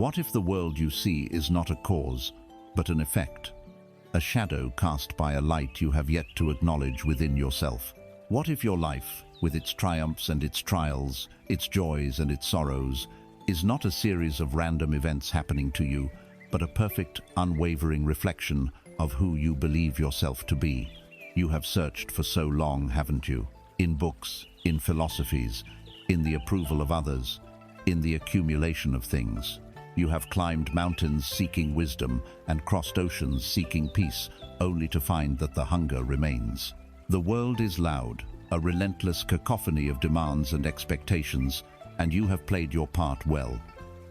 What if the world you see is not a cause, but an effect? A shadow cast by a light you have yet to acknowledge within yourself. What if your life, with its triumphs and its trials, its joys and its sorrows, is not a series of random events happening to you, but a perfect, unwavering reflection of who you believe yourself to be? You have searched for so long, haven't you? In books, in philosophies, in the approval of others, in the accumulation of things. You have climbed mountains seeking wisdom and crossed oceans seeking peace, only to find that the hunger remains. The world is loud, a relentless cacophony of demands and expectations, and you have played your part well.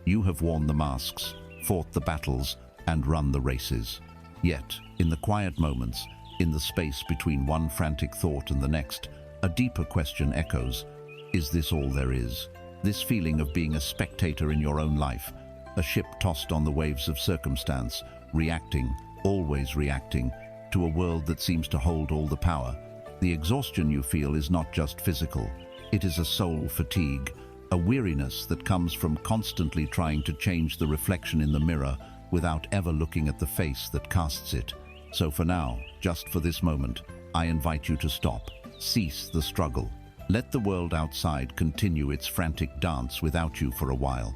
You have worn the masks, fought the battles, and run the races. Yet, in the quiet moments, in the space between one frantic thought and the next, a deeper question echoes. Is this all there is? This feeling of being a spectator in your own life, a ship tossed on the waves of circumstance, reacting, always reacting, to a world that seems to hold all the power. The exhaustion you feel is not just physical. It is a soul fatigue, a weariness that comes from constantly trying to change the reflection in the mirror without ever looking at the face that casts it. So for now, just for this moment, I invite you to stop. Cease the struggle. Let the world outside continue its frantic dance without you for a while.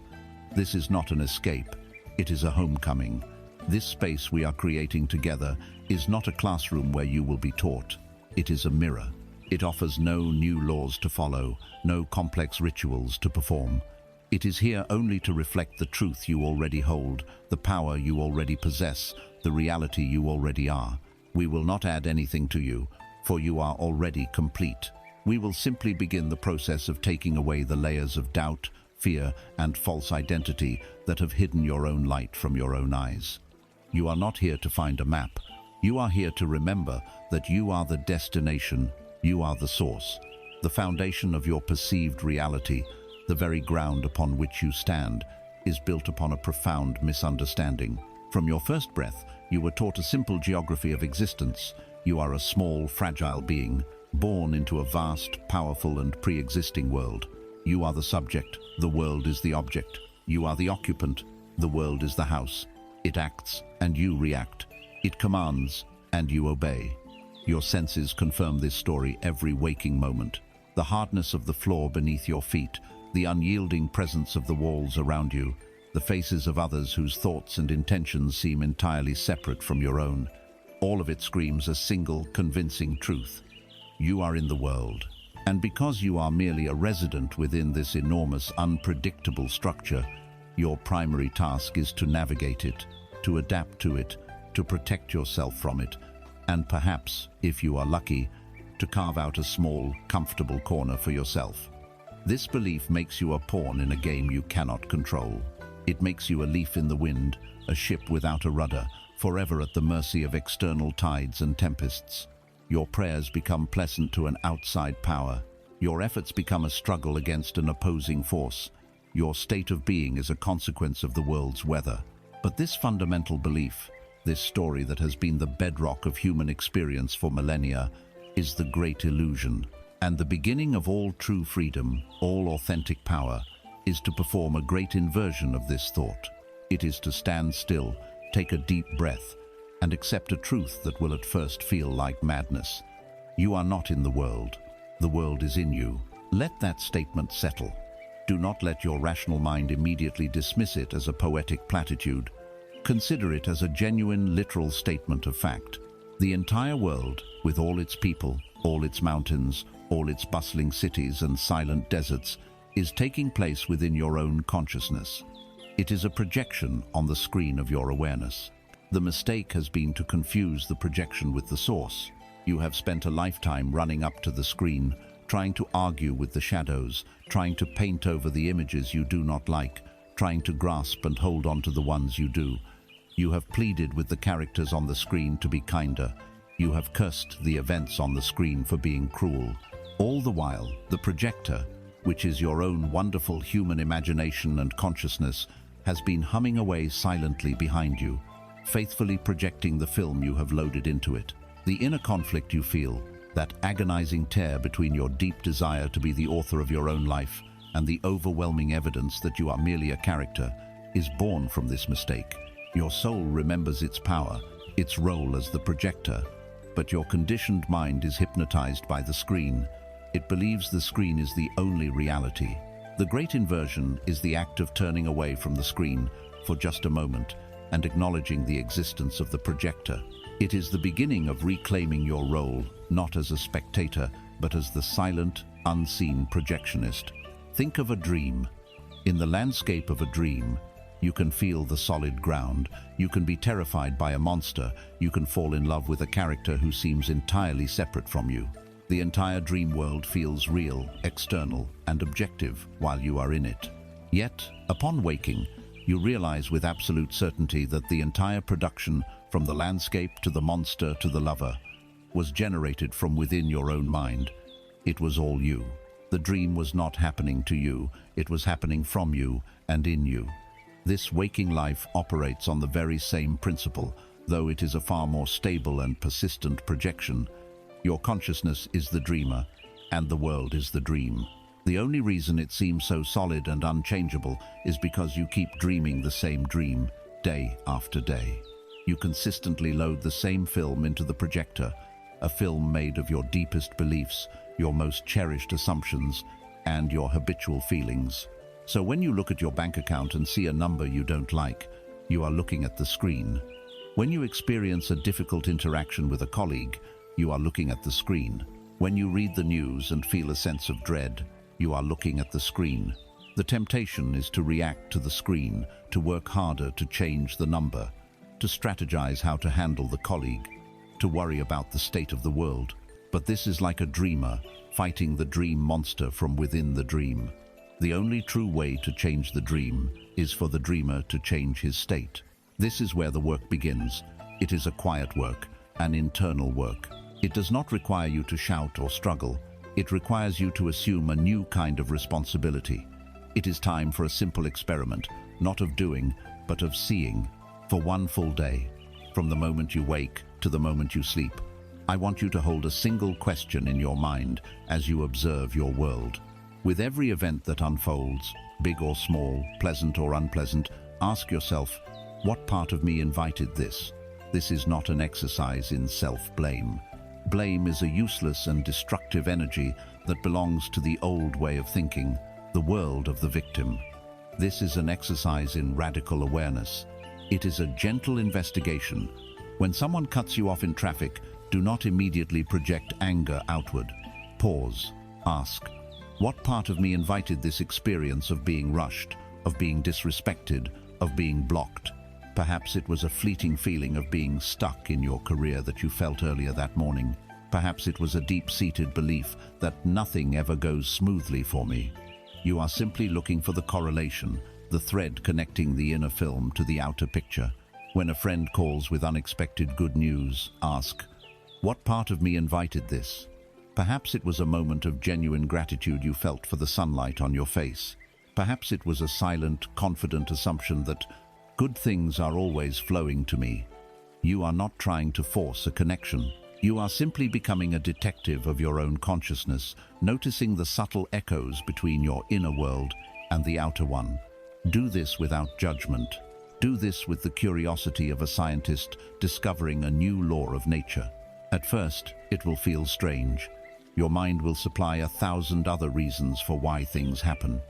This is not an escape, it is a homecoming. This space we are creating together is not a classroom where you will be taught. It is a mirror. It offers no new laws to follow, no complex rituals to perform. It is here only to reflect the truth you already hold, the power you already possess, the reality you already are. We will not add anything to you, for you are already complete. We will simply begin the process of taking away the layers of doubt, fear, and false identity that have hidden your own light from your own eyes. You are not here to find a map. You are here to remember that you are the destination, you are the source, the foundation of your perceived reality. The very ground upon which you stand is built upon a profound misunderstanding. From your first breath, you were taught a simple geography of existence. You are a small, fragile being, born into a vast, powerful, and pre-existing world. You are the subject, the world is the object. You are the occupant, the world is the house. It acts, and you react. It commands, and you obey. Your senses confirm this story every waking moment. The hardness of the floor beneath your feet, the unyielding presence of the walls around you, the faces of others whose thoughts and intentions seem entirely separate from your own. All of it screams a single, convincing truth. You are in the world. And because you are merely a resident within this enormous, unpredictable structure, your primary task is to navigate it, to adapt to it, to protect yourself from it, and perhaps, if you are lucky, to carve out a small, comfortable corner for yourself. This belief makes you a pawn in a game you cannot control. It makes you a leaf in the wind, a ship without a rudder, forever at the mercy of external tides and tempests. Your prayers become pleasant to an outside power. Your efforts become a struggle against an opposing force. Your state of being is a consequence of the world's weather. But this fundamental belief, this story that has been the bedrock of human experience for millennia, is the great illusion. And the beginning of all true freedom, all authentic power, is to perform a great inversion of this thought. It is to stand still, take a deep breath, and accept a truth that will at first feel like madness. You are not in the world is in you. Let that statement settle. Do not let your rational mind immediately dismiss it as a poetic platitude. Consider it as a genuine, literal statement of fact. The entire world, with all its people, all its mountains, all its bustling cities and silent deserts, is taking place within your own consciousness. It is a projection on the screen of your awareness. The mistake has been to confuse the projection with the source. You have spent a lifetime running up to the screen, trying to argue with the shadows, trying to paint over the images you do not like, trying to grasp and hold on to the ones you do. You have pleaded with the characters on the screen to be kinder. You have cursed the events on the screen for being cruel. All the while, the projector, which is your own wonderful human imagination and consciousness, has been humming away silently behind you, faithfully projecting the film you have loaded into it. The inner conflict you feel, that agonizing tear between your deep desire to be the author of your own life and the overwhelming evidence that you are merely a character, is born from this mistake. Your soul remembers its power, its role as the projector, but your conditioned mind is hypnotized by the screen. It believes the screen is the only reality. The great inversion is the act of turning away from the screen for just a moment and acknowledging the existence of the projector. It is the beginning of reclaiming your role, not as a spectator, but as the silent, unseen projectionist. Think of a dream. In the landscape of a dream, you can feel the solid ground. You can be terrified by a monster. You can fall in love with a character who seems entirely separate from you. The entire dream world feels real, external, and objective while you are in it. Yet, upon waking, you realize with absolute certainty that the entire production, from the landscape to the monster to the lover, was generated from within your own mind. It was all you. The dream was not happening to you. It was happening from you and in you. This waking life operates on the very same principle, though it is a far more stable and persistent projection. Your consciousness is the dreamer, and the world is the dream. The only reason it seems so solid and unchangeable is because you keep dreaming the same dream, day after day. You consistently load the same film into the projector, a film made of your deepest beliefs, your most cherished assumptions, and your habitual feelings. So when you look at your bank account and see a number you don't like, you are looking at the screen. When you experience a difficult interaction with a colleague, you are looking at the screen. When you read the news and feel a sense of dread, you are looking at the screen. The temptation is to react to the screen, to work harder to change the number, to strategize how to handle the colleague, to worry about the state of the world. But this is like a dreamer fighting the dream monster from within the dream. The only true way to change the dream is for the dreamer to change his state. This is where the work begins. It is a quiet work, an internal work. It does not require you to shout or struggle. It requires you to assume a new kind of responsibility. It is time for a simple experiment, not of doing, but of seeing, for one full day. From the moment you wake to the moment you sleep, I want you to hold a single question in your mind as you observe your world. With every event that unfolds, big or small, pleasant or unpleasant, ask yourself, what part of me invited this? This is not an exercise in self-blame. Blame is a useless and destructive energy that belongs to the old way of thinking, the world of the victim. This is an exercise in radical awareness. It is a gentle investigation. When someone cuts you off in traffic, do not immediately project anger outward. Pause. Ask, what part of me invited this experience of being rushed, of being disrespected, of being blocked? Perhaps it was a fleeting feeling of being stuck in your career that you felt earlier that morning. Perhaps it was a deep-seated belief that nothing ever goes smoothly for me. You are simply looking for the correlation, the thread connecting the inner film to the outer picture. When a friend calls with unexpected good news, ask, what part of me invited this? Perhaps it was a moment of genuine gratitude you felt for the sunlight on your face. Perhaps it was a silent, confident assumption that good things are always flowing to me. You are not trying to force a connection. You are simply becoming a detective of your own consciousness, noticing the subtle echoes between your inner world and the outer one. Do this without judgment. Do this with the curiosity of a scientist discovering a new law of nature. At first, it will feel strange. Your mind will supply 1,000 other reasons for why things happen.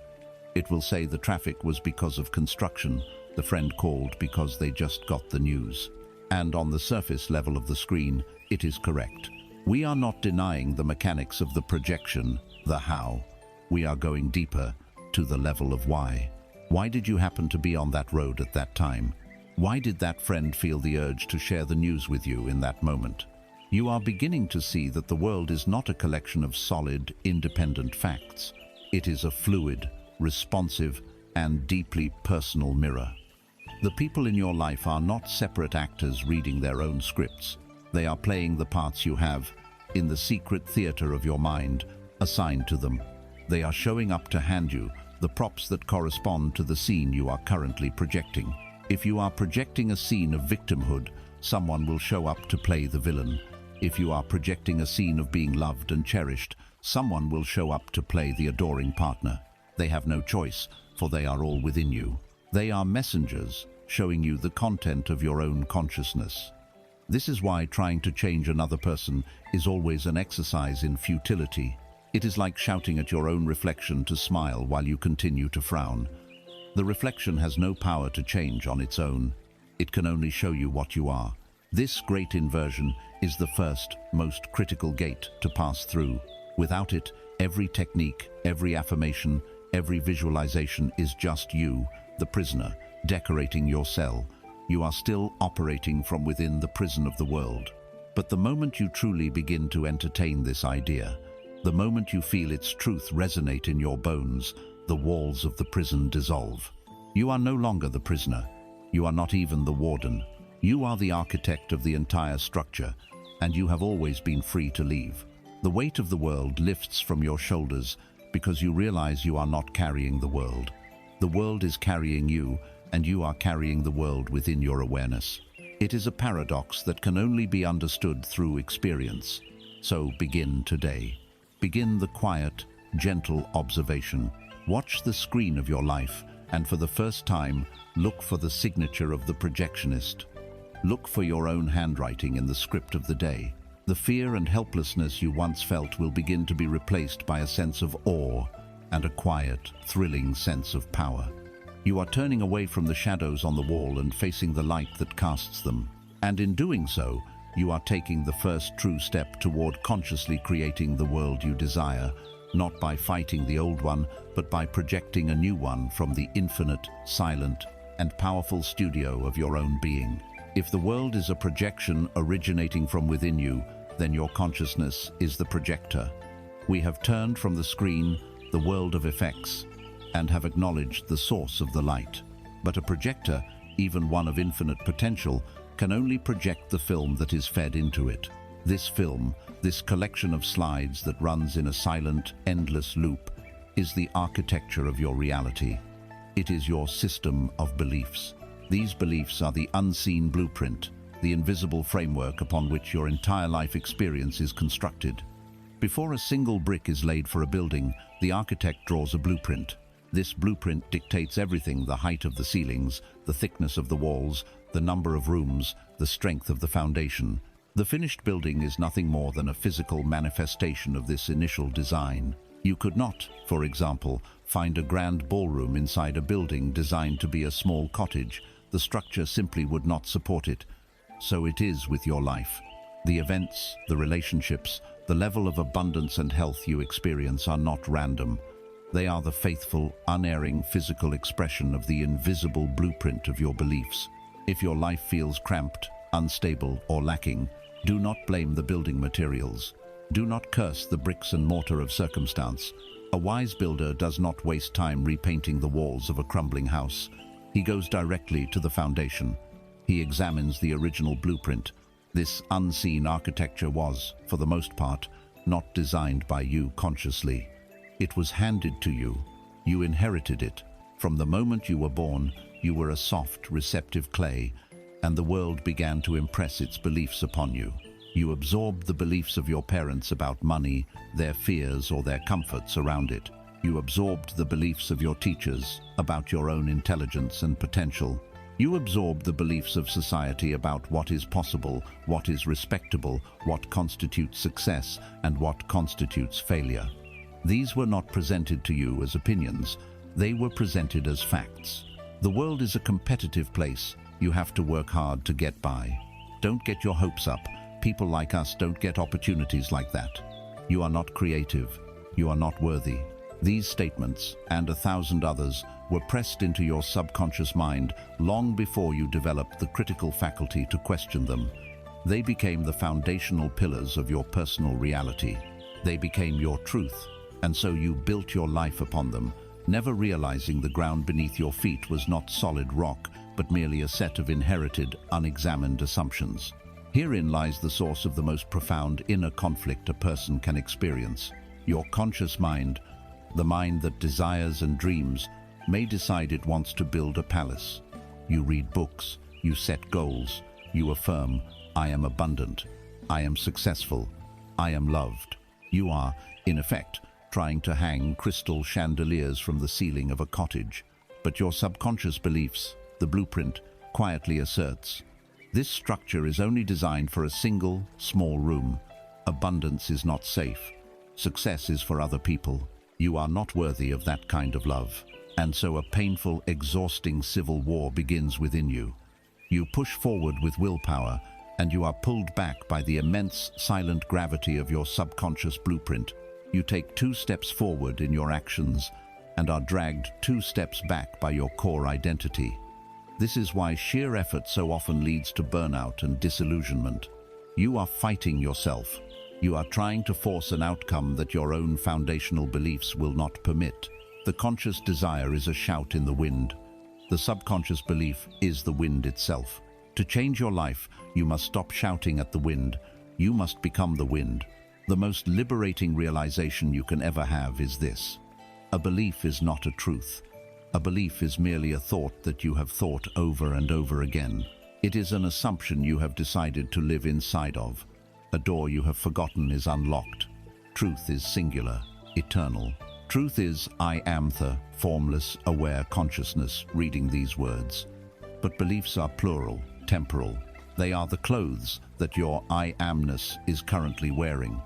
It will say the traffic was because of construction, the friend called because they just got the news. And on the surface level of the screen, it is correct. We are not denying the mechanics of the projection, the how. We are going deeper to the level of why. Why did you happen to be on that road at that time? Why did that friend feel the urge to share the news with you in that moment? You are beginning to see that the world is not a collection of solid, independent facts. It is a fluid, responsive, and deeply personal mirror. The people in your life are not separate actors reading their own scripts. They are playing the parts you have, in the secret theater of your mind, assigned to them. They are showing up to hand you the props that correspond to the scene you are currently projecting. If you are projecting a scene of victimhood, someone will show up to play the villain. If you are projecting a scene of being loved and cherished, someone will show up to play the adoring partner. They have no choice, for they are all within you. They are messengers showing you the content of your own consciousness. This is why trying to change another person is always an exercise in futility. It is like shouting at your own reflection to smile while you continue to frown. The reflection has no power to change on its own. It can only show you what you are. This great inversion is the first, most critical gate to pass through. Without it, every technique, every affirmation, every visualization is just you, the prisoner, decorating your cell. You are still operating from within the prison of the world. But the moment you truly begin to entertain this idea, the moment you feel its truth resonate in your bones, the walls of the prison dissolve. You are no longer the prisoner. You are not even the warden. You are the architect of the entire structure, and you have always been free to leave. The weight of the world lifts from your shoulders because you realize you are not carrying the world. The world is carrying you, and you are carrying the world within your awareness. It is a paradox that can only be understood through experience. So begin today. Begin the quiet, gentle observation. Watch the screen of your life, and for the first time, look for the signature of the projectionist. Look for your own handwriting in the script of the day. The fear and helplessness you once felt will begin to be replaced by a sense of awe and a quiet, thrilling sense of power. You are turning away from the shadows on the wall and facing the light that casts them. And in doing so, you are taking the first true step toward consciously creating the world you desire, not by fighting the old one, but by projecting a new one from the infinite, silent, and powerful studio of your own being. If the world is a projection originating from within you, then your consciousness is the projector. We have turned from the screen, the world of effects, and have acknowledged the source of the light. But a projector, even one of infinite potential, can only project the film that is fed into it. This film, this collection of slides that runs in a silent, endless loop, is the architecture of your reality. It is your system of beliefs. These beliefs are the unseen blueprint, the invisible framework upon which your entire life experience is constructed. Before a single brick is laid for a building, the architect draws a blueprint. This blueprint dictates everything: the height of the ceilings, the thickness of the walls, the number of rooms, the strength of the foundation. The finished building is nothing more than a physical manifestation of this initial design. You could not, for example, find a grand ballroom inside a building designed to be a small cottage. The structure simply would not support it. So it is with your life. The events, the relationships, the level of abundance and health you experience are not random. They are the faithful, unerring physical expression of the invisible blueprint of your beliefs. If your life feels cramped, unstable, or lacking, do not blame the building materials. Do not curse the bricks and mortar of circumstance. A wise builder does not waste time repainting the walls of a crumbling house. He goes directly to the foundation. He examines the original blueprint. This unseen architecture was, for the most part, not designed by you consciously. It was handed to you. You inherited it. From the moment you were born, you were a soft, receptive clay, and the world began to impress its beliefs upon you. You absorbed the beliefs of your parents about money, their fears, or their comforts around it. You absorbed the beliefs of your teachers about your own intelligence and potential. You absorbed the beliefs of society about what is possible, what is respectable, what constitutes success, and what constitutes failure. These were not presented to you as opinions. They were presented as facts. The world is a competitive place. You have to work hard to get by. Don't get your hopes up. People like us don't get opportunities like that. You are not creative. You are not worthy. These statements, and 1,000 others, were pressed into your subconscious mind long before you developed the critical faculty to question them. They became the foundational pillars of your personal reality. They became your truth, and so you built your life upon them, never realizing the ground beneath your feet was not solid rock, but merely a set of inherited, unexamined assumptions. Herein lies the source of the most profound inner conflict a person can experience. Your conscious mind, the mind that desires and dreams, may decide it wants to build a palace. You read books, you set goals, you affirm, I am abundant, I am successful, I am loved. You are, in effect, trying to hang crystal chandeliers from the ceiling of a cottage. but your subconscious beliefs, the blueprint, quietly asserts, this structure is only designed for a single, small room. Abundance is not safe. Success is for other people. You are not worthy of that kind of love. And so a painful, exhausting civil war begins within you. You push forward with willpower, and you are pulled back by the immense, silent gravity of your subconscious blueprint. You take 2 steps forward in your actions and are dragged 2 steps back by your core identity. This is why sheer effort so often leads to burnout and disillusionment. You are fighting yourself. You are trying to force an outcome that your own foundational beliefs will not permit. The conscious desire is a shout in the wind. The subconscious belief is the wind itself. To change your life, you must stop shouting at the wind. You must become the wind. The most liberating realization you can ever have is this: a belief is not a truth. A belief is merely a thought that you have thought over and over again. It is an assumption you have decided to live inside of. A door you have forgotten is unlocked. Truth is singular, eternal. Truth is I am the formless, aware consciousness reading these words. But beliefs are plural, temporal. They are the clothes that your I amness is currently wearing,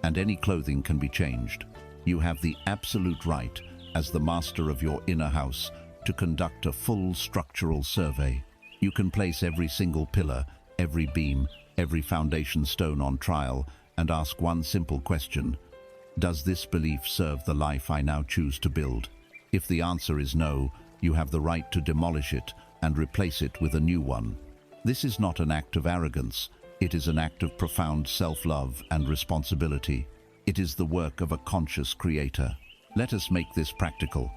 and any clothing can be changed. You have the absolute right, as the master of your inner house, to conduct a full structural survey. You can place every single pillar, every beam, every foundation stone on trial and ask one simple question: does this belief serve the life I now choose to build? If the answer is no, you have the right to demolish it and replace it with a new one. This is not an act of arrogance. It is an act of profound self-love and responsibility. It is the work of a conscious creator. Let us make this practical.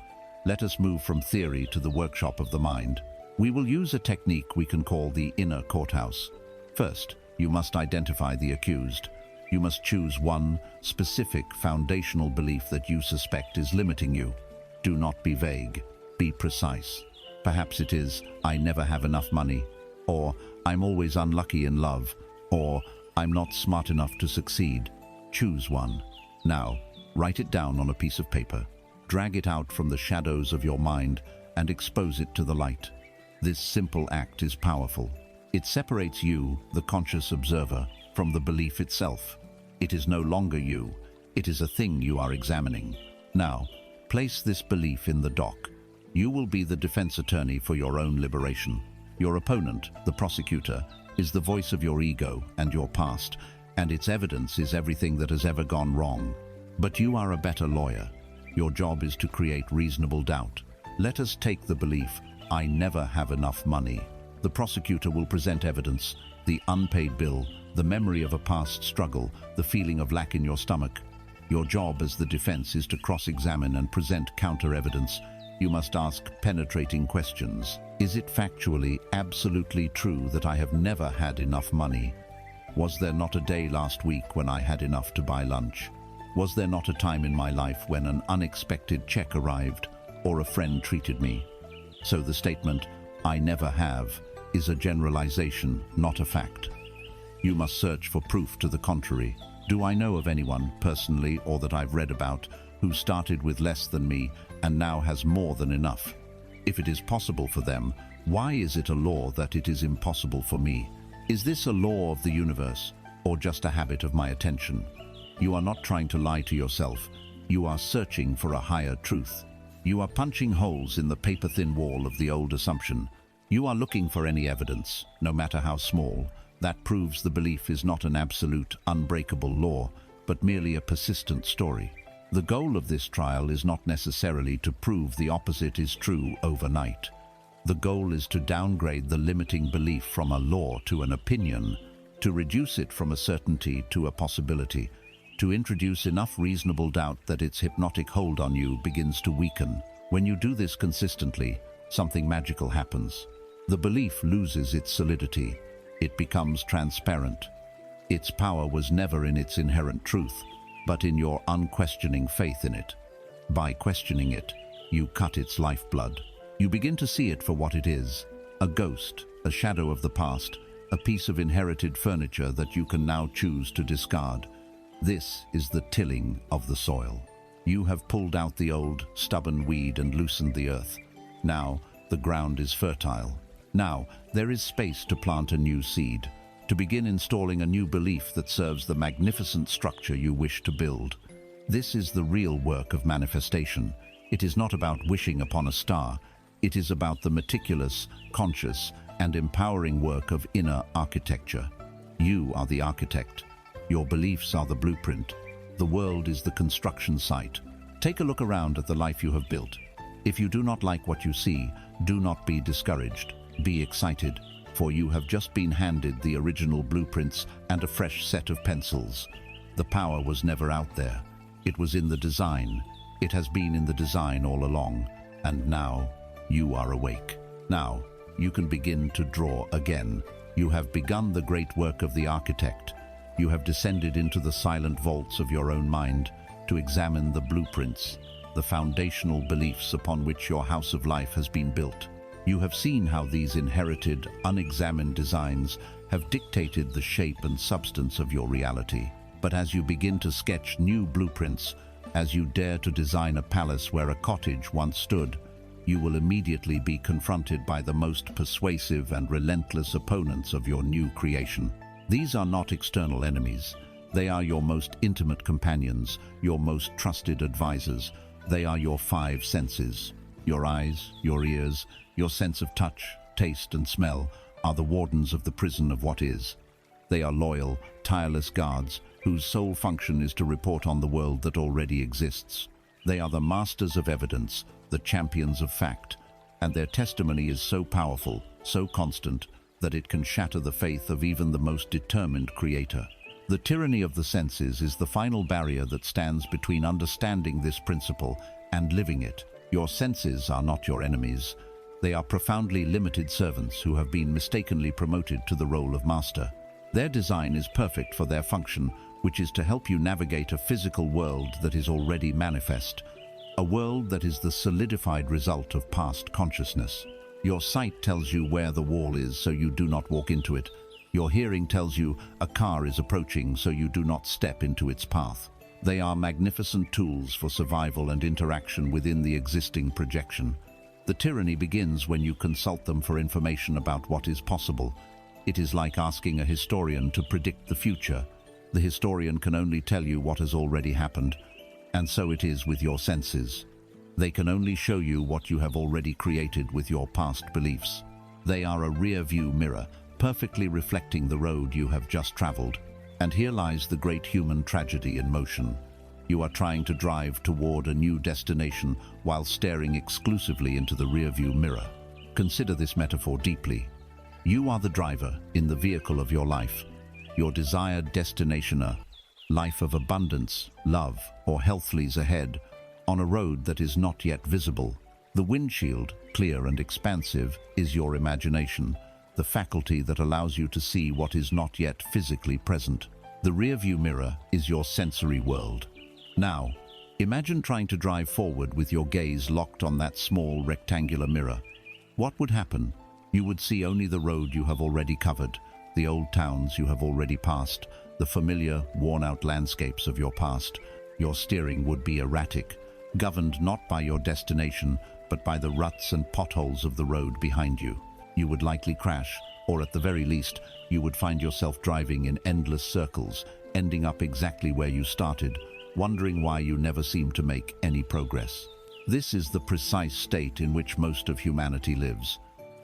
Let us move from theory to the workshop of the mind. We will use a technique we can call the inner courthouse. First, you must identify the accused. You must choose one specific foundational belief that you suspect is limiting you. Do not be vague. Be precise. Perhaps it is, I never have enough money, or I'm always unlucky in love, or I'm not smart enough to succeed. Choose one. Now, write it down on a piece of paper. Drag it out from the shadows of your mind and expose it to the light. This simple act is powerful. It separates you, the conscious observer, from the belief itself. It is no longer you. It is a thing you are examining. Now, place this belief in the dock. You will be the defense attorney for your own liberation. Your opponent, the prosecutor, is the voice of your ego and your past, and its evidence is everything that has ever gone wrong. But you are a better lawyer. Your job is to create reasonable doubt. Let us take the belief, I never have enough money. The prosecutor will present evidence, the unpaid bill, the memory of a past struggle, the feeling of lack in your stomach. Your job as the defense is to cross-examine and present counter-evidence. You must ask penetrating questions. Is it factually, absolutely true that I have never had enough money? Was there not a day last week when I had enough to buy lunch? Was there not a time in my life when an unexpected check arrived or a friend treated me? So the statement, I never have, is a generalization, not a fact. You must search for proof to the contrary. Do I know of anyone, personally or that I've read about, who started with less than me and now has more than enough? If it is possible for them, why is it a law that it is impossible for me? Is this a law of the universe, or just a habit of my attention? You are not trying to lie to yourself. You are searching for a higher truth. You are punching holes in the paper-thin wall of the old assumption. You are looking for any evidence, no matter how small, that proves the belief is not an absolute, unbreakable law, but merely a persistent story. The goal of this trial is not necessarily to prove the opposite is true overnight. The goal is to downgrade the limiting belief from a law to an opinion, to reduce it from a certainty to a possibility, to introduce enough reasonable doubt that its hypnotic hold on you begins to weaken. When you do this consistently, something magical happens. The belief loses its solidity. It becomes transparent. Its power was never in its inherent truth, but in your unquestioning faith in it. By questioning it, you cut its lifeblood. You begin to see it for what it is, a ghost, a shadow of the past, a piece of inherited furniture that you can now choose to discard. This is the tilling of the soil. You have pulled out the old, stubborn weed and loosened the earth. Now, the ground is fertile. Now, there is space to plant a new seed, to begin installing a new belief that serves the magnificent structure you wish to build. This is the real work of manifestation. It is not about wishing upon a star. It is about the meticulous, conscious, and empowering work of inner architecture. You are the architect. Your beliefs are the blueprint. The world is the construction site. Take a look around at the life you have built. If you do not like what you see, do not be discouraged. Be excited, for you have just been handed the original blueprints and a fresh set of pencils. The power was never out there. It was in the design. It has been in the design all along. And now, you are awake. Now, you can begin to draw again. You have begun the great work of the architect. You have descended into the silent vaults of your own mind to examine the blueprints, the foundational beliefs upon which your house of life has been built. You have seen how these inherited, unexamined designs have dictated the shape and substance of your reality. But as you begin to sketch new blueprints, as you dare to design a palace where a cottage once stood, you will immediately be confronted by the most persuasive and relentless opponents of your new creation. These are not external enemies. They are your most intimate companions, your most trusted advisors. They are your five senses. Your eyes, your ears, your sense of touch, taste, and smell are the wardens of the prison of what is. They are loyal, tireless guards whose sole function is to report on the world that already exists. They are the masters of evidence, the champions of fact, and their testimony is so powerful, so constant, that it can shatter the faith of even the most determined creator. The tyranny of the senses is the final barrier that stands between understanding this principle and living it. Your senses are not your enemies. They are profoundly limited servants who have been mistakenly promoted to the role of master. Their design is perfect for their function, which is to help you navigate a physical world that is already manifest, a world that is the solidified result of past consciousness. Your sight tells you where the wall is so you do not walk into it. Your hearing tells you a car is approaching so you do not step into its path. They are magnificent tools for survival and interaction within the existing projection. The tyranny begins when you consult them for information about what is possible. It is like asking a historian to predict the future. The historian can only tell you what has already happened, and so it is with your senses. They can only show you what you have already created with your past beliefs. They are a rear-view mirror, perfectly reflecting the road you have just traveled. And here lies the great human tragedy in motion. You are trying to drive toward a new destination while staring exclusively into the rear-view mirror. Consider this metaphor deeply. You are the driver in the vehicle of your life, your desired destination, a life of abundance, love, or health lies ahead, on a road that is not yet visible. The windshield, clear and expansive, is your imagination, the faculty that allows you to see what is not yet physically present. The rearview mirror is your sensory world. Now, imagine trying to drive forward with your gaze locked on that small rectangular mirror. What would happen? You would see only the road you have already covered, the old towns you have already passed, the familiar, worn-out landscapes of your past. Your steering would be erratic, governed not by your destination, but by the ruts and potholes of the road behind you. You would likely crash, or at the very least, you would find yourself driving in endless circles, ending up exactly where you started, wondering why you never seem to make any progress. This is the precise state in which most of humanity lives.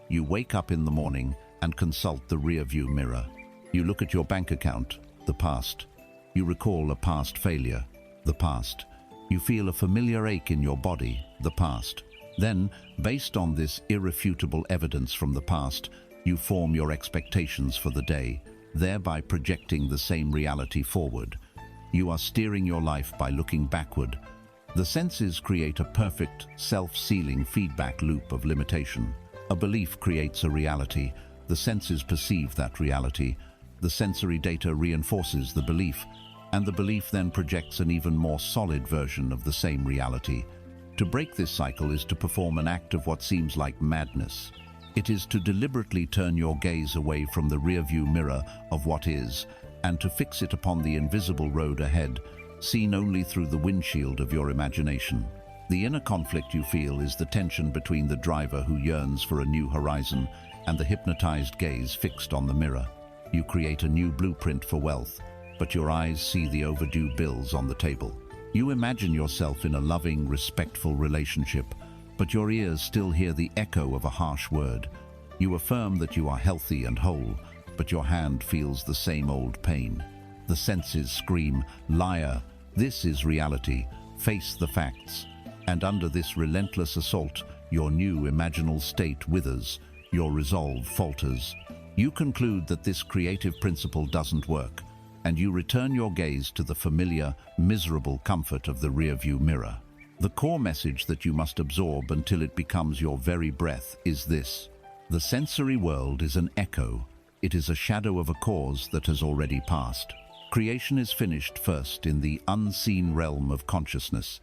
You wake up in the morning and consult the rear-view mirror. You look at your bank account, the past. You recall a past failure, the past. You feel a familiar ache in your body, the past. Then, based on this irrefutable evidence from the past, you form your expectations for the day, thereby projecting the same reality forward. You are steering your life by looking backward. The senses create a perfect, self-sealing feedback loop of limitation. A belief creates a reality. The senses perceive that reality. The sensory data reinforces the belief, and the belief then projects an even more solid version of the same reality. To break this cycle is to perform an act of what seems like madness. It is to deliberately turn your gaze away from the rearview mirror of what is, and to fix it upon the invisible road ahead, seen only through the windshield of your imagination. The inner conflict you feel is the tension between the driver who yearns for a new horizon and the hypnotized gaze fixed on the mirror. You create a new blueprint for wealth, but your eyes see the overdue bills on the table. You imagine yourself in a loving, respectful relationship, but your ears still hear the echo of a harsh word. You affirm that you are healthy and whole, but your hand feels the same old pain. The senses scream, "Liar, this is reality, face the facts." And under this relentless assault, your new imaginal state withers, your resolve falters. You conclude that this creative principle doesn't work, and you return your gaze to the familiar, miserable comfort of the rearview mirror. The core message that you must absorb until it becomes your very breath is this: the sensory world is an echo. It is a shadow of a cause that has already passed. Creation is finished first in the unseen realm of consciousness.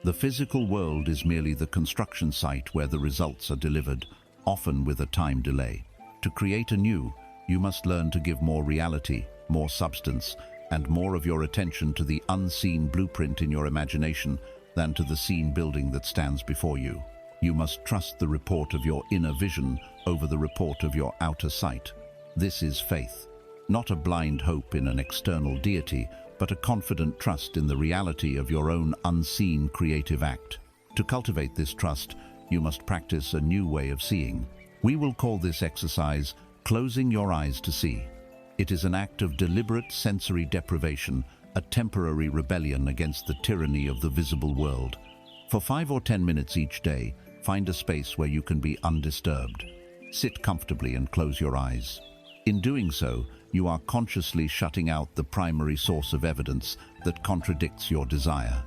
The physical world is merely the construction site where the results are delivered, often with a time delay. To create anew, you must learn to give more reality, more substance, and more of your attention to the unseen blueprint in your imagination than to the seen building that stands before you. You must trust the report of your inner vision over the report of your outer sight. This is faith, not a blind hope in an external deity, but a confident trust in the reality of your own unseen creative act. To cultivate this trust, you must practice a new way of seeing. We will call this exercise closing your eyes to see. It is an act of deliberate sensory deprivation, a temporary rebellion against the tyranny of the visible world. For 5 or 10 minutes each day, find a space where you can be undisturbed. Sit comfortably and close your eyes. In doing so, you are consciously shutting out the primary source of evidence that contradicts your desire.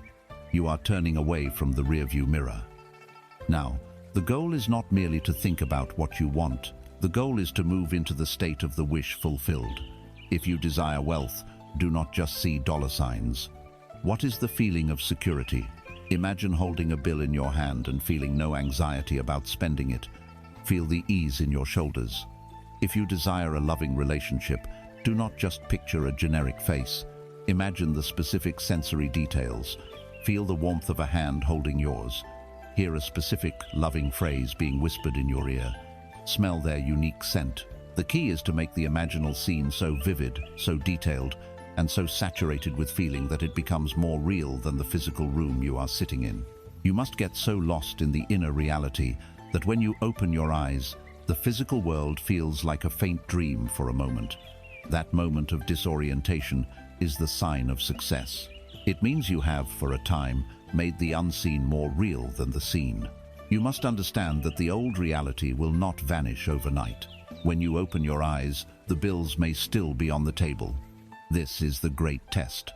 You are turning away from the rearview mirror. Now, the goal is not merely to think about what you want. The goal is to move into the state of the wish fulfilled. If you desire wealth, do not just see dollar signs. What is the feeling of security? Imagine holding a bill in your hand and feeling no anxiety about spending it. Feel the ease in your shoulders. If you desire a loving relationship, do not just picture a generic face. Imagine the specific sensory details. Feel the warmth of a hand holding yours. Hear a specific, loving phrase being whispered in your ear. Smell their unique scent. The key is to make the imaginal scene so vivid, so detailed, and so saturated with feeling that it becomes more real than the physical room you are sitting in. You must get so lost in the inner reality that when you open your eyes, the physical world feels like a faint dream for a moment. That moment of disorientation is the sign of success. It means you have, for a time, made the unseen more real than the seen. You must understand that the old reality will not vanish overnight. When you open your eyes, the bills may still be on the table. This is the great test.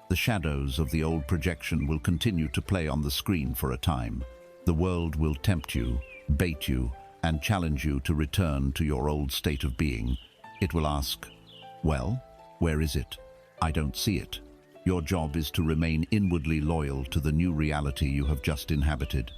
The shadows of the old projection will continue to play on the screen for a time. The world will tempt you, bait you, and challenge you to return to your old state of being. It will ask, "Well, where is it? I don't see it." Your job is to remain inwardly loyal to the new reality you have just inhabited.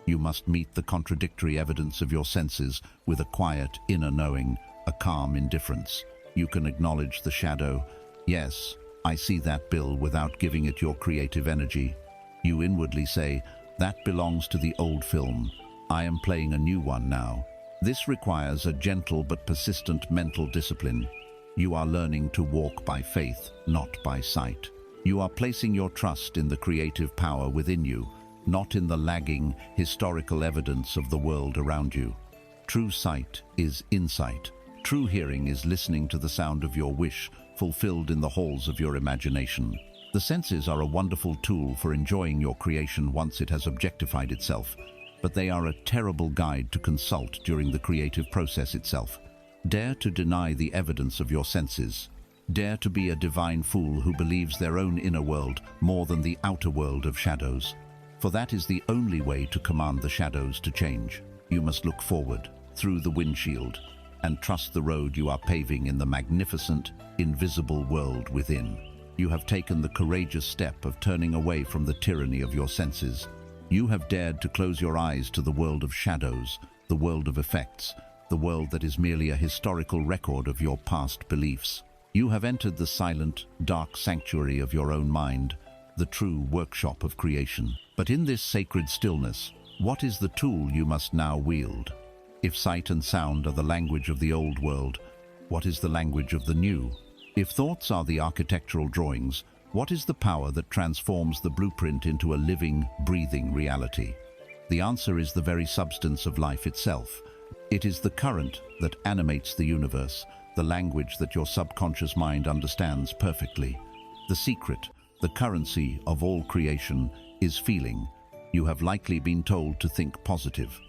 You must meet the contradictory evidence of your senses with a quiet inner knowing, a calm indifference. You can acknowledge the shadow. Yes, I see that bill, without giving it your creative energy. You inwardly say, "That belongs to the old film. I am playing a new one now." This requires a gentle but persistent mental discipline. You are learning to walk by faith, not by sight. You are placing your trust in the creative power within you, not in the lagging, historical evidence of the world around you. True sight is insight. True hearing is listening to the sound of your wish, fulfilled in the halls of your imagination. The senses are a wonderful tool for enjoying your creation once it has objectified itself, but they are a terrible guide to consult during the creative process itself. Dare to deny the evidence of your senses. Dare to be a divine fool who believes their own inner world more than the outer world of shadows. For that is the only way to command the shadows to change. You must look forward, through the windshield, and trust the road you are paving in the magnificent, invisible world within. You have taken the courageous step of turning away from the tyranny of your senses. You have dared to close your eyes to the world of shadows, the world of effects, the world that is merely a historical record of your past beliefs. You have entered the silent, dark sanctuary of your own mind, the true workshop of creation. But in this sacred stillness, what is the tool you must now wield? If sight and sound are the language of the old world, what is the language of the new? If thoughts are the architectural drawings, what is the power that transforms the blueprint into a living, breathing reality? The answer is the very substance of life itself. It is the current that animates the universe, the language that your subconscious mind understands perfectly. The secret, the currency of all creation, is feeling. You have likely been told to think positive.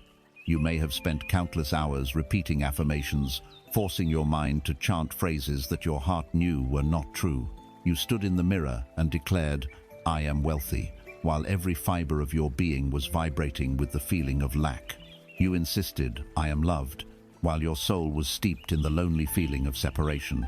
You may have spent countless hours repeating affirmations, forcing your mind to chant phrases that your heart knew were not true. You stood in the mirror and declared, "I am wealthy," while every fiber of your being was vibrating with the feeling of lack. You insisted, "I am loved," while your soul was steeped in the lonely feeling of separation.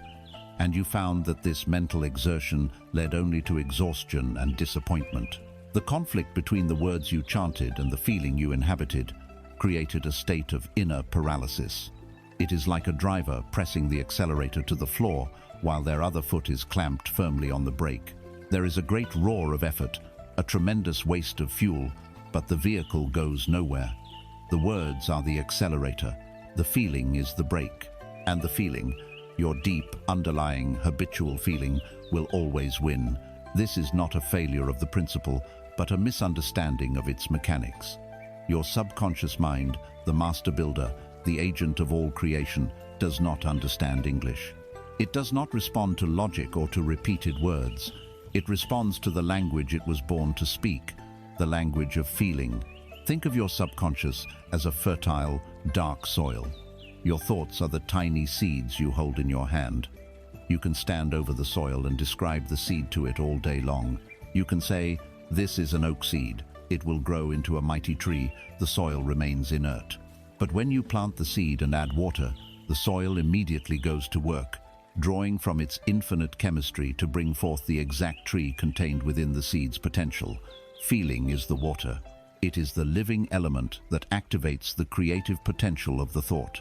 And you found that this mental exertion led only to exhaustion and disappointment. The conflict between the words you chanted and the feeling you inhabited created a state of inner paralysis. It is like a driver pressing the accelerator to the floor while their other foot is clamped firmly on the brake. There is a great roar of effort, a tremendous waste of fuel, but the vehicle goes nowhere. The words are the accelerator, the feeling is the brake, and the feeling, your deep, underlying, habitual feeling, will always win. This is not a failure of the principle, but a misunderstanding of its mechanics. Your subconscious mind, the master builder, the agent of all creation, does not understand English. It does not respond to logic or to repeated words. It responds to the language it was born to speak, the language of feeling. Think of your subconscious as a fertile, dark soil. Your thoughts are the tiny seeds you hold in your hand. You can stand over the soil and describe the seed to it all day long. You can say, "This is an oak seed. It will grow into a mighty tree." The soil remains inert. But when you plant the seed and add water, the soil immediately goes to work, drawing from its infinite chemistry to bring forth the exact tree contained within the seed's potential. Feeling is the water. It is the living element that activates the creative potential of the thought.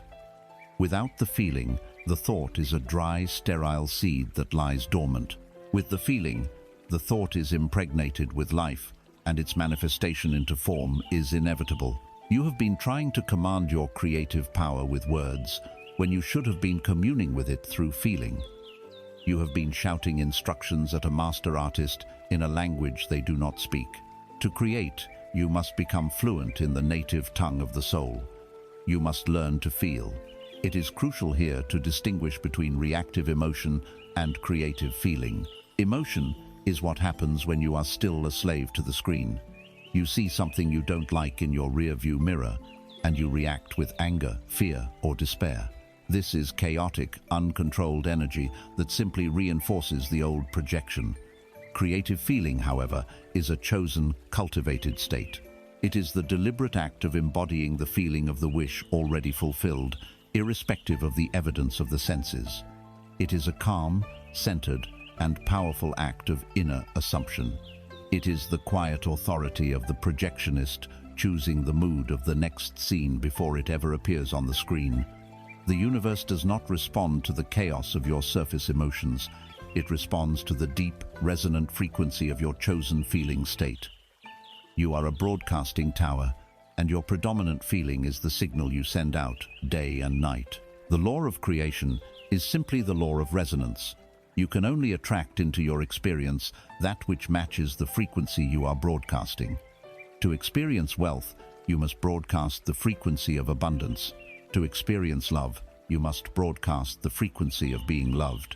Without the feeling, the thought is a dry, sterile seed that lies dormant. With the feeling, the thought is impregnated with life, and its manifestation into form is inevitable. You have been trying to command your creative power with words, when you should have been communing with it through feeling. You have been shouting instructions at a master artist in a language they do not speak. To create, you must become fluent in the native tongue of the soul. You must learn to feel. It is crucial here to distinguish between reactive emotion and creative feeling. Emotion is what happens when you are still a slave to the screen. You see something you don't like in your rearview mirror, and you react with anger, fear, or despair. This is chaotic, uncontrolled energy that simply reinforces the old projection. Creative feeling, however, is a chosen, cultivated state. It is the deliberate act of embodying the feeling of the wish already fulfilled, irrespective of the evidence of the senses. It is a calm, centered, and powerful act of inner assumption. It is the quiet authority of the projectionist choosing the mood of the next scene before it ever appears on the screen. The universe does not respond to the chaos of your surface emotions. It responds to the deep, resonant frequency of your chosen feeling state. You are a broadcasting tower, and your predominant feeling is the signal you send out day and night. The law of creation is simply the law of resonance. You can only attract into your experience that which matches the frequency you are broadcasting. To experience wealth, you must broadcast the frequency of abundance. To experience love, you must broadcast the frequency of being loved.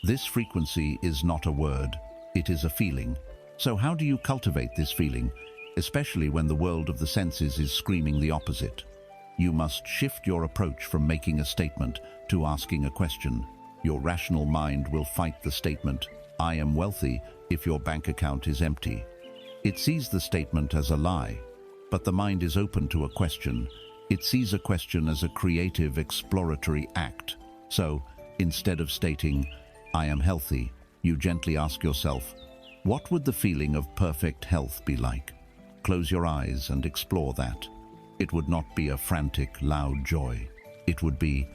This frequency is not a word, it is a feeling. So how do you cultivate this feeling, especially when the world of the senses is screaming the opposite? You must shift your approach from making a statement to asking a question. Your rational mind will fight the statement, "I am wealthy," if your bank account is empty. It sees the statement as a lie, but the mind is open to a question. It sees a question as a creative, exploratory act. So, instead of stating, "I am healthy," you gently ask yourself, what would the feeling of perfect health be like? Close your eyes and explore that. It would not be a frantic, loud joy. It would be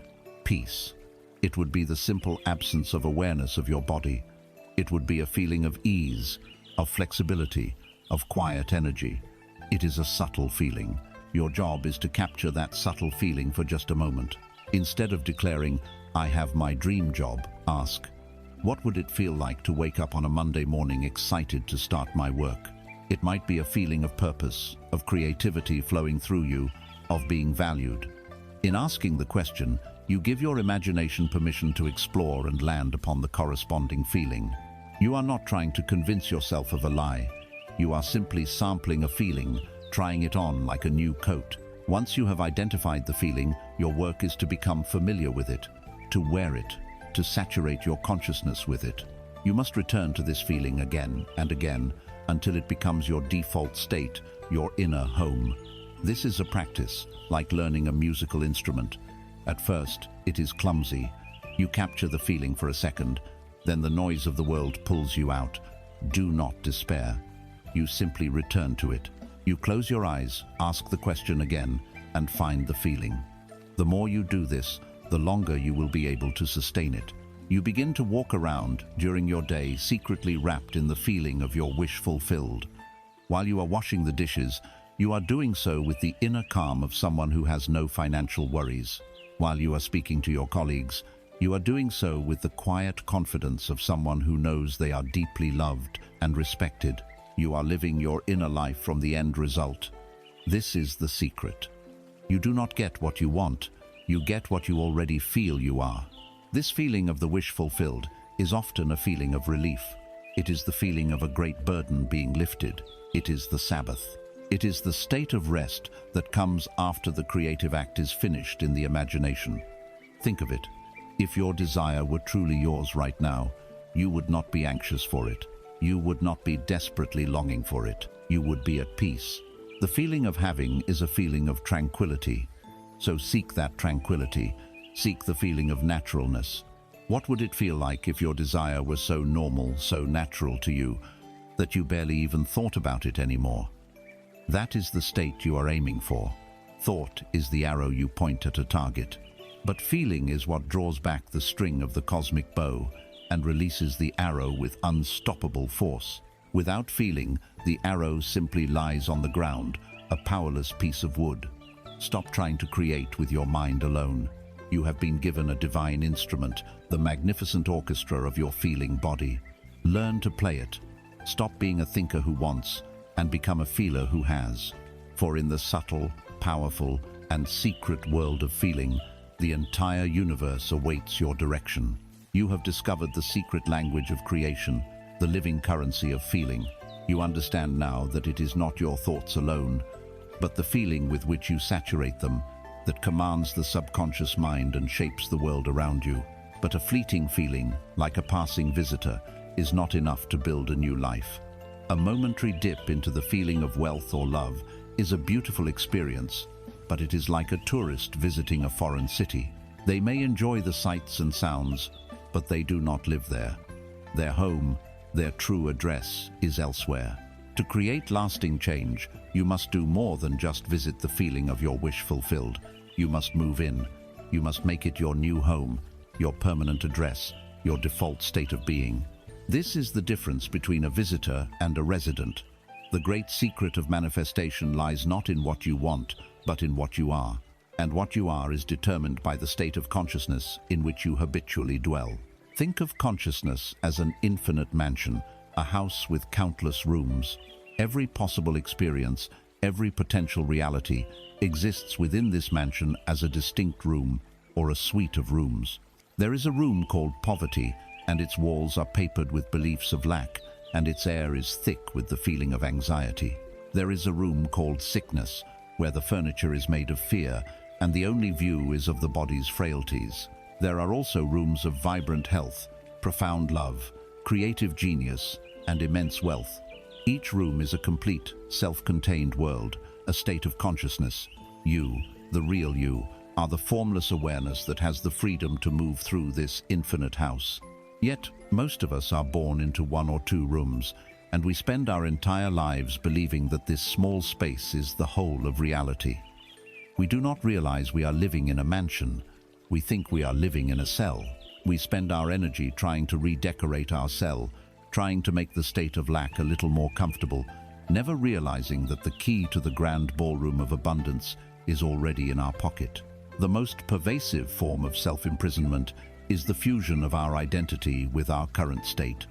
peace. It would be the simple absence of awareness of your body. It would be a feeling of ease, of flexibility, of quiet energy. It is a subtle feeling. Your job is to capture that subtle feeling for just a moment. Instead of declaring, "I have my dream job," ask, "What would it feel like to wake up on a Monday morning excited to start my work?" It might be a feeling of purpose, of creativity flowing through you, of being valued. In asking the question, you give your imagination permission to explore and land upon the corresponding feeling. You are not trying to convince yourself of a lie. You are simply sampling a feeling, trying it on like a new coat. Once you have identified the feeling, your work is to become familiar with it, to wear it, to saturate your consciousness with it. You must return to this feeling again and again until it becomes your default state, your inner home. This is a practice, like learning a musical instrument. At first, it is clumsy. You capture the feeling for a second, then the noise of the world pulls you out. Do not despair. You simply return to it. You close your eyes, ask the question again, and find the feeling. The more you do this, the longer you will be able to sustain it. You begin to walk around during your day secretly wrapped in the feeling of your wish fulfilled. While you are washing the dishes, you are doing so with the inner calm of someone who has no financial worries. While you are speaking to your colleagues, you are doing so with the quiet confidence of someone who knows they are deeply loved and respected. You are living your inner life from the end result. This is the secret. You do not get what you want, you get what you already feel you are. This feeling of the wish fulfilled is often a feeling of relief. It is the feeling of a great burden being lifted. It is the Sabbath. It is the state of rest that comes after the creative act is finished in the imagination. Think of it. If your desire were truly yours right now, you would not be anxious for it. You would not be desperately longing for it. You would be at peace. The feeling of having is a feeling of tranquility. So seek that tranquility. Seek the feeling of naturalness. What would it feel like if your desire was so normal, so natural to you, that you barely even thought about it anymore? That is the state you are aiming for. Thought is the arrow you point at a target. But feeling is what draws back the string of the cosmic bow and releases the arrow with unstoppable force. Without feeling, the arrow simply lies on the ground, a powerless piece of wood. Stop trying to create with your mind alone. You have been given a divine instrument, the magnificent orchestra of your feeling body. Learn to play it. Stop being a thinker who wants and become a feeler who has. For in the subtle, powerful, and secret world of feeling, the entire universe awaits your direction. You have discovered the secret language of creation, the living currency of feeling. You understand now that it is not your thoughts alone, but the feeling with which you saturate them, that commands the subconscious mind and shapes the world around you. But a fleeting feeling, like a passing visitor, is not enough to build a new life. A momentary dip into the feeling of wealth or love is a beautiful experience, but it is like a tourist visiting a foreign city. They may enjoy the sights and sounds, but they do not live there. Their home, their true address, is elsewhere. To create lasting change, you must do more than just visit the feeling of your wish fulfilled. You must move in. You must make it your new home, your permanent address, your default state of being. This is the difference between a visitor and a resident. The great secret of manifestation lies not in what you want, but in what you are. And what you are is determined by the state of consciousness in which you habitually dwell. Think of consciousness as an infinite mansion, a house with countless rooms. Every possible experience, every potential reality exists within this mansion as a distinct room or a suite of rooms. There is a room called poverty, and its walls are papered with beliefs of lack, and its air is thick with the feeling of anxiety. There is a room called sickness, where the furniture is made of fear, and the only view is of the body's frailties. There are also rooms of vibrant health, profound love, creative genius, and immense wealth. Each room is a complete, self-contained world, a state of consciousness. You, the real you, are the formless awareness that has the freedom to move through this infinite house. Yet, most of us are born into one or two rooms, and we spend our entire lives believing that this small space is the whole of reality. We do not realize we are living in a mansion. We think we are living in a cell. We spend our energy trying to redecorate our cell, trying to make the state of lack a little more comfortable, never realizing that the key to the grand ballroom of abundance is already in our pocket. The most pervasive form of self-imprisonment is the fusion of our identity with our current state.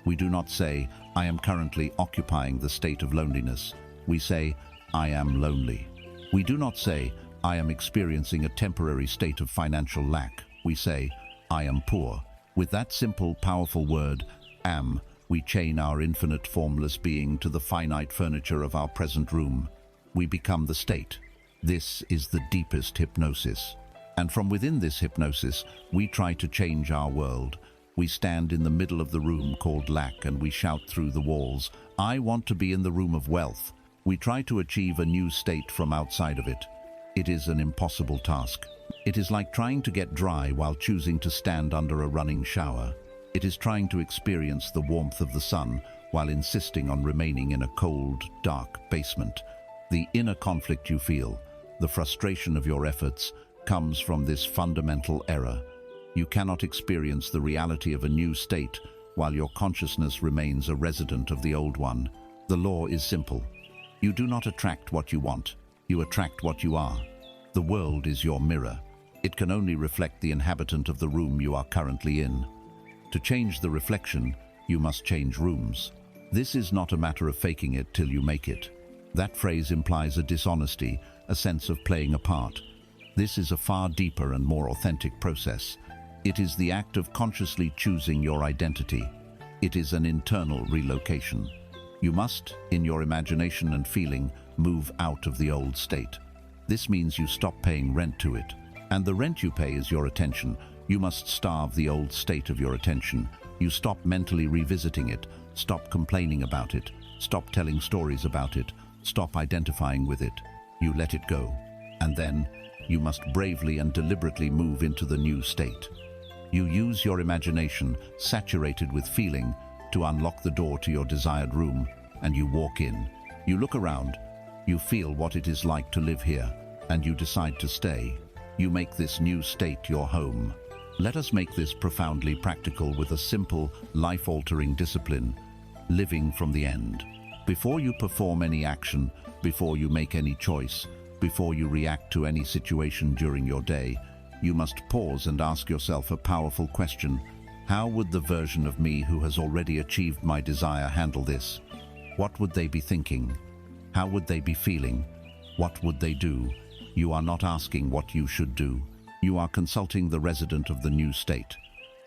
We do not say, "I am currently occupying the state of loneliness." We say, "I am lonely." We do not say, "I am experiencing a temporary state of financial lack." We say, "I am poor." With that simple, powerful word, am, we chain our infinite formless being to the finite furniture of our present room. We become the state. This is the deepest hypnosis. And from within this hypnosis, we try to change our world. We stand in the middle of the room called lack and we shout through the walls, "I want to be in the room of wealth." We try to achieve a new state from outside of it. It is an impossible task. It is like trying to get dry while choosing to stand under a running shower. It is trying to experience the warmth of the sun while insisting on remaining in a cold, dark basement. The inner conflict you feel, the frustration of your efforts, comes from this fundamental error. You cannot experience the reality of a new state while your consciousness remains a resident of the old one. The law is simple. You do not attract what you want. You attract what you are. The world is your mirror. It can only reflect the inhabitant of the room you are currently in. To change the reflection, you must change rooms. This is not a matter of faking it till you make it. That phrase implies a dishonesty, a sense of playing a part. This is a far deeper and more authentic process. It is the act of consciously choosing your identity. It is an internal relocation. You must, in your imagination and feeling, move out of the old state. This means you stop paying rent to it. And the rent you pay is your attention. You must starve the old state of your attention. You stop mentally revisiting it. Stop complaining about it. Stop telling stories about it. Stop identifying with it. You let it go. And then, you must bravely and deliberately move into the new state. You use your imagination, saturated with feeling, to unlock the door to your desired room, and you walk in. You look around. You feel what it is like to live here, and you decide to stay. You make this new state your home. Let us make this profoundly practical with a simple, life-altering discipline, living from the end. Before you perform any action, before you make any choice, before you react to any situation during your day, you must pause and ask yourself a powerful question. How would the version of me who has already achieved my desire handle this? What would they be thinking? How would they be feeling? What would they do? You are not asking what you should do. You are consulting the resident of the new state.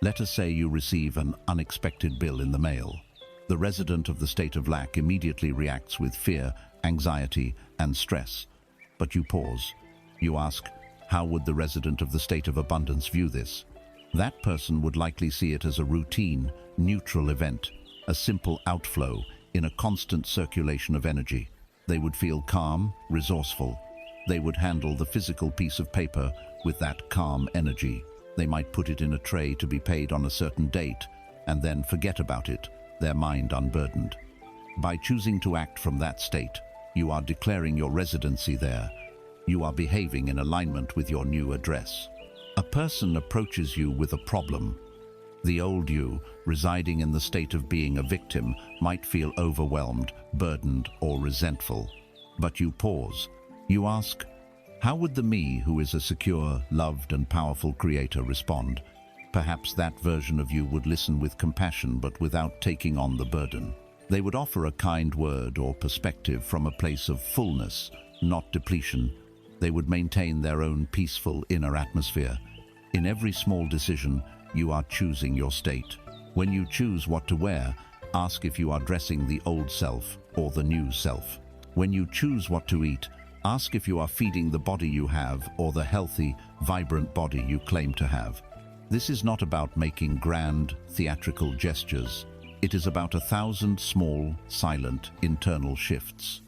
Let us say you receive an unexpected bill in the mail. The resident of the state of lack immediately reacts with fear, anxiety, and stress. But you pause. You ask, how would the resident of the state of abundance view this? That person would likely see it as a routine, neutral event, a simple outflow in a constant circulation of energy. They would feel calm, resourceful. They would handle the physical piece of paper with that calm energy. They might put it in a tray to be paid on a certain date and then forget about it, their mind unburdened. By choosing to act from that state, you are declaring your residency there. You are behaving in alignment with your new address. A person approaches you with a problem. The old you, residing in the state of being a victim, might feel overwhelmed, burdened, or resentful. But you pause. You ask, how would the me who is a secure, loved, and powerful creator respond? Perhaps that version of you would listen with compassion but without taking on the burden. They would offer a kind word or perspective from a place of fullness, not depletion. They would maintain their own peaceful inner atmosphere. In every small decision, you are choosing your state. When you choose what to wear, ask if you are dressing the old self or the new self. When you choose what to eat, ask if you are feeding the body you have or the healthy, vibrant body you claim to have. This is not about making grand, theatrical gestures. It is about 1,000 small, silent, internal shifts.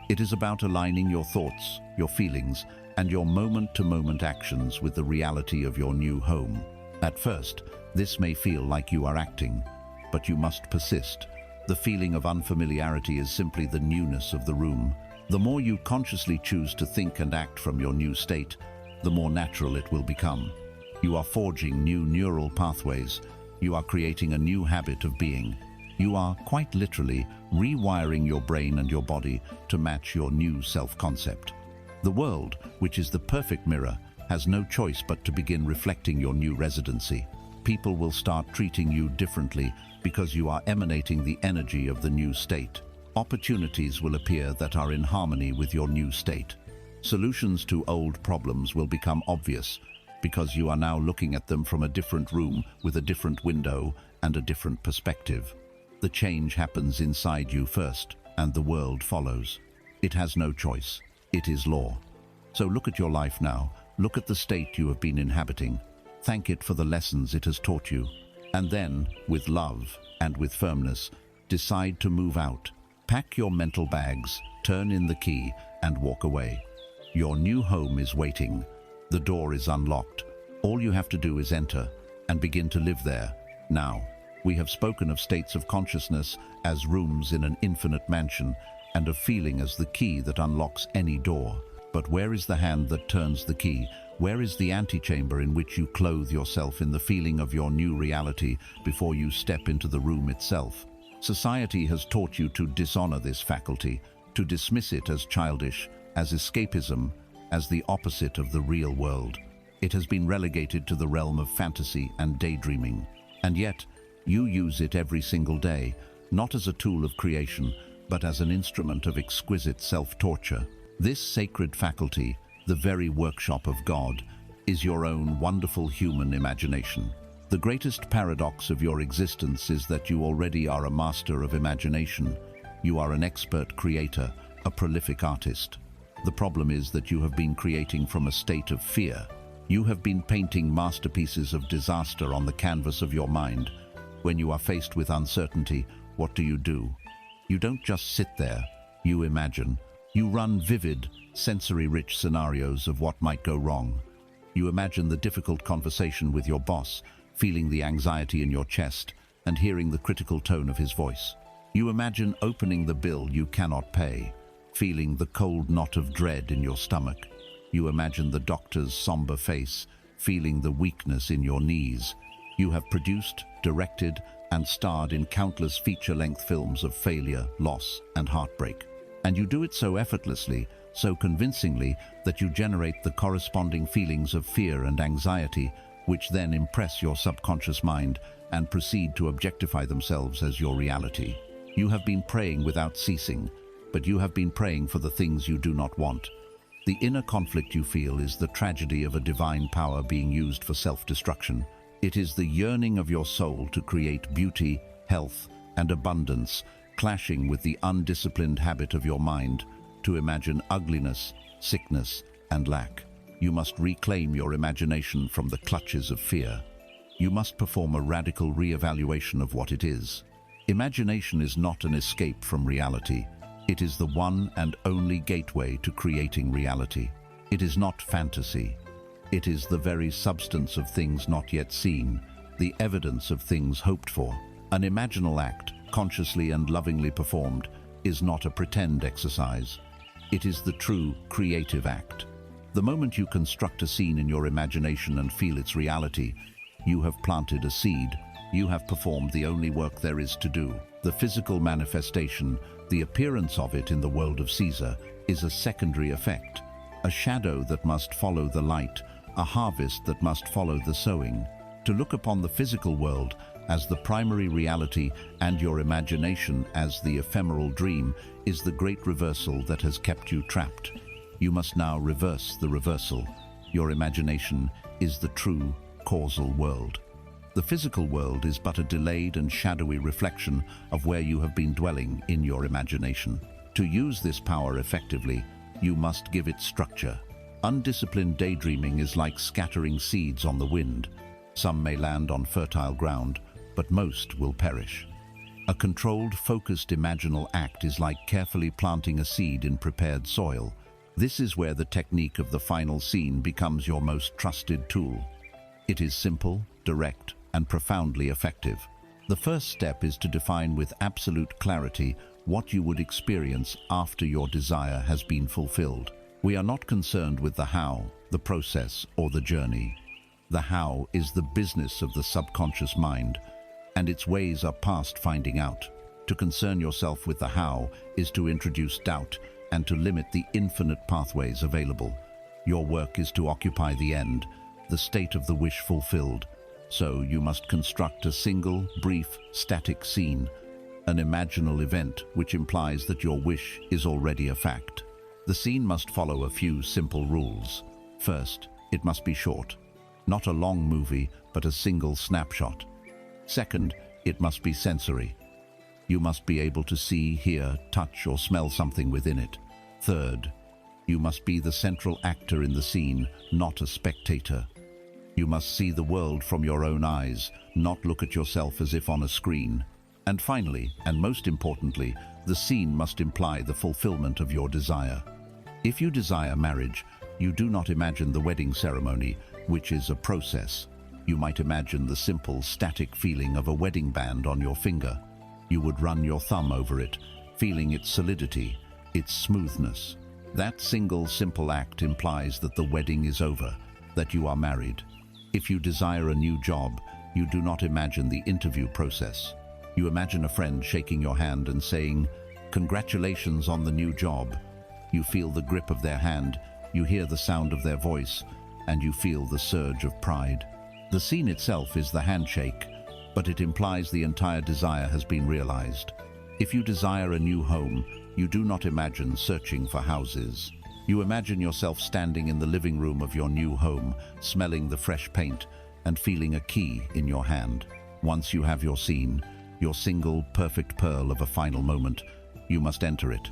It is about aligning your thoughts, your feelings, and your moment-to-moment actions with the reality of your new home. At first, this may feel like you are acting, but you must persist. The feeling of unfamiliarity is simply the newness of the room. The more you consciously choose to think and act from your new state, the more natural it will become. You are forging new neural pathways. You are creating a new habit of being. You are, quite literally, rewiring your brain and your body to match your new self-concept. The world, which is the perfect mirror, has no choice but to begin reflecting your new residency. People will start treating you differently because you are emanating the energy of the new state. Opportunities will appear that are in harmony with your new state. Solutions to old problems will become obvious because you are now looking at them from a different room with a different window and a different perspective. The change happens inside you first, and the world follows. It has no choice. It is law. So look at your life now. Look at the state you have been inhabiting. Thank it for the lessons it has taught you. And then, with love and with firmness, decide to move out. Pack your mental bags, turn in the key, and walk away. Your new home is waiting. The door is unlocked. All you have to do is enter and begin to live there, now. We have spoken of states of consciousness as rooms in an infinite mansion, and of feeling as the key that unlocks any door. But where is the hand that turns the key? Where is the antechamber in which you clothe yourself in the feeling of your new reality before you step into the room itself? Society has taught you to dishonor this faculty, to dismiss it as childish, as escapism, as the opposite of the real world. It has been relegated to the realm of fantasy and daydreaming. And yet, you use it every single day, not as a tool of creation, but as an instrument of exquisite self-torture. This sacred faculty, the very workshop of God, is your own wonderful human imagination. The greatest paradox of your existence is that you already are a master of imagination. You are an expert creator, a prolific artist. The problem is that you have been creating from a state of fear. You have been painting masterpieces of disaster on the canvas of your mind. When you are faced with uncertainty, what do? You don't just sit there, you imagine. You run vivid, sensory-rich scenarios of what might go wrong. You imagine the difficult conversation with your boss, feeling the anxiety in your chest, and hearing the critical tone of his voice. You imagine opening the bill you cannot pay, feeling the cold knot of dread in your stomach. You imagine the doctor's somber face, feeling the weakness in your knees. You have produced, directed, and starred in countless feature-length films of failure, loss, and heartbreak. And you do it so effortlessly, so convincingly, that you generate the corresponding feelings of fear and anxiety, which then impress your subconscious mind and proceed to objectify themselves as your reality. You have been praying without ceasing, but you have been praying for the things you do not want. The inner conflict you feel is the tragedy of a divine power being used for self-destruction. It is the yearning of your soul to create beauty, health, and abundance, clashing with the undisciplined habit of your mind to imagine ugliness, sickness, and lack. You must reclaim your imagination from the clutches of fear. You must perform a radical re-evaluation of what it is. Imagination is not an escape from reality. It is the one and only gateway to creating reality. It is not fantasy. It is the very substance of things not yet seen, the evidence of things hoped for. An imaginal act, consciously and lovingly performed, is not a pretend exercise. It is the true creative act. The moment you construct a scene in your imagination and feel its reality, you have planted a seed. You have performed the only work there is to do. The physical manifestation, the appearance of it in the world of Caesar, is a secondary effect, a shadow that must follow the light, a harvest that must follow the sowing. To look upon the physical world as the primary reality and your imagination as the ephemeral dream is the great reversal that has kept you trapped. You must now reverse the reversal. Your imagination is the true causal world. The physical world is but a delayed and shadowy reflection of where you have been dwelling in your imagination. To use this power effectively, you must give it structure. Undisciplined daydreaming is like scattering seeds on the wind. Some may land on fertile ground, but most will perish. A controlled, focused imaginal act is like carefully planting a seed in prepared soil. This is where the technique of the final scene becomes your most trusted tool. It is simple, direct, and profoundly effective. The first step is to define with absolute clarity what you would experience after your desire has been fulfilled. We are not concerned with the how, the process, or the journey. The how is the business of the subconscious mind. and its ways are past finding out. To concern yourself with the how is to introduce doubt and to limit the infinite pathways available. Your work is to occupy the end, the state of the wish fulfilled. So you must construct a single, brief, static scene, an imaginal event which implies that your wish is already a fact. The scene must follow a few simple rules. First, it must be short, not a long movie, but a single snapshot. Second, it must be sensory. You must be able to see, hear, touch, or smell something within it. Third, you must be the central actor in the scene, not a spectator. You must see the world from your own eyes, not look at yourself as if on a screen. And finally, and most importantly, the scene must imply the fulfillment of your desire. If you desire marriage, you do not imagine the wedding ceremony, which is a process. You might imagine the simple, static feeling of a wedding band on your finger. You would run your thumb over it, feeling its solidity, its smoothness. That single, simple act implies that the wedding is over, that you are married. If you desire a new job, you do not imagine the interview process. You imagine a friend shaking your hand and saying, "Congratulations on the new job." You feel the grip of their hand, you hear the sound of their voice, and you feel the surge of pride. The scene itself is the handshake, but it implies the entire desire has been realized. If you desire a new home, you do not imagine searching for houses. You imagine yourself standing in the living room of your new home, smelling the fresh paint and feeling a key in your hand. Once you have your scene, your single perfect pearl of a final moment, you must enter it.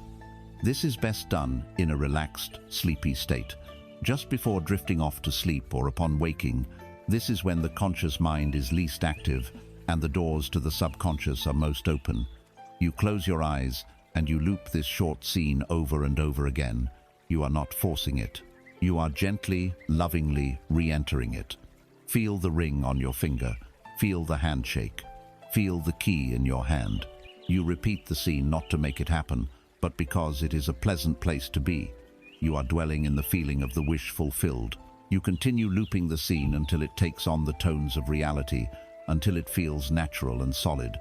This is best done in a relaxed, sleepy state. Just before drifting off to sleep or upon waking, this is when the conscious mind is least active and the doors to the subconscious are most open. You close your eyes and you loop this short scene over and over again. You are not forcing it. You are gently, lovingly re-entering it. Feel the ring on your finger. Feel the handshake. Feel the key in your hand. You repeat the scene not to make it happen, but because it is a pleasant place to be. You are dwelling in the feeling of the wish fulfilled. You continue looping the scene until it takes on the tones of reality, until it feels natural and solid.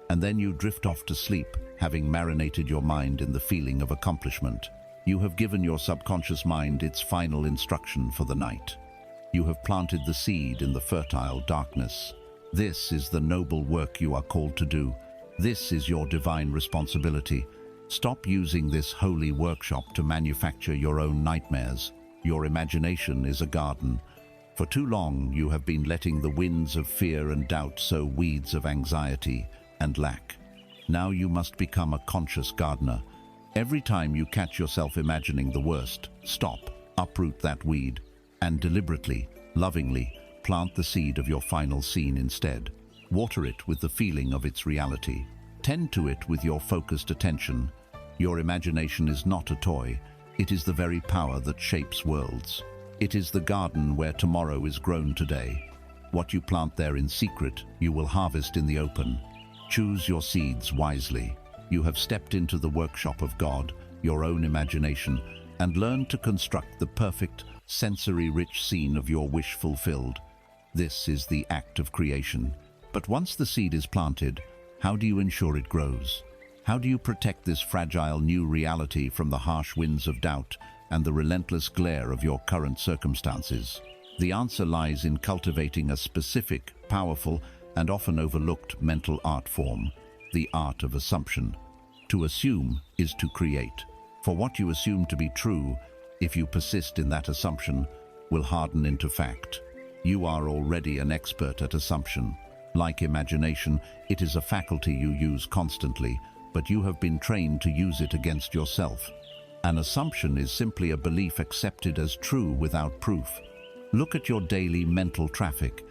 And then you drift off to sleep, having marinated your mind in the feeling of accomplishment. You have given your subconscious mind its final instruction for the night. You have planted the seed in the fertile darkness. This is the noble work you are called to do. This is your divine responsibility. Stop using this holy workshop to manufacture your own nightmares. Your imagination is a garden. For too long, you have been letting the winds of fear and doubt sow weeds of anxiety and lack. Now you must become a conscious gardener. Every time you catch yourself imagining the worst, stop, uproot that weed, and deliberately, lovingly, plant the seed of your final scene instead. Water it with the feeling of its reality. Tend to it with your focused attention. Your imagination is not a toy. It is the very power that shapes worlds. It is the garden where tomorrow is grown today. What you plant there in secret, you will harvest in the open. Choose your seeds wisely. You have stepped into the workshop of God, your own imagination, and learned to construct the perfect, sensory-rich scene of your wish fulfilled. This is the act of creation. But once the seed is planted, how do you ensure it grows? How do you protect this fragile new reality from the harsh winds of doubt and the relentless glare of your current circumstances? The answer lies in cultivating a specific, powerful, and often overlooked mental art form, the art of assumption. To assume is to create. For what you assume to be true, if you persist in that assumption, will harden into fact. You are already an expert at assumption. Like imagination, it is a faculty you use constantly, but you have been trained to use it against yourself. An assumption is simply a belief accepted as true without proof. Look at your daily mental traffic.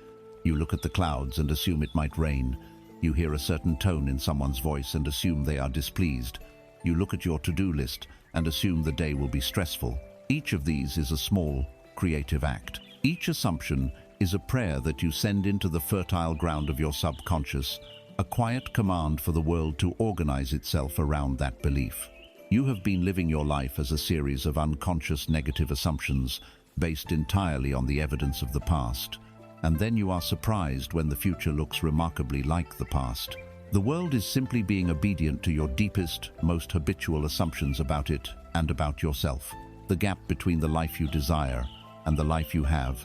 You look at the clouds and assume it might rain. You hear a certain tone in someone's voice and assume they are displeased. You look at your to-do list and assume the day will be stressful. Each of these is a small, creative act. Each assumption is a prayer that you send into the fertile ground of your subconscious, a quiet command for the world to organize itself around that belief. You have been living your life as a series of unconscious negative assumptions based entirely on the evidence of the past. and then you are surprised when the future looks remarkably like the past. The world is simply being obedient to your deepest, most habitual assumptions about it and about yourself. The gap between the life you desire and the life you have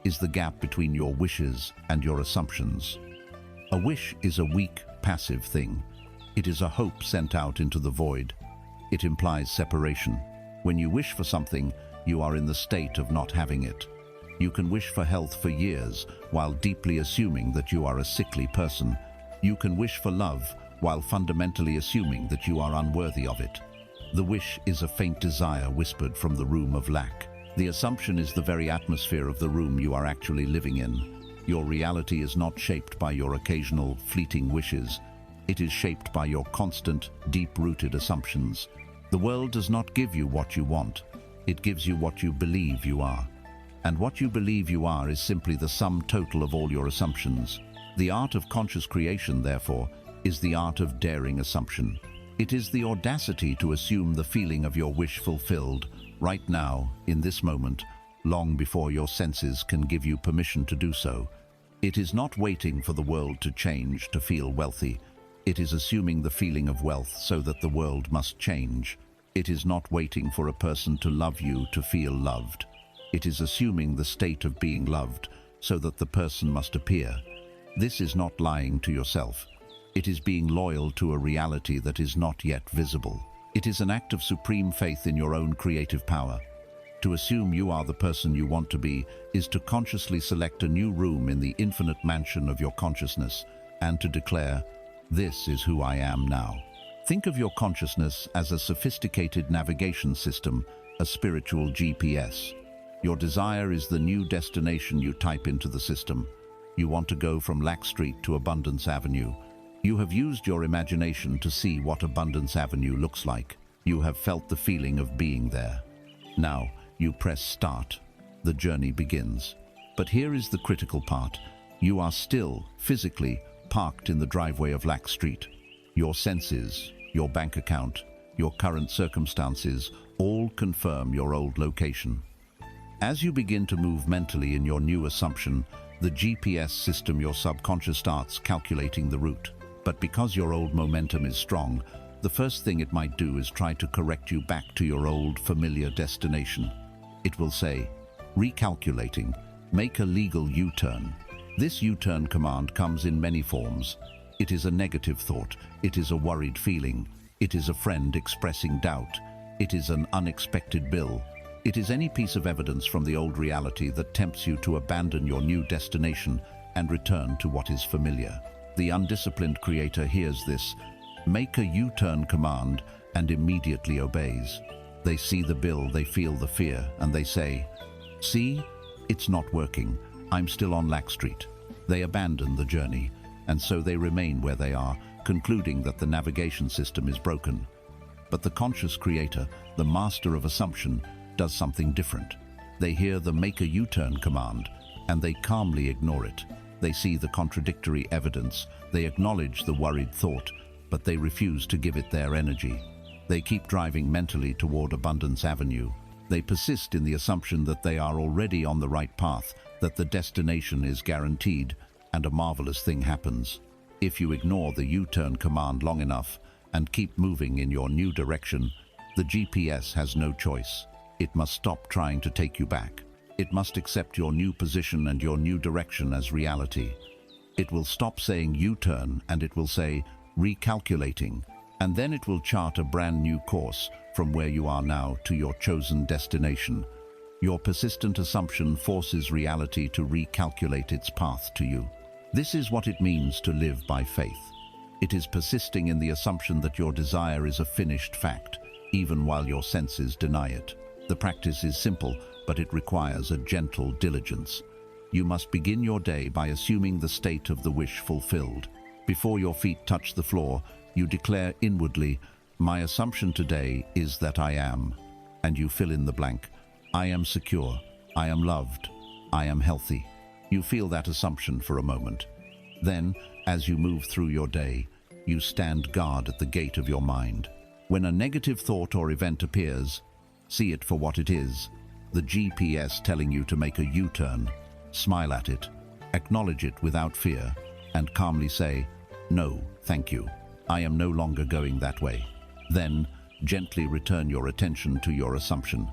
is the gap between your wishes and your assumptions. A wish is a weak, passive thing. It is a hope sent out into the void. It implies separation. When you wish for something, you are in the state of not having it. You can wish for health for years while deeply assuming that you are a sickly person. You can wish for love while fundamentally assuming that you are unworthy of it. The wish is a faint desire whispered from the room of lack. The assumption is the very atmosphere of the room you are actually living in. Your reality is not shaped by your occasional, fleeting wishes. It is shaped by your constant, deep-rooted assumptions. The world does not give you what you want. It gives you what you believe you are. And what you believe you are is simply the sum total of all your assumptions. The art of conscious creation, therefore, is the art of daring assumption. It is the audacity to assume the feeling of your wish fulfilled, right now, in this moment, long before your senses can give you permission to do so. It is not waiting for the world to change to feel wealthy. It is assuming the feeling of wealth so that the world must change. It is not waiting for a person to love you to feel loved. It is assuming the state of being loved so that the person must appear. This is not lying to yourself. It is being loyal to a reality that is not yet visible. It is an act of supreme faith in your own creative power. To assume you are the person you want to be is to consciously select a new room in the infinite mansion of your consciousness and to declare, "This is who I am now." Think of your consciousness as a sophisticated navigation system, a spiritual GPS. Your desire is the new destination you type into the system. You want to go from Lack Street to Abundance Avenue. You have used your imagination to see what Abundance Avenue looks like. You have felt the feeling of being there. Now, you press start. The journey begins. But here is the critical part. You are still, physically, parked in the driveway of Lack Street. Your senses, your bank account, your current circumstances all confirm your old location. As you begin to move mentally in your new assumption, the GPS system, your subconscious, starts calculating the route. But because your old momentum is strong, the first thing it might do is try to correct you back to your old familiar destination. It will say, recalculating, make a legal U-turn. This U-turn command comes in many forms. It is a negative thought. It is a worried feeling. It is a friend expressing doubt. It is an unexpected bill. It is any piece of evidence from the old reality that tempts you to abandon your new destination and return to what is familiar. The undisciplined creator hears this, make a U-turn command, and immediately obeys. They see the bill, they feel the fear, and they say, "See, it's not working. I'm still on Lack Street." They abandon the journey, and so they remain where they are, concluding that the navigation system is broken. But the conscious creator, the master of assumption, does something different. They hear the make a U-turn command, and they calmly ignore it. They see the contradictory evidence, they acknowledge the worried thought, but they refuse to give it their energy. They keep driving mentally toward Abundance Avenue. They persist in the assumption that they are already on the right path, that the destination is guaranteed, and a marvelous thing happens. If you ignore the U-turn command long enough and keep moving in your new direction, the GPS has no choice. It must stop trying to take you back. It must accept your new position and your new direction as reality. It will stop saying U-turn and it will say recalculating, and then it will chart a brand new course from where you are now to your chosen destination. Your persistent assumption forces reality to recalculate its path to you. This is what it means to live by faith. It is persisting in the assumption that your desire is a finished fact, even while your senses deny it. The practice is simple, but it requires a gentle diligence. You must begin your day by assuming the state of the wish fulfilled. Before your feet touch the floor, you declare inwardly, "My assumption today is that I am," and you fill in the blank. I am secure, I am loved, I am healthy. You feel that assumption for a moment. Then, as you move through your day, you stand guard at the gate of your mind. When a negative thought or event appears, see it for what it is, the GPS telling you to make a U-turn. Smile at it, Acknowledge it without fear and calmly say, "No, thank you. I am no longer going that way." Then, gently return your attention to your assumption.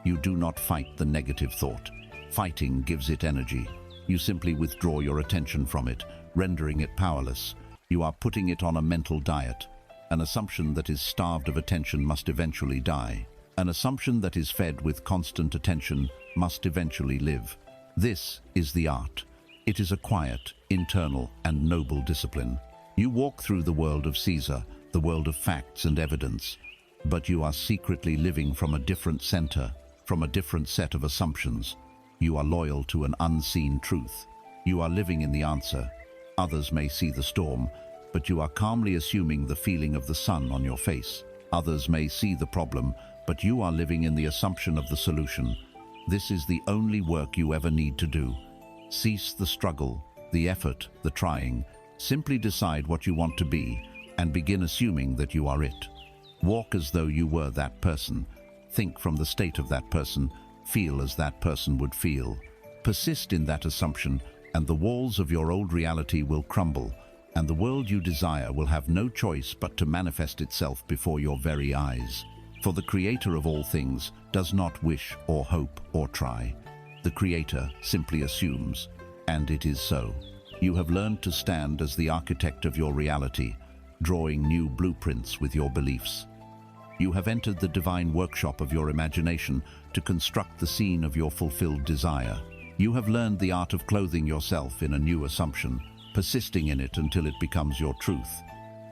You do not fight the negative thought. Fighting gives it energy. You simply withdraw your attention from it, rendering it powerless. You are putting it on a mental diet. An assumption that is starved of attention must eventually die. An assumption that is fed with constant attention must eventually live. This is the art. It is a quiet, internal, and noble discipline. You walk through the world of Caesar, the world of facts and evidence, but you are secretly living from a different center, from a different set of assumptions. You are loyal to an unseen truth. You are living in the answer. Others may see the storm, but you are calmly assuming the feeling of the sun on your face. Others may see the problem, but you are living in the assumption of the solution. This is the only work you ever need to do. Cease the struggle, the effort, the trying. Simply decide what you want to be and begin assuming that you are it. Walk as though you were that person. Think from the state of that person. Feel as that person would feel. Persist in that assumption, and the walls of your old reality will crumble, and the world you desire will have no choice but to manifest itself before your very eyes. For the Creator of all things does not wish or hope or try. The Creator simply assumes, and it is so. You have learned to stand as the architect of your reality, drawing new blueprints with your beliefs. You have entered the divine workshop of your imagination to construct the scene of your fulfilled desire. You have learned the art of clothing yourself in a new assumption, persisting in it until it becomes your truth.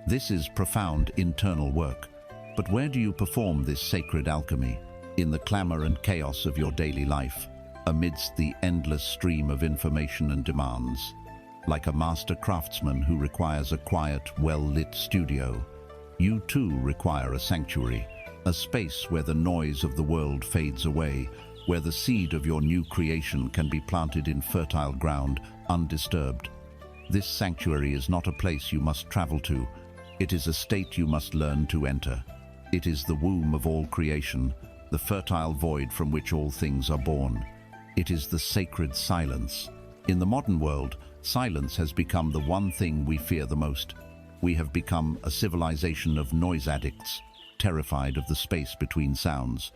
This is profound internal work. But where do you perform this sacred alchemy? In the clamor and chaos of your daily life, amidst the endless stream of information and demands. Like a master craftsman who requires a quiet, well-lit studio, you too require a sanctuary, a space where the noise of the world fades away, where the seed of your new creation can be planted in fertile ground, undisturbed. This sanctuary is not a place you must travel to. It is a state you must learn to enter. It is the womb of all creation, the fertile void from which all things are born. It is the sacred silence. In the modern world, silence has become the one thing we fear the most. We have become a civilization of noise addicts, terrified of the space between sounds.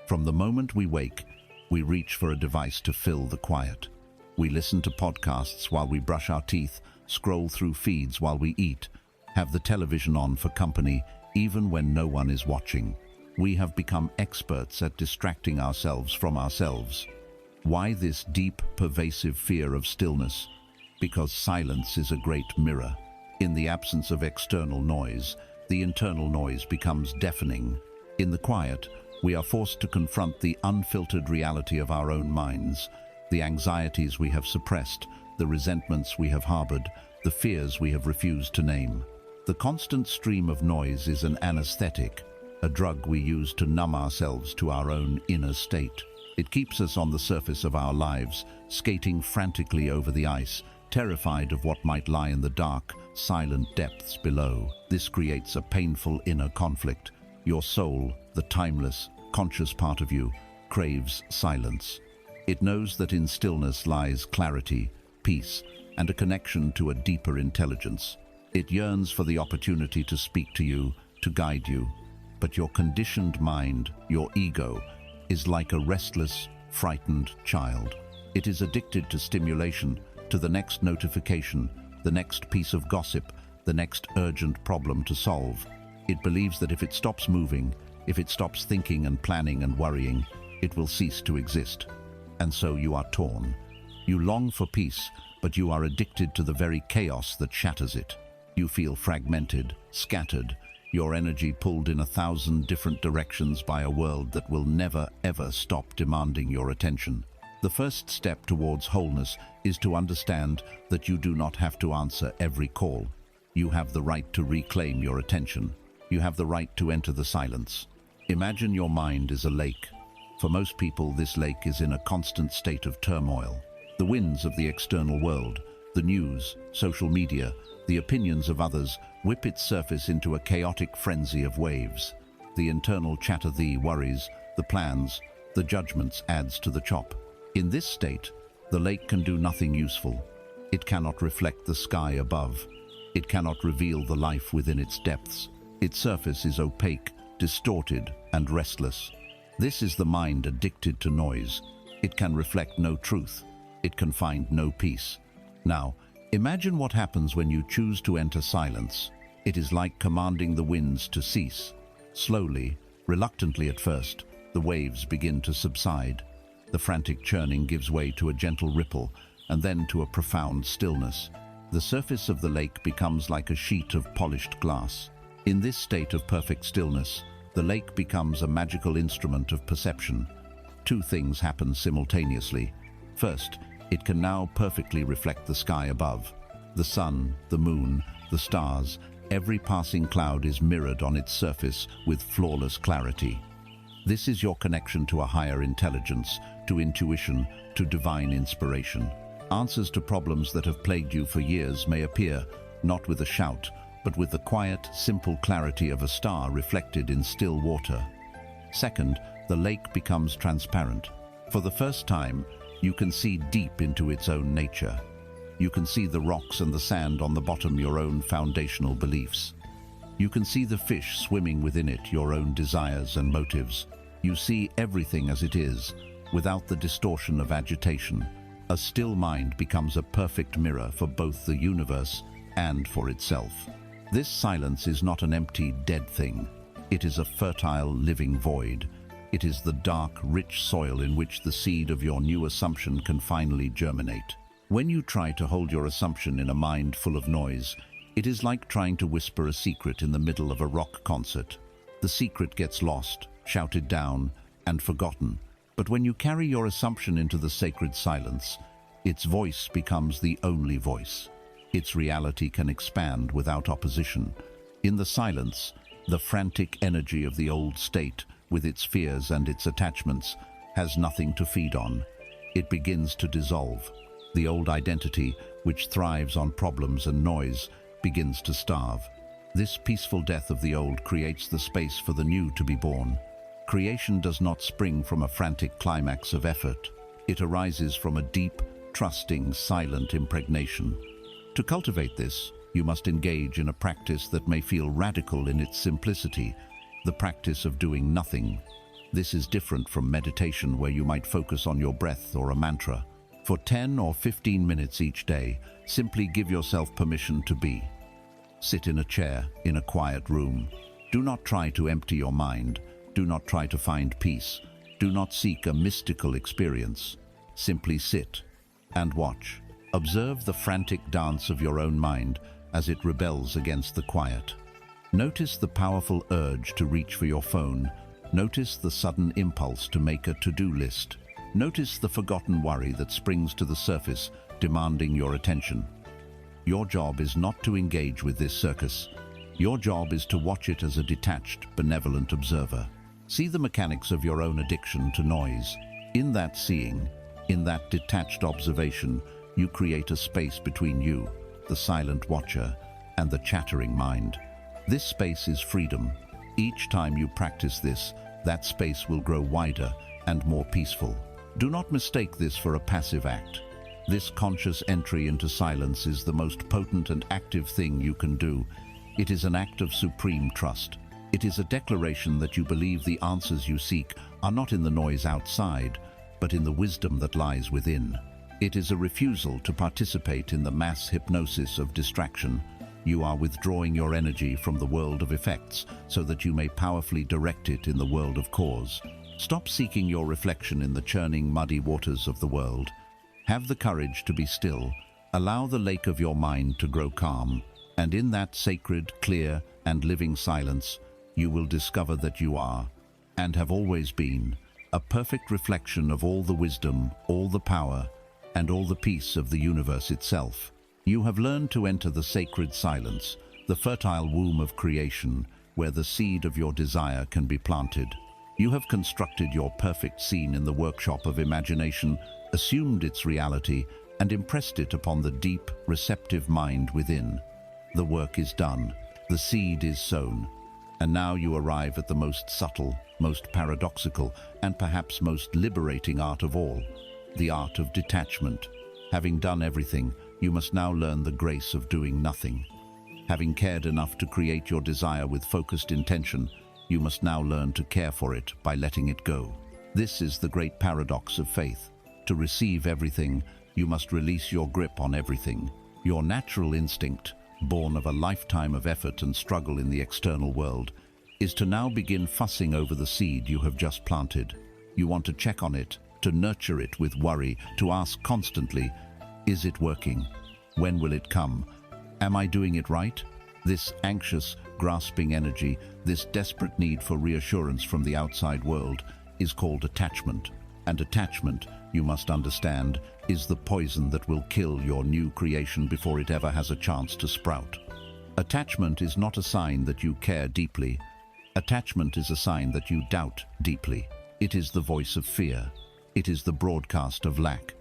From the moment we wake, we reach for a device to fill the quiet. We listen to podcasts while we brush our teeth, scroll through feeds while we eat, have the television on for company, even when no one is watching. We have become experts at distracting ourselves from ourselves. Why this deep, pervasive fear of stillness? Because silence is a great mirror. In the absence of external noise, the internal noise becomes deafening. In the quiet, we are forced to confront the unfiltered reality of our own minds, the anxieties we have suppressed, the resentments we have harbored, the fears we have refused to name. The constant stream of noise is an anesthetic, a drug we use to numb ourselves to our own inner state. It keeps us on the surface of our lives, skating frantically over the ice, terrified of what might lie in the dark, silent depths below. This creates a painful inner conflict. Your soul, the timeless, conscious part of you, craves silence. It knows that in stillness lies clarity, peace, and a connection to a deeper intelligence. It yearns for the opportunity to speak to you, to guide you. But your conditioned mind, your ego, is like a restless, frightened child. It is addicted to stimulation, to the next notification, the next piece of gossip, the next urgent problem to solve. It believes that if it stops moving, if it stops thinking and planning and worrying, it will cease to exist. And so you are torn. You long for peace, but you are addicted to the very chaos that shatters it. You feel fragmented, scattered, your energy pulled in 1,000 different directions by a world that will never, ever stop demanding your attention. The first step towards wholeness is to understand that you do not have to answer every call. You have the right to reclaim your attention. You have the right to enter the silence. Imagine your mind is a lake. For most people, this lake is in a constant state of turmoil. The winds of the external world, the news, social media, the opinions of others whip its surface into a chaotic frenzy of waves. The internal chatter, the worries, the plans, the judgments adds to the chop. In this state, the lake can do nothing useful. It cannot reflect the sky above. It cannot reveal the life within its depths. Its surface is opaque, distorted, and restless. This is the mind addicted to noise. It can reflect no truth. It can find no peace. Now, imagine what happens when you choose to enter silence. It is like commanding the winds to cease. Slowly, reluctantly at first, the waves begin to subside. The frantic churning gives way to a gentle ripple, and then to a profound stillness. The surface of the lake becomes like a sheet of polished glass. In this state of perfect stillness, the lake becomes a magical instrument of perception. Two things happen simultaneously. First, it can now perfectly reflect the sky above. The sun, the moon, the stars, every passing cloud is mirrored on its surface with flawless clarity. This is your connection to a higher intelligence, to intuition, to divine inspiration. Answers to problems that have plagued you for years may appear, not with a shout, but with the quiet, simple clarity of a star reflected in still water. Second, the lake becomes transparent. For the first time, you can see deep into its own nature. You can see the rocks and the sand on the bottom, your own foundational beliefs. You can see the fish swimming within it, your own desires and motives. You see everything as it is, without the distortion of agitation. A still mind becomes a perfect mirror for both the universe and for itself. This silence is not an empty, dead thing. It is a fertile, living void. It is the dark, rich soil in which the seed of your new assumption can finally germinate. When you try to hold your assumption in a mind full of noise, it is like trying to whisper a secret in the middle of a rock concert. The secret gets lost, shouted down, and forgotten. But when you carry your assumption into the sacred silence, its voice becomes the only voice. Its reality can expand without opposition. In the silence, the frantic energy of the old state, with its fears and its attachments, has nothing to feed on. It begins to dissolve. The old identity, which thrives on problems and noise, begins to starve. This peaceful death of the old creates the space for the new to be born. Creation does not spring from a frantic climax of effort. It arises from a deep, trusting, silent impregnation. To cultivate this, you must engage in a practice that may feel radical in its simplicity, the practice of doing nothing. This is different from meditation, where you might focus on your breath or a mantra. For 10 or 15 minutes each day, simply give yourself permission to be. Sit in a chair, in a quiet room. Do not try to empty your mind. Do not try to find peace. Do not seek a mystical experience. Simply sit and watch. Observe the frantic dance of your own mind as it rebels against the quiet. Notice the powerful urge to reach for your phone. Notice the sudden impulse to make a to-do list. Notice the forgotten worry that springs to the surface, demanding your attention. Your job is not to engage with this circus. Your job is to watch it as a detached, benevolent observer. See the mechanics of your own addiction to noise. In that seeing, in that detached observation, you create a space between you, the silent watcher, and the chattering mind. This space is freedom. Each time you practice this, that space will grow wider and more peaceful. Do not mistake this for a passive act. This conscious entry into silence is the most potent and active thing you can do. It is an act of supreme trust. It is a declaration that you believe the answers you seek are not in the noise outside, but in the wisdom that lies within. It is a refusal to participate in the mass hypnosis of distraction. You are withdrawing your energy from the world of effects so that you may powerfully direct it in the world of cause. Stop seeking your reflection in the churning, muddy waters of the world. Have the courage to be still. Allow the lake of your mind to grow calm, and in that sacred, clear, and living silence, you will discover that you are, and have always been, a perfect reflection of all the wisdom, all the power, and all the peace of the universe itself. You have learned to enter the sacred silence, the fertile womb of creation, where the seed of your desire can be planted. You have constructed your perfect scene in the workshop of imagination, assumed its reality, and impressed it upon the deep, receptive mind within. The work is done. The seed is sown. And now you arrive at the most subtle, most paradoxical, and perhaps most liberating art of all, the art of detachment. Having done everything, You must now learn the grace of doing nothing. Having cared enough to create your desire with focused intention, you must now learn to care for it by letting it go. This is the great paradox of faith. To receive everything, you must release your grip on everything. Your natural instinct, born of a lifetime of effort and struggle in the external world, is to now begin fussing over the seed you have just planted. You want to check on it, to nurture it with worry, to ask constantly, is it working? When will it come? Am I doing it right? This anxious, grasping energy, this desperate need for reassurance from the outside world, is called attachment. And attachment, you must understand, is the poison that will kill your new creation before it ever has a chance to sprout. Attachment is not a sign that you care deeply. Attachment is a sign that you doubt deeply. It is the voice of fear. It is the broadcast of lack.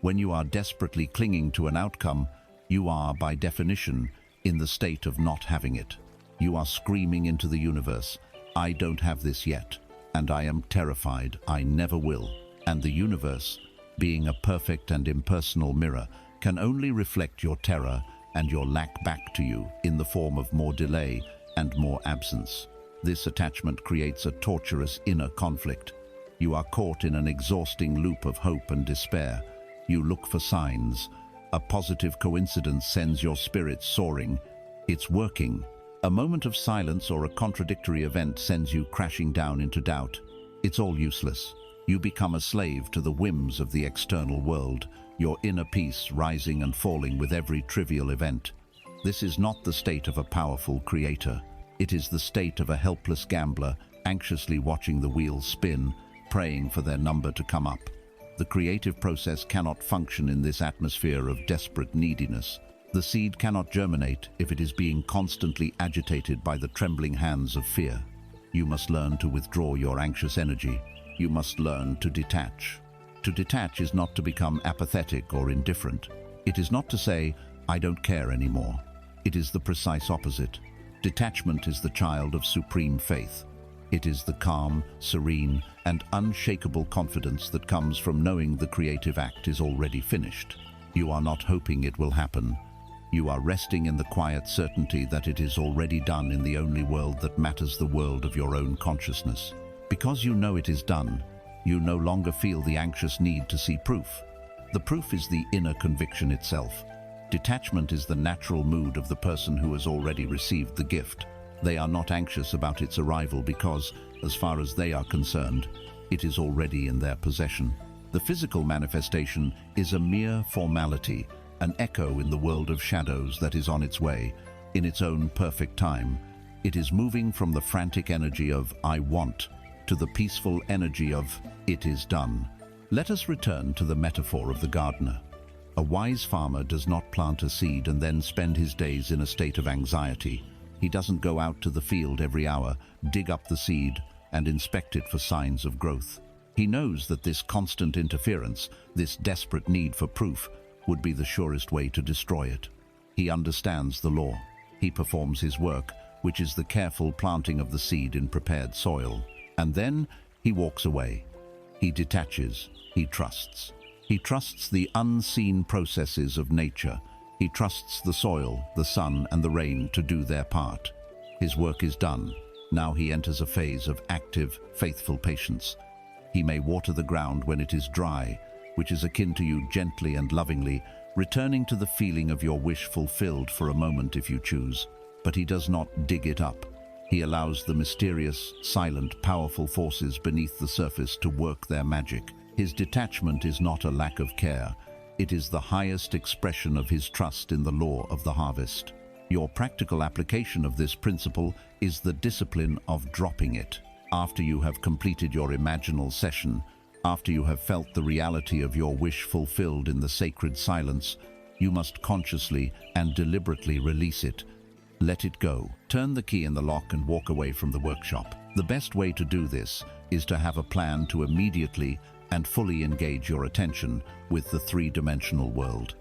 When you are desperately clinging to an outcome, you are, by definition, in the state of not having it. You are screaming into the universe, I don't have this yet, and I am terrified, I never will. And the universe, being a perfect and impersonal mirror, can only reflect your terror and your lack back to you in the form of more delay and more absence. This attachment creates a torturous inner conflict. You are caught in an exhausting loop of hope and despair. You look for signs. A positive coincidence sends your spirit soaring. It's working. A moment of silence or a contradictory event sends you crashing down into doubt. It's all useless. You become a slave to the whims of the external world, your inner peace rising and falling with every trivial event. This is not the state of a powerful creator. It is the state of a helpless gambler, anxiously watching the wheels spin, praying for their number to come up. The creative process cannot function in this atmosphere of desperate neediness. The seed cannot germinate if it is being constantly agitated by the trembling hands of fear. You must learn to withdraw your anxious energy. You must learn to detach. To detach is not to become apathetic or indifferent. It is not to say, I don't care anymore. It is the precise opposite. Detachment is the child of supreme faith. It is the calm, serene, and unshakable confidence that comes from knowing the creative act is already finished. You are not hoping it will happen. You are resting in the quiet certainty that it is already done in the only world that matters, the world of your own consciousness. Because you know it is done, you no longer feel the anxious need to see proof. The proof is the inner conviction itself. Detachment is the natural mood of the person who has already received the gift. They are not anxious about its arrival because, as far as they are concerned, it is already in their possession. The physical manifestation is a mere formality, an echo in the world of shadows that is on its way, in its own perfect time. It is moving from the frantic energy of I want to the peaceful energy of it is done. Let us return to the metaphor of the gardener. A wise farmer does not plant a seed and then spend his days in a state of anxiety. He doesn't go out to the field every hour, dig up the seed, and inspect it for signs of growth. He knows that this constant interference, this desperate need for proof, would be the surest way to destroy it. He understands the law. He performs his work, which is the careful planting of the seed in prepared soil. And then he walks away. He detaches. He trusts. He trusts the unseen processes of nature. He trusts the soil, the sun, and the rain to do their part. His work is done. Now he enters a phase of active, faithful patience. He may water the ground when it is dry, which is akin to you gently and lovingly, returning to the feeling of your wish fulfilled for a moment if you choose. But he does not dig it up. He allows the mysterious, silent, powerful forces beneath the surface to work their magic. His detachment is not a lack of care. It is the highest expression of his trust in the law of the harvest. Your practical application of this principle is the discipline of dropping it. After you have completed your imaginal session, after you have felt the reality of your wish fulfilled in the sacred silence, you must consciously and deliberately release it. Let it go. Turn the key in the lock and walk away from the workshop. The best way to do this is to have a plan to immediately and fully engage your attention with the three-dimensional world.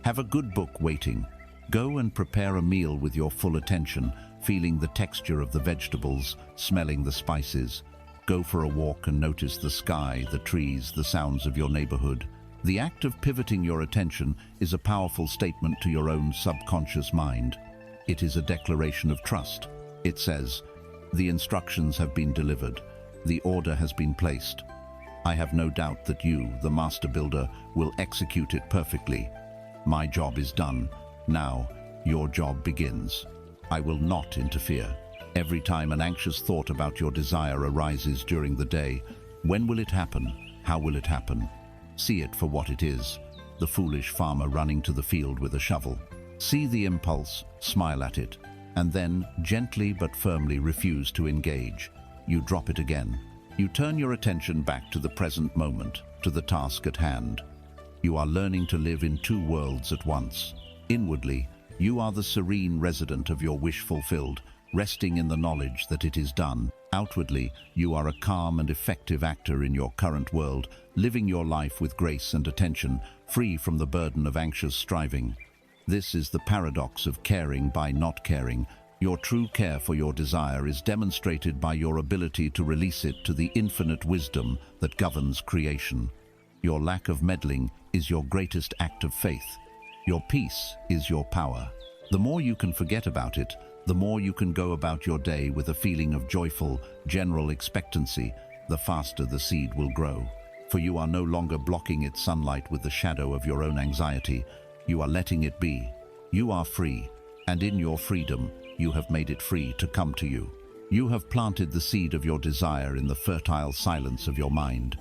Have a good book waiting. Go and prepare a meal with your full attention, feeling the texture of the vegetables, smelling the spices. Go for a walk and notice the sky, the trees, the sounds of your neighborhood. The act of pivoting your attention is a powerful statement to your own subconscious mind. It is a declaration of trust. It says, "The instructions have been delivered. The order has been placed. I have no doubt that you, the master builder, will execute it perfectly. My job is done. Now, your job begins. I will not interfere." Every time an anxious thought about your desire arises during the day, when will it happen? How will it happen? See it for what it is, the foolish farmer running to the field with a shovel. See the impulse, smile at it, and then gently but firmly refuse to engage. You drop it again. You turn your attention back to the present moment, to the task at hand. You are learning to live in two worlds at once. Inwardly, you are the serene resident of your wish fulfilled, resting in the knowledge that it is done. Outwardly, you are a calm and effective actor in your current world, living your life with grace and attention, free from the burden of anxious striving. This is the paradox of caring by not caring. Your true care for your desire is demonstrated by your ability to release it to the infinite wisdom that governs creation. Your lack of meddling is your greatest act of faith. Your peace is your power. The more you can forget about it, the more you can go about your day with a feeling of joyful, general expectancy, the faster the seed will grow. For you are no longer blocking its sunlight with the shadow of your own anxiety. You are letting it be. You are free, and in your freedom, you have made it free to come to you. You have planted the seed of your desire in the fertile silence of your mind.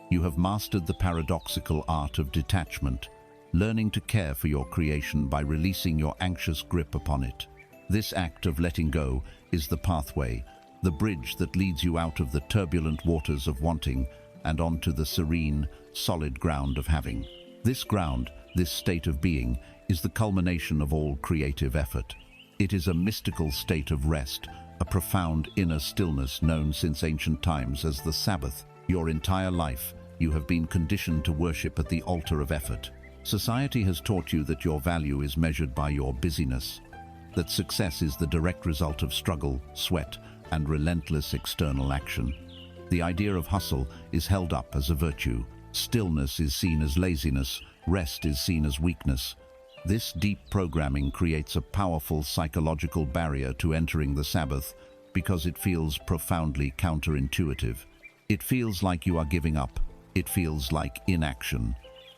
You have mastered the paradoxical art of detachment, learning to care for your creation by releasing your anxious grip upon it. This act of letting go is the pathway, the bridge that leads you out of the turbulent waters of wanting and onto the serene, solid ground of having. This ground, this state of being, is the culmination of all creative effort. It is a mystical state of rest, a profound inner stillness known since ancient times as the Sabbath. Your entire life, you have been conditioned to worship at the altar of effort. Society has taught you that your value is measured by your busyness, that success is the direct result of struggle, sweat, and relentless external action. The idea of hustle is held up as a virtue. Stillness is seen as laziness, rest is seen as weakness. This deep programming creates a powerful psychological barrier to entering the Sabbath because it feels profoundly counterintuitive. It feels like you are giving up. It feels like inaction.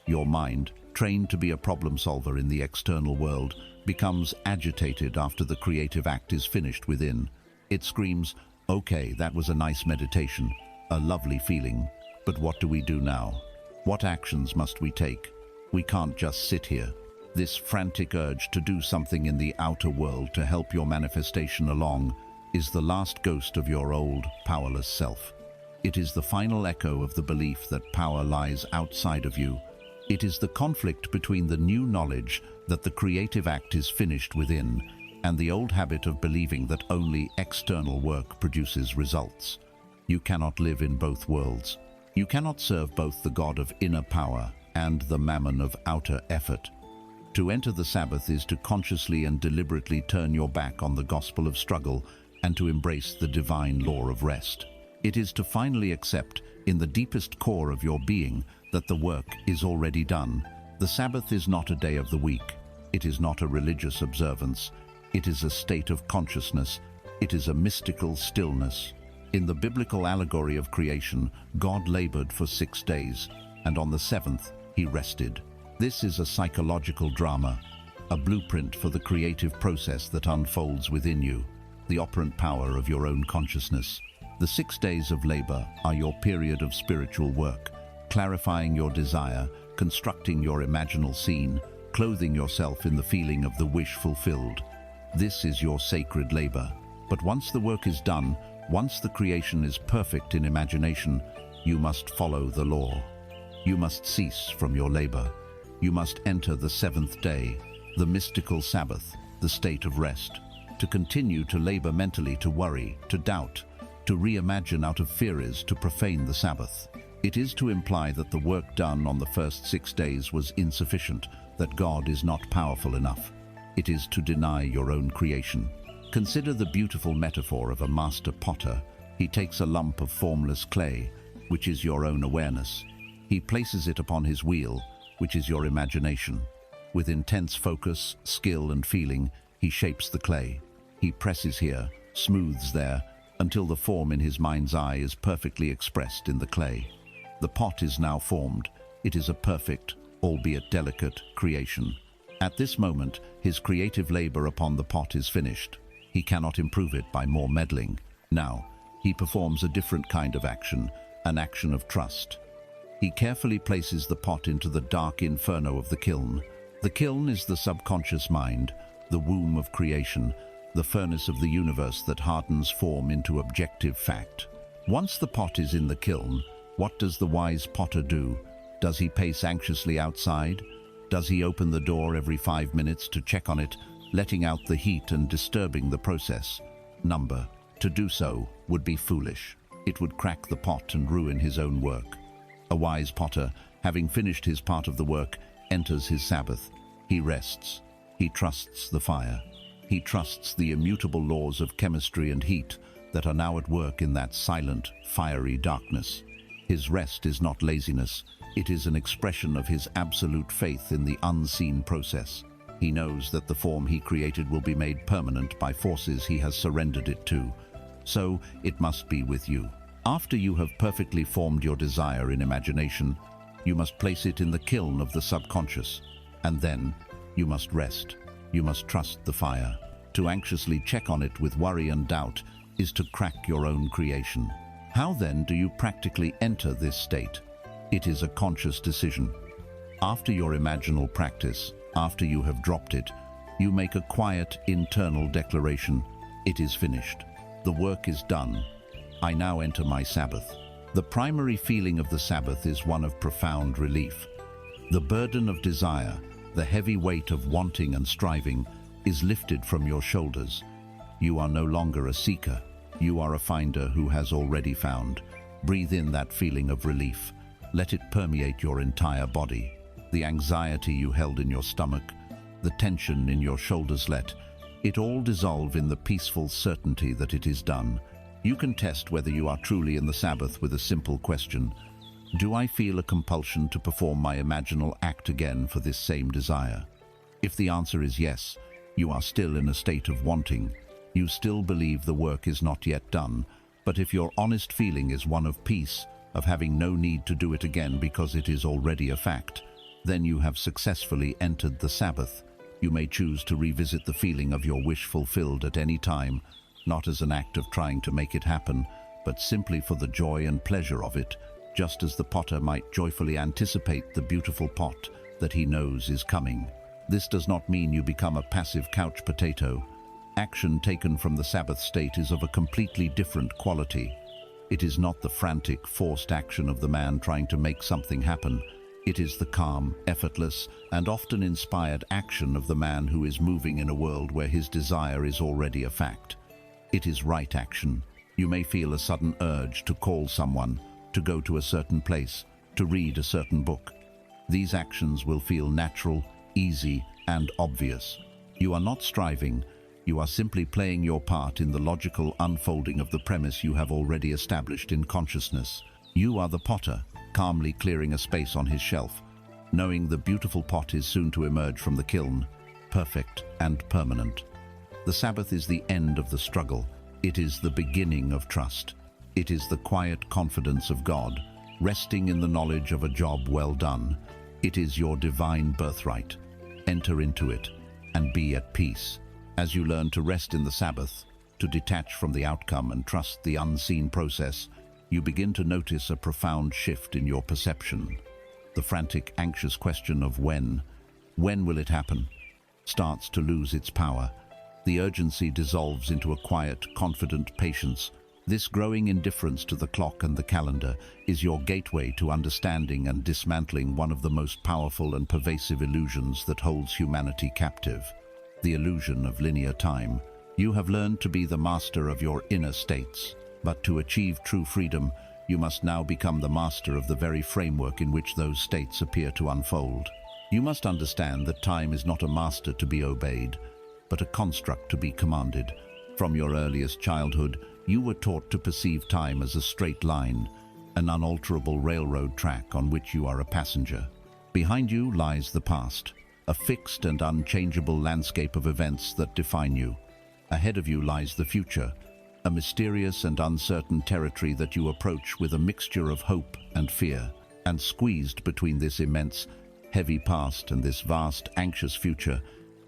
Your mind, trained to be a problem solver in the external world, becomes agitated after the creative act is finished within. It screams, "Okay, that was a nice meditation, a lovely feeling, but what do we do now? What actions must we take? We can't just sit here." This frantic urge to do something in the outer world to help your manifestation along is the last ghost of your old, powerless self. It is the final echo of the belief that power lies outside of you. It is the conflict between the new knowledge that the creative act is finished within and the old habit of believing that only external work produces results. You cannot live in both worlds. You cannot serve both the God of inner power and the mammon of outer effort. To enter the Sabbath is to consciously and deliberately turn your back on the gospel of struggle and to embrace the divine law of rest. It is to finally accept, in the deepest core of your being, that the work is already done. The Sabbath is not a day of the week. It is not a religious observance. It is a state of consciousness. It is a mystical stillness. In the biblical allegory of creation, God labored for 6 days, and on the seventh, he rested. This is a psychological drama, a blueprint for the creative process that unfolds within you, the operant power of your own consciousness. The 6 days of labor are your period of spiritual work, clarifying your desire, constructing your imaginal scene, clothing yourself in the feeling of the wish fulfilled. This is your sacred labor. But once the work is done, once the creation is perfect in imagination, you must follow the law. You must cease from your labor. You must enter the seventh day, the mystical Sabbath, the state of rest. To continue to labor mentally, to worry, to doubt, to reimagine out of fear is to profane the Sabbath. It is to imply that the work done on the first 6 days was insufficient, that God is not powerful enough. It is to deny your own creation. Consider the beautiful metaphor of a master potter. He takes a lump of formless clay, which is your own awareness. He places it upon his wheel, which is your imagination. With intense focus, skill, and feeling, he shapes the clay. He presses here, smooths there, until the form in his mind's eye is perfectly expressed in the clay. The pot is now formed. It is a perfect, albeit delicate, creation. At this moment, his creative labor upon the pot is finished. He cannot improve it by more meddling. Now, he performs a different kind of action, an action of trust. He carefully places the pot into the dark inferno of the kiln. The kiln is the subconscious mind, the womb of creation, the furnace of the universe that hardens form into objective fact. Once the pot is in the kiln, what does the wise potter do? Does he pace anxiously outside? Does he open the door every 5 minutes to check on it, letting out the heat and disturbing the process? To do so would be foolish. It would crack the pot and ruin his own work. A wise potter, having finished his part of the work, enters his Sabbath. He rests. He trusts the fire. He trusts the immutable laws of chemistry and heat that are now at work in that silent, fiery darkness. His rest is not laziness. It is an expression of his absolute faith in the unseen process. He knows that the form he created will be made permanent by forces he has surrendered it to. So it must be with you. After you have perfectly formed your desire in imagination, you must place it in the kiln of the subconscious. And then you must rest. You must trust the fire. To anxiously check on it with worry and doubt is to crack your own creation. How then do you practically enter this state? It is a conscious decision. After your imaginal practice, after you have dropped it, you make a quiet internal declaration. It is finished. The work is done. I now enter my Sabbath. The primary feeling of the Sabbath is one of profound relief. The burden of desire, the heavy weight of wanting and striving, is lifted from your shoulders. You are no longer a seeker. You are a finder who has already found. Breathe in that feeling of relief. Let it permeate your entire body. The anxiety you held in your stomach, the tension in your shoulders, let it all dissolve in the peaceful certainty that it is done. You can test whether you are truly in the Sabbath with a simple question. Do I feel a compulsion to perform my imaginal act again for this same desire? If the answer is yes, you are still in a state of wanting. You still believe the work is not yet done. But if your honest feeling is one of peace, of having no need to do it again because it is already a fact, then you have successfully entered the Sabbath. You may choose to revisit the feeling of your wish fulfilled at any time, not as an act of trying to make it happen, but simply for the joy and pleasure of it, just as the potter might joyfully anticipate the beautiful pot that he knows is coming. This does not mean you become a passive couch potato. Action taken from the Sabbath state is of a completely different quality. It is not the frantic, forced action of the man trying to make something happen. It is the calm, effortless, and often inspired action of the man who is moving in a world where his desire is already a fact. It is right action. You may feel a sudden urge to call someone, to go to a certain place, to read a certain book. These actions will feel natural, easy, and obvious. You are not striving. You are simply playing your part in the logical unfolding of the premise you have already established in consciousness. You are the potter, calmly clearing a space on his shelf, knowing the beautiful pot is soon to emerge from the kiln, perfect and permanent. The Sabbath is the end of the struggle. It is the beginning of trust. It is the quiet confidence of God, resting in the knowledge of a job well done. It is your divine birthright. Enter into it and be at peace. As you learn to rest in the Sabbath, to detach from the outcome and trust the unseen process, you begin to notice a profound shift in your perception. The frantic, anxious question of when will it happen, starts to lose its power. The urgency dissolves into a quiet, confident patience. This growing indifference to the clock and the calendar is your gateway to understanding and dismantling one of the most powerful and pervasive illusions that holds humanity captive, the illusion of linear time. You have learned to be the master of your inner states. But to achieve true freedom, you must now become the master of the very framework in which those states appear to unfold. You must understand that time is not a master to be obeyed, but a construct to be commanded. From your earliest childhood, you were taught to perceive time as a straight line, an unalterable railroad track on which you are a passenger. Behind you lies the past, a fixed and unchangeable landscape of events that define you. Ahead of you lies the future, a mysterious and uncertain territory that you approach with a mixture of hope and fear. And squeezed between this immense, heavy past and this vast, anxious future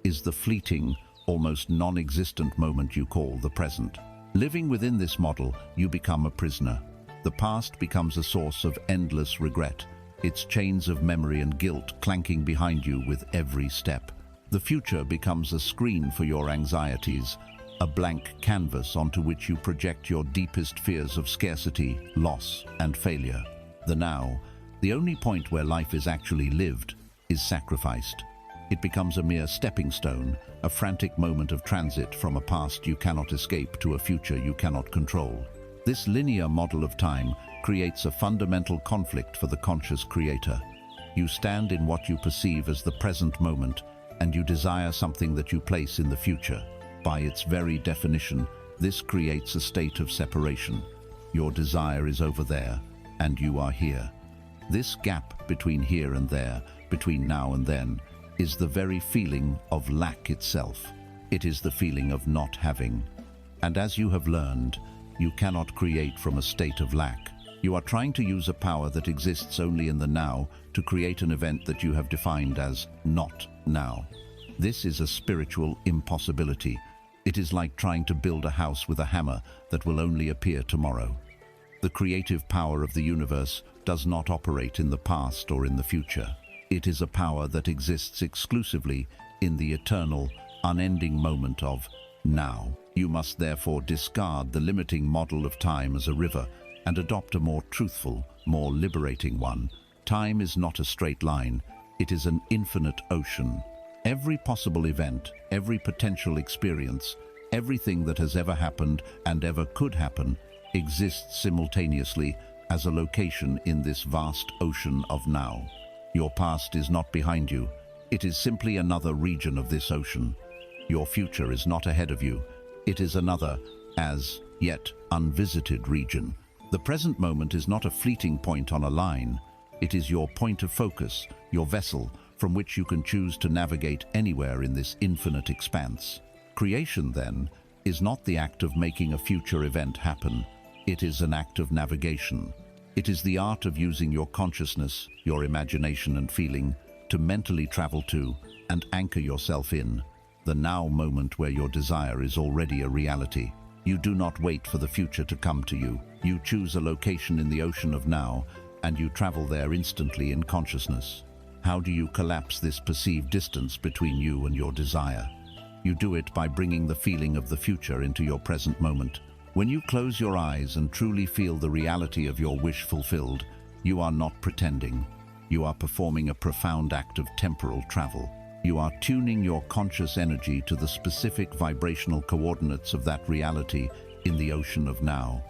is the fleeting, almost non-existent moment you call the present. Living within this model, you become a prisoner. The past becomes a source of endless regret, its chains of memory and guilt clanking behind you with every step. The future becomes a screen for your anxieties, a blank canvas onto which you project your deepest fears of scarcity, loss, and failure. The now, the only point where life is actually lived, is sacrificed. It becomes a mere stepping stone, a frantic moment of transit from a past you cannot escape to a future you cannot control. This linear model of time creates a fundamental conflict for the conscious creator. You stand in what you perceive as the present moment, and you desire something that you place in the future. By its very definition, this creates a state of separation. Your desire is over there, and you are here. This gap between here and there, between now and then, is the very feeling of lack itself. It is the feeling of not having. And as you have learned, you cannot create from a state of lack. You are trying to use a power that exists only in the now to create an event that you have defined as not now. This is a spiritual impossibility. It is like trying to build a house with a hammer that will only appear tomorrow. The creative power of the universe does not operate in the past or in the future. It is a power that exists exclusively in the eternal, unending moment of now. You must therefore discard the limiting model of time as a river and adopt a more truthful, more liberating one. Time is not a straight line. It is an infinite ocean. Every possible event, every potential experience, everything that has ever happened and ever could happen exists simultaneously as a location in this vast ocean of now. Your past is not behind you. It is simply another region of this ocean. Your future is not ahead of you. It is another, as yet unvisited region. The present moment is not a fleeting point on a line. It is your point of focus, your vessel, from which you can choose to navigate anywhere in this infinite expanse. Creation, then, is not the act of making a future event happen. It is an act of navigation. It is the art of using your consciousness, your imagination and feeling to mentally travel to and anchor yourself in the now moment where your desire is already a reality. You do not wait for the future to come to you. You choose a location in the ocean of now and you travel there instantly in consciousness. How do you collapse this perceived distance between you and your desire? You do it by bringing the feeling of the future into your present moment. When you close your eyes and truly feel the reality of your wish fulfilled, you are not pretending. You are performing a profound act of temporal travel. You are tuning your conscious energy to the specific vibrational coordinates of that reality in the ocean of now.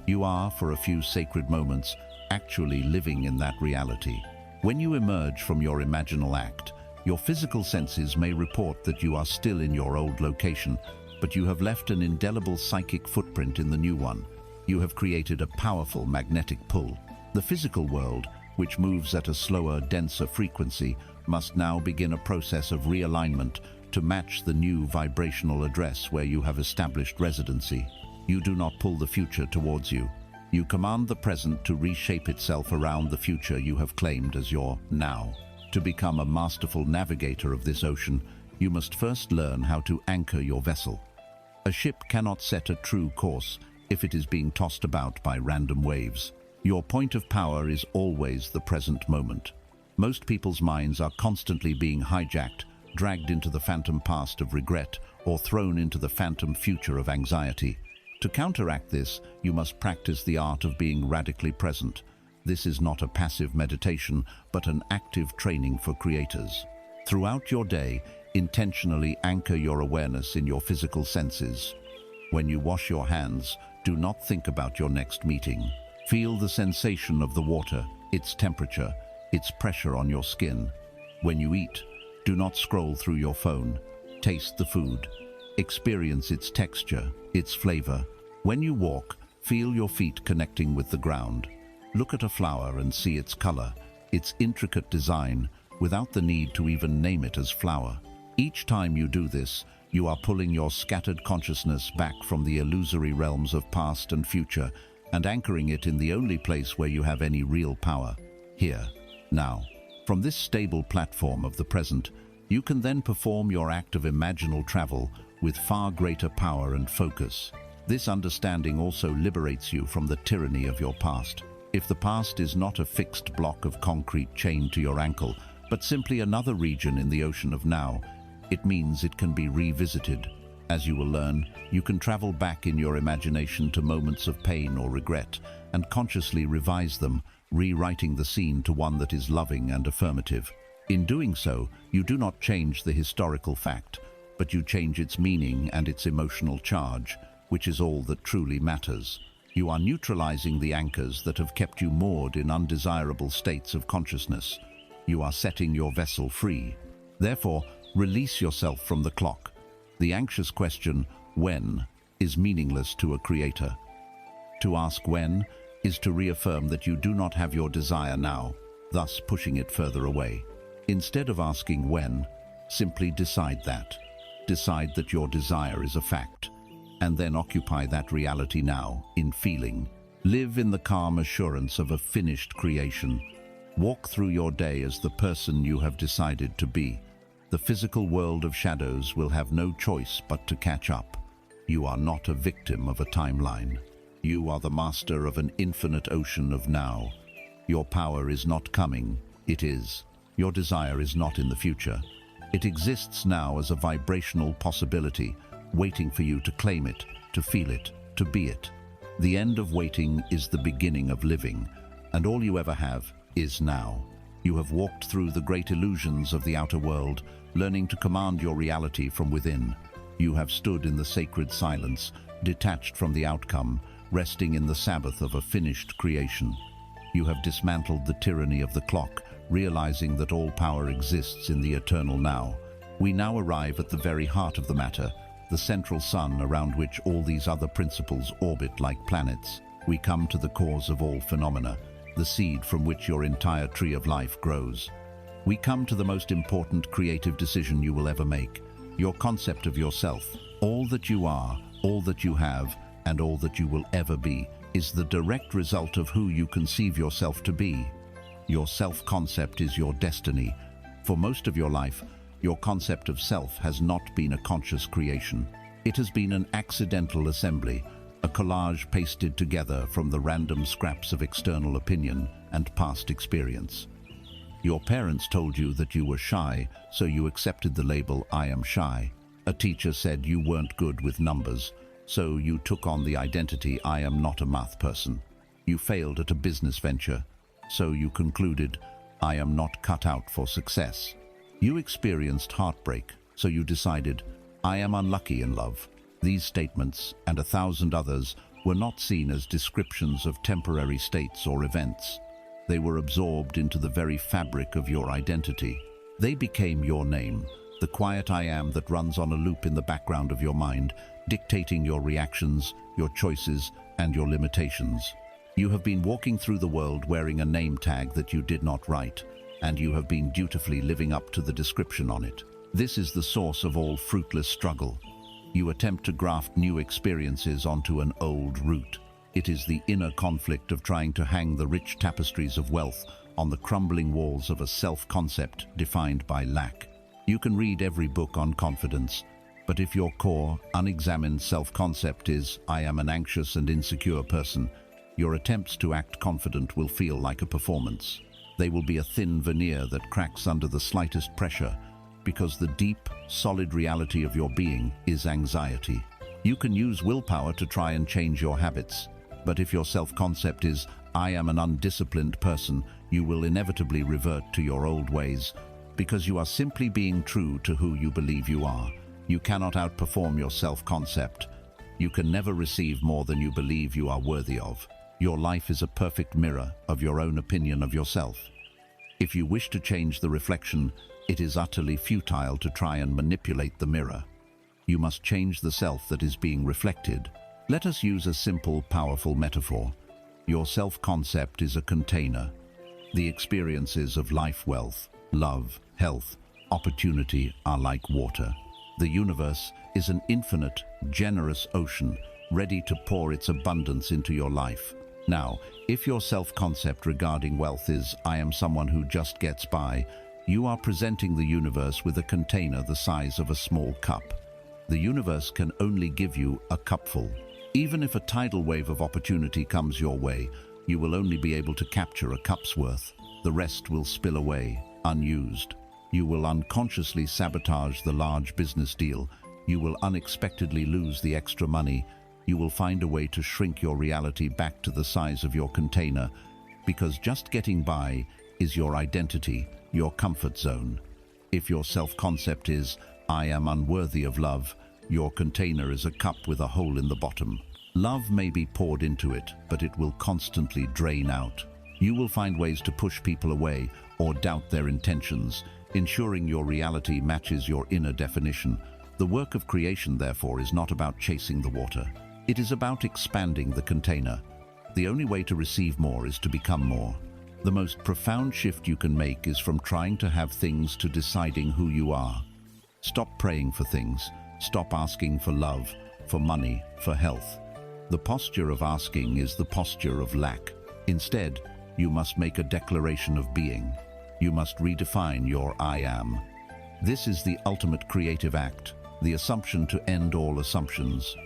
You are, for a few sacred moments, actually living in that reality. When you emerge from your imaginal act, your physical senses may report that you are still in your old location, but you have left an indelible psychic footprint in the new one. You have created a powerful magnetic pull. The physical world, which moves at a slower, denser frequency, must now begin a process of realignment to match the new vibrational address where you have established residency. You do not pull the future towards you. You command the present to reshape itself around the future you have claimed as your now. To become a masterful navigator of this ocean, you must first learn how to anchor your vessel. A ship cannot set a true course if it is being tossed about by random waves. Your point of power is always the present moment. Most people's minds are constantly being hijacked, dragged into the phantom past of regret, or thrown into the phantom future of anxiety. To counteract this, you must practice the art of being radically present. This is not a passive meditation, but an active training for creators. Throughout your day, intentionally anchor your awareness in your physical senses. When you wash your hands, do not think about your next meeting. Feel the sensation of the water, its temperature, its pressure on your skin. When you eat, do not scroll through your phone. Taste the food. Experience its texture, its flavor. When you walk, feel your feet connecting with the ground. Look at a flower and see its color, its intricate design, without the need to even name it as flower. Each time you do this, you are pulling your scattered consciousness back from the illusory realms of past and future and anchoring it in the only place where you have any real power, here, now. From this stable platform of the present, you can then perform your act of imaginal travel with far greater power and focus. This understanding also liberates you from the tyranny of your past. If the past is not a fixed block of concrete chained to your ankle, but simply another region in the ocean of now, it means it can be revisited. As you will learn, you can travel back in your imagination to moments of pain or regret and consciously revise them, rewriting the scene to one that is loving and affirmative. In doing so, you do not change the historical fact, but you change its meaning and its emotional charge, which is all that truly matters. You are neutralizing the anchors that have kept you moored in undesirable states of consciousness. You are setting your vessel free. Therefore, release yourself from the clock. The anxious question, when, is meaningless to a creator. To ask when is to reaffirm that you do not have your desire now, thus pushing it further away. Instead of asking when, simply decide that. Decide that your desire is a fact, and then occupy that reality now, in feeling. Live in the calm assurance of a finished creation. Walk through your day as the person you have decided to be. The physical world of shadows will have no choice but to catch up. You are not a victim of a timeline. You are the master of an infinite ocean of now. Your power is not coming, it is. Your desire is not in the future. It exists now as a vibrational possibility, waiting for you to claim it, to feel it, to be it. The end of waiting is the beginning of living, and all you ever have is now. You have walked through the great illusions of the outer world, learning to command your reality from within. You have stood in the sacred silence, detached from the outcome, resting in the Sabbath of a finished creation. You have dismantled the tyranny of the clock, realizing that all power exists in the eternal now. We now arrive at the very heart of the matter, the central sun around which all these other principles orbit like planets. We come to the cause of all phenomena, the seed from which your entire tree of life grows. We come to the most important creative decision you will ever make, your concept of yourself. All that you are, all that you have, and all that you will ever be is the direct result of who you conceive yourself to be. Your self-concept is your destiny. For most of your life, your concept of self has not been a conscious creation. It has been an accidental assembly, a collage pasted together from the random scraps of external opinion and past experience. Your parents told you that you were shy, so you accepted the label "I am shy." A teacher said you weren't good with numbers, so you took on the identity "I am not a math person." You failed at a business venture, so you concluded "I am not cut out for success." You experienced heartbreak, so you decided "I am unlucky in love." These statements, and 1,000 others, were not seen as descriptions of temporary states or events. They were absorbed into the very fabric of your identity. They became your name, the quiet I am that runs on a loop in the background of your mind, dictating your reactions, your choices, and your limitations. You have been walking through the world wearing a name tag that you did not write, and you have been dutifully living up to the description on it. This is the source of all fruitless struggle. You attempt to graft new experiences onto an old root. It is the inner conflict of trying to hang the rich tapestries of wealth on the crumbling walls of a self-concept defined by lack. You can read every book on confidence, but if your core, unexamined self-concept is "I am an anxious and insecure person," your attempts to act confident will feel like a performance. They will be a thin veneer that cracks under the slightest pressure, because the deep, solid reality of your being is anxiety. You can use willpower to try and change your habits, but if your self-concept is "I am an undisciplined person," you will inevitably revert to your old ways, because you are simply being true to who you believe you are. You cannot outperform your self-concept. You can never receive more than you believe you are worthy of. Your life is a perfect mirror of your own opinion of yourself. If you wish to change the reflection, it is utterly futile to try and manipulate the mirror. You must change the self that is being reflected. Let us use a simple, powerful metaphor. Your self-concept is a container. The experiences of life wealth, love, health, opportunity are like water. The universe is an infinite, generous ocean ready to pour its abundance into your life. Now, if your self-concept regarding wealth is, "I am someone who just gets by," you are presenting the universe with a container the size of a small cup. The universe can only give you a cupful. Even if a tidal wave of opportunity comes your way, you will only be able to capture a cup's worth. The rest will spill away, unused. You will unconsciously sabotage the large business deal. You will unexpectedly lose the extra money. You will find a way to shrink your reality back to the size of your container, because just getting by is your identity, your comfort zone. If your self-concept is, "I am unworthy of love," your container is a cup with a hole in the bottom. Love may be poured into it, but it will constantly drain out. You will find ways to push people away or doubt their intentions, ensuring your reality matches your inner definition. The work of creation, therefore, is not about chasing the water. It is about expanding the container. The only way to receive more is to become more. The most profound shift you can make is from trying to have things to deciding who you are. Stop praying for things. Stop asking for love, for money, for health. The posture of asking is the posture of lack. Instead, you must make a declaration of being. You must redefine your "I am." This is the ultimate creative act, the assumption to end all assumptions.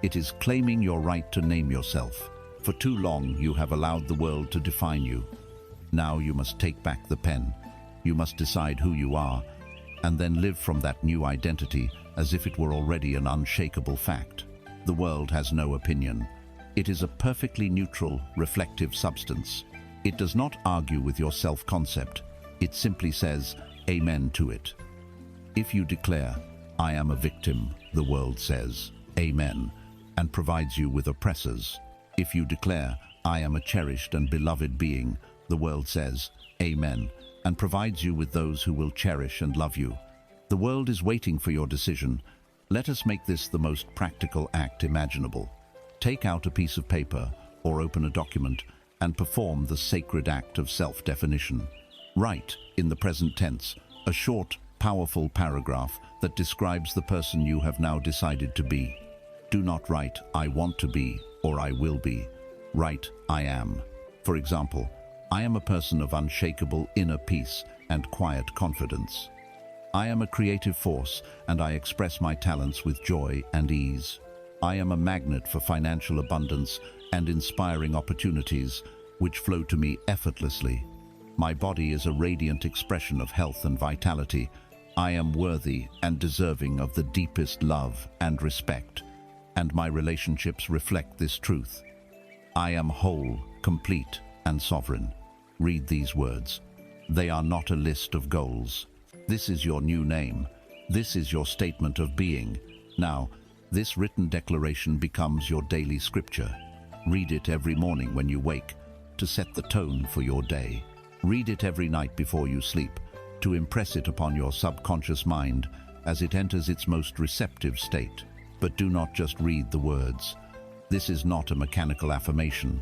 It is claiming your right to name yourself. For too long, you have allowed the world to define you. Now you must take back the pen. You must decide who you are, and then live from that new identity as if it were already an unshakable fact. The world has no opinion. It is a perfectly neutral, reflective substance. It does not argue with your self-concept. It simply says, "Amen" to it. If you declare, "I am a victim," the world says, "Amen," and provides you with oppressors. If you declare, "I am a cherished and beloved being," the world says, "Amen," and provides you with those who will cherish and love you. The world is waiting for your decision. Let us make this the most practical act imaginable. Take out a piece of paper or open a document and perform the sacred act of self-definition. Write, in the present tense, a short, powerful paragraph that describes the person you have now decided to be. Do not write, "I want to be," or "I will be." Write, "I am." For example, I am a person of unshakable inner peace and quiet confidence. I am a creative force, and I express my talents with joy and ease. I am a magnet for financial abundance and inspiring opportunities, which flow to me effortlessly. My body is a radiant expression of health and vitality. I am worthy and deserving of the deepest love and respect, and my relationships reflect this truth. I am whole, complete, and sovereign. Read these words. They are not a list of goals. This is your new name. This is your statement of being. Now, this written declaration becomes your daily scripture. Read it every morning when you wake, to set the tone for your day. Read it every night before you sleep, to impress it upon your subconscious mind as it enters its most receptive state. But do not just read the words. This is not a mechanical affirmation.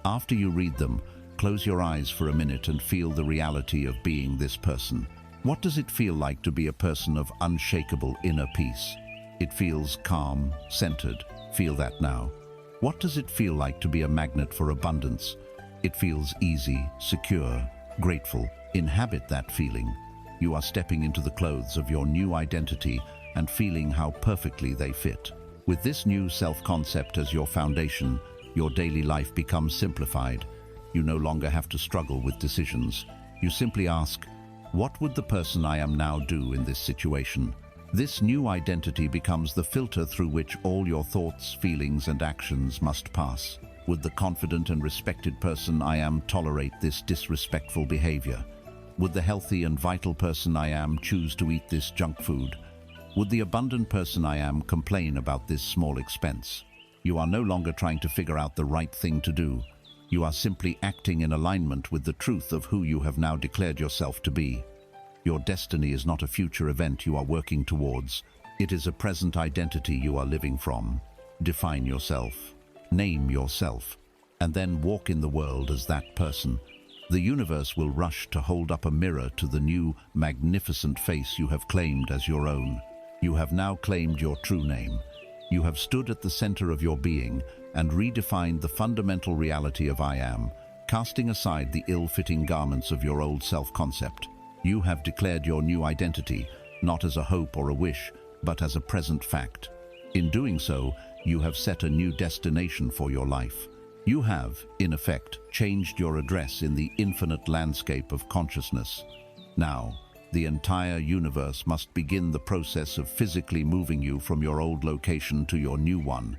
After you read them, close your eyes for a minute and feel the reality of being this person. What does it feel like to be a person of unshakable inner peace? It feels calm, centered. Feel that now. What does it feel like to be a magnet for abundance? It feels easy, secure, grateful. Inhabit that feeling. You are stepping into the clothes of your new identity and feeling how perfectly they fit. With this new self-concept as your foundation, your daily life becomes simplified. You no longer have to struggle with decisions. You simply ask, what would the person I am now do in this situation? This new identity becomes the filter through which all your thoughts, feelings, and actions must pass. Would the confident and respected person I am tolerate this disrespectful behavior? Would the healthy and vital person I am choose to eat this junk food? Would the abundant person I am complain about this small expense? You are no longer trying to figure out the right thing to do. You are simply acting in alignment with the truth of who you have now declared yourself to be. Your destiny is not a future event you are working towards. It is a present identity you are living from. Define yourself, name yourself, and then walk in the world as that person. The universe will rush to hold up a mirror to the new, magnificent face you have claimed as your own. You have now claimed your true name. You have stood at the center of your being and redefined the fundamental reality of I am, casting aside the ill-fitting garments of your old self-concept. You have declared your new identity, not as a hope or a wish, but as a present fact. In doing so, you have set a new destination for your life. You have, in effect, changed your address in the infinite landscape of consciousness. Now, the entire universe must begin the process of physically moving you from your old location to your new one.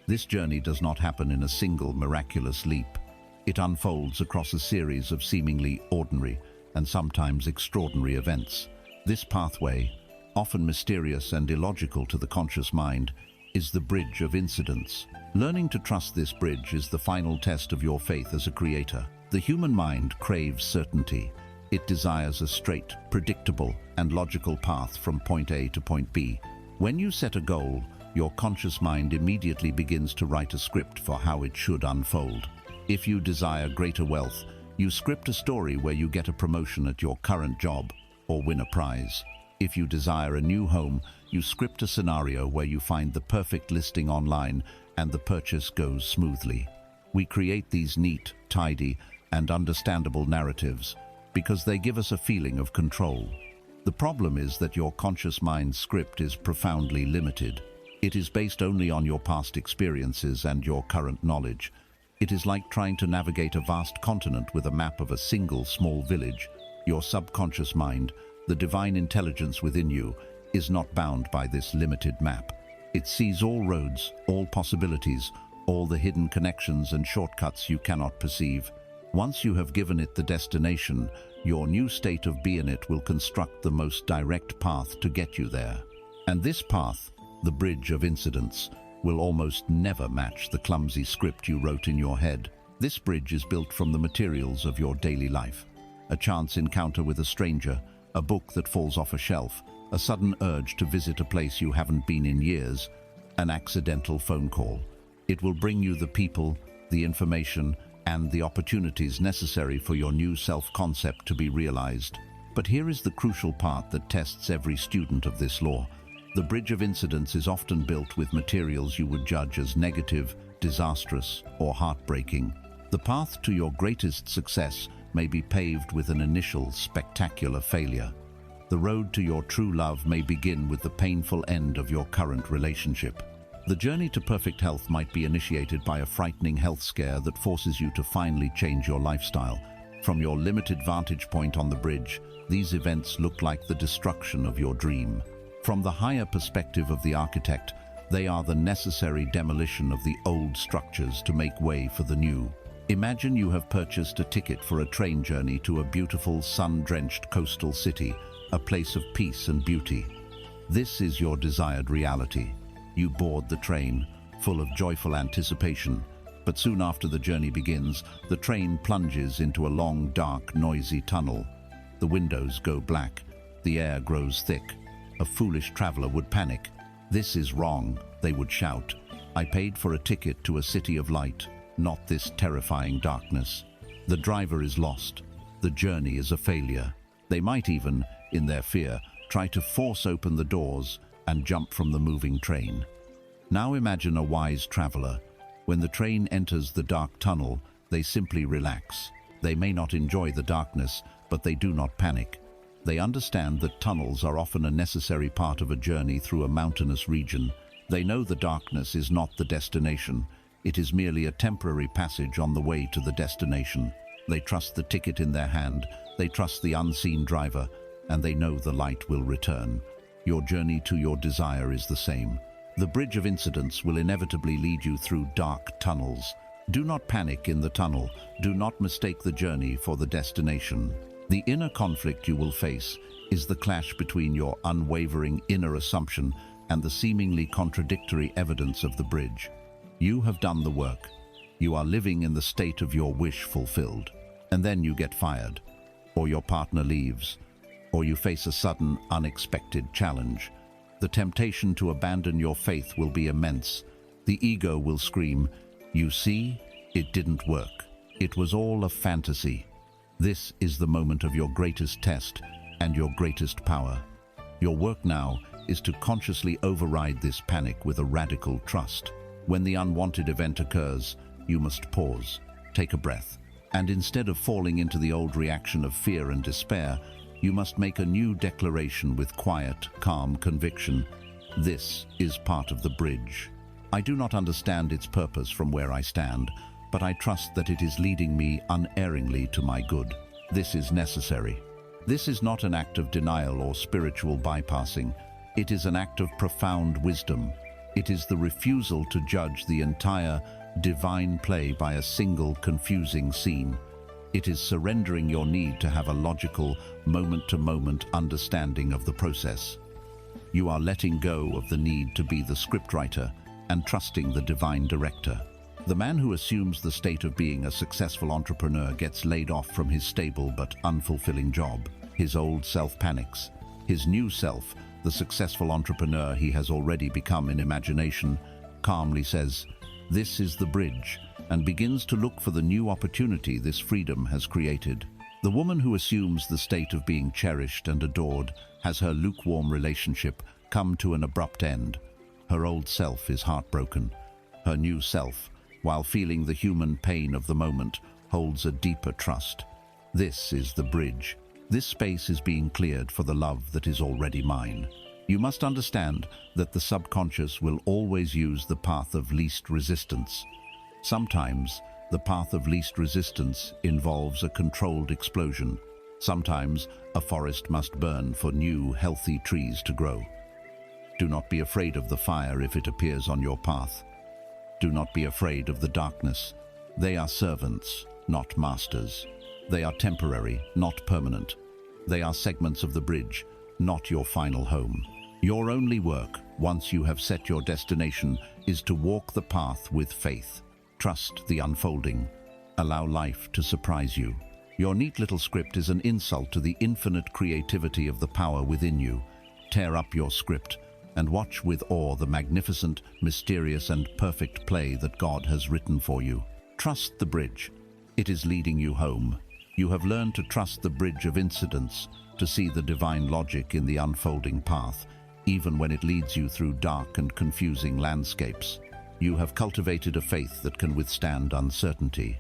This journey does not happen in a single miraculous leap. It unfolds across a series of seemingly ordinary and sometimes extraordinary events. This pathway, often mysterious and illogical to the conscious mind, is the bridge of incidents. Learning to trust this bridge is the final test of your faith as a creator. The human mind craves certainty. It desires a straight, predictable, and logical path from point A to point B. When you set a goal, your conscious mind immediately begins to write a script for how it should unfold. If you desire greater wealth, you script a story where you get a promotion at your current job or win a prize. If you desire a new home, you script a scenario where you find the perfect listing online and the purchase goes smoothly. We create these neat, tidy, and understandable narratives because they give us a feeling of control. The problem is that your conscious mind's script is profoundly limited. It is based only on your past experiences and your current knowledge. It is like trying to navigate a vast continent with a map of a single small village. Your subconscious mind, the divine intelligence within you, is not bound by this limited map. It sees all roads, all possibilities, all the hidden connections and shortcuts you cannot perceive. Once you have given it the destination, your new state of being it will construct the most direct path to get you there. And this path, the bridge of incidents, will almost never match the clumsy script you wrote in your head. This bridge is built from the materials of your daily life. A chance encounter with a stranger, a book that falls off a shelf, a sudden urge to visit a place you haven't been in years, an accidental phone call. It will bring you the people, the information, and the opportunities necessary for your new self-concept to be realized. But here is the crucial part that tests every student of this law. The bridge of incidents is often built with materials you would judge as negative, disastrous, or heartbreaking. The path to your greatest success may be paved with an initial, spectacular failure. The road to your true love may begin with the painful end of your current relationship. The journey to perfect health might be initiated by a frightening health scare that forces you to finally change your lifestyle. From your limited vantage point on the bridge, these events look like the destruction of your dream. From the higher perspective of the architect, they are the necessary demolition of the old structures to make way for the new. Imagine you have purchased a ticket for a train journey to a beautiful, sun-drenched coastal city, a place of peace and beauty. This is your desired reality. You board the train, full of joyful anticipation, but soon after the journey begins, the train plunges into a long, dark, noisy tunnel. The windows go black, the air grows thick. A foolish traveler would panic. "This is wrong," they would shout. "I paid for a ticket to a city of light, not this terrifying darkness." The driver is lost. The journey is a failure. They might even, in their fear, try to force open the doors and jump from the moving train. Now imagine a wise traveler. When the train enters the dark tunnel, they simply relax. They may not enjoy the darkness, but they do not panic. They understand that tunnels are often a necessary part of a journey through a mountainous region. They know the darkness is not the destination. It is merely a temporary passage on the way to the destination. They trust the ticket in their hand, they trust the unseen driver, and they know the light will return. Your journey to your desire is the same. The bridge of incidents will inevitably lead you through dark tunnels. Do not panic in the tunnel. Do not mistake the journey for the destination. The inner conflict you will face is the clash between your unwavering inner assumption and the seemingly contradictory evidence of the bridge. You have done the work. You are living in the state of your wish fulfilled. And then you get fired, or your partner leaves, or you face a sudden, unexpected challenge. The temptation to abandon your faith will be immense. The ego will scream, "You see, it didn't work. It was all a fantasy." This is the moment of your greatest test and your greatest power. Your work now is to consciously override this panic with a radical trust. When the unwanted event occurs, you must pause, take a breath, and instead of falling into the old reaction of fear and despair, you must make a new declaration with quiet, calm conviction. This is part of the bridge. I do not understand its purpose from where I stand, but I trust that it is leading me unerringly to my good. This is necessary. This is not an act of denial or spiritual bypassing. It is an act of profound wisdom. It is the refusal to judge the entire divine play by a single confusing scene. It is surrendering your need to have a logical, moment-to-moment understanding of the process. You are letting go of the need to be the scriptwriter and trusting the divine director. The man who assumes the state of being a successful entrepreneur gets laid off from his stable but unfulfilling job. His old self panics. His new self, the successful entrepreneur he has already become in imagination, calmly says, "This is the bridge," and begins to look for the new opportunity this freedom has created. The woman who assumes the state of being cherished and adored has her lukewarm relationship come to an abrupt end. Her old self is heartbroken. Her new self, while feeling the human pain of the moment, holds a deeper trust. This is the bridge. This space is being cleared for the love that is already mine. You must understand that the subconscious will always use the path of least resistance. Sometimes, the path of least resistance involves a controlled explosion. Sometimes, a forest must burn for new, healthy trees to grow. Do not be afraid of the fire if it appears on your path. Do not be afraid of the darkness. They are servants, not masters. They are temporary, not permanent. They are segments of the bridge, not your final home. Your only work, once you have set your destination, is to walk the path with faith. Trust the unfolding. Allow life to surprise you. Your neat little script is an insult to the infinite creativity of the power within you. Tear up your script and watch with awe the magnificent, mysterious, and perfect play that God has written for you. Trust the bridge. It is leading you home. You have learned to trust the bridge of incidents, to see the divine logic in the unfolding path, even when it leads you through dark and confusing landscapes. You have cultivated a faith that can withstand uncertainty.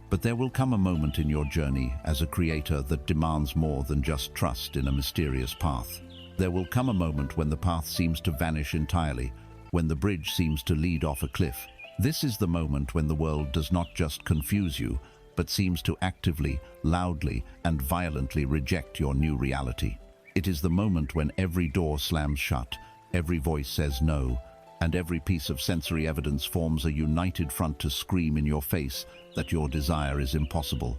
But there will come a moment in your journey as a creator that demands more than just trust in a mysterious path. There will come a moment when the path seems to vanish entirely, when the bridge seems to lead off a cliff. This is the moment when the world does not just confuse you, but seems to actively, loudly, and violently reject your new reality. It is the moment when every door slams shut, every voice says no, and every piece of sensory evidence forms a united front to scream in your face that your desire is impossible.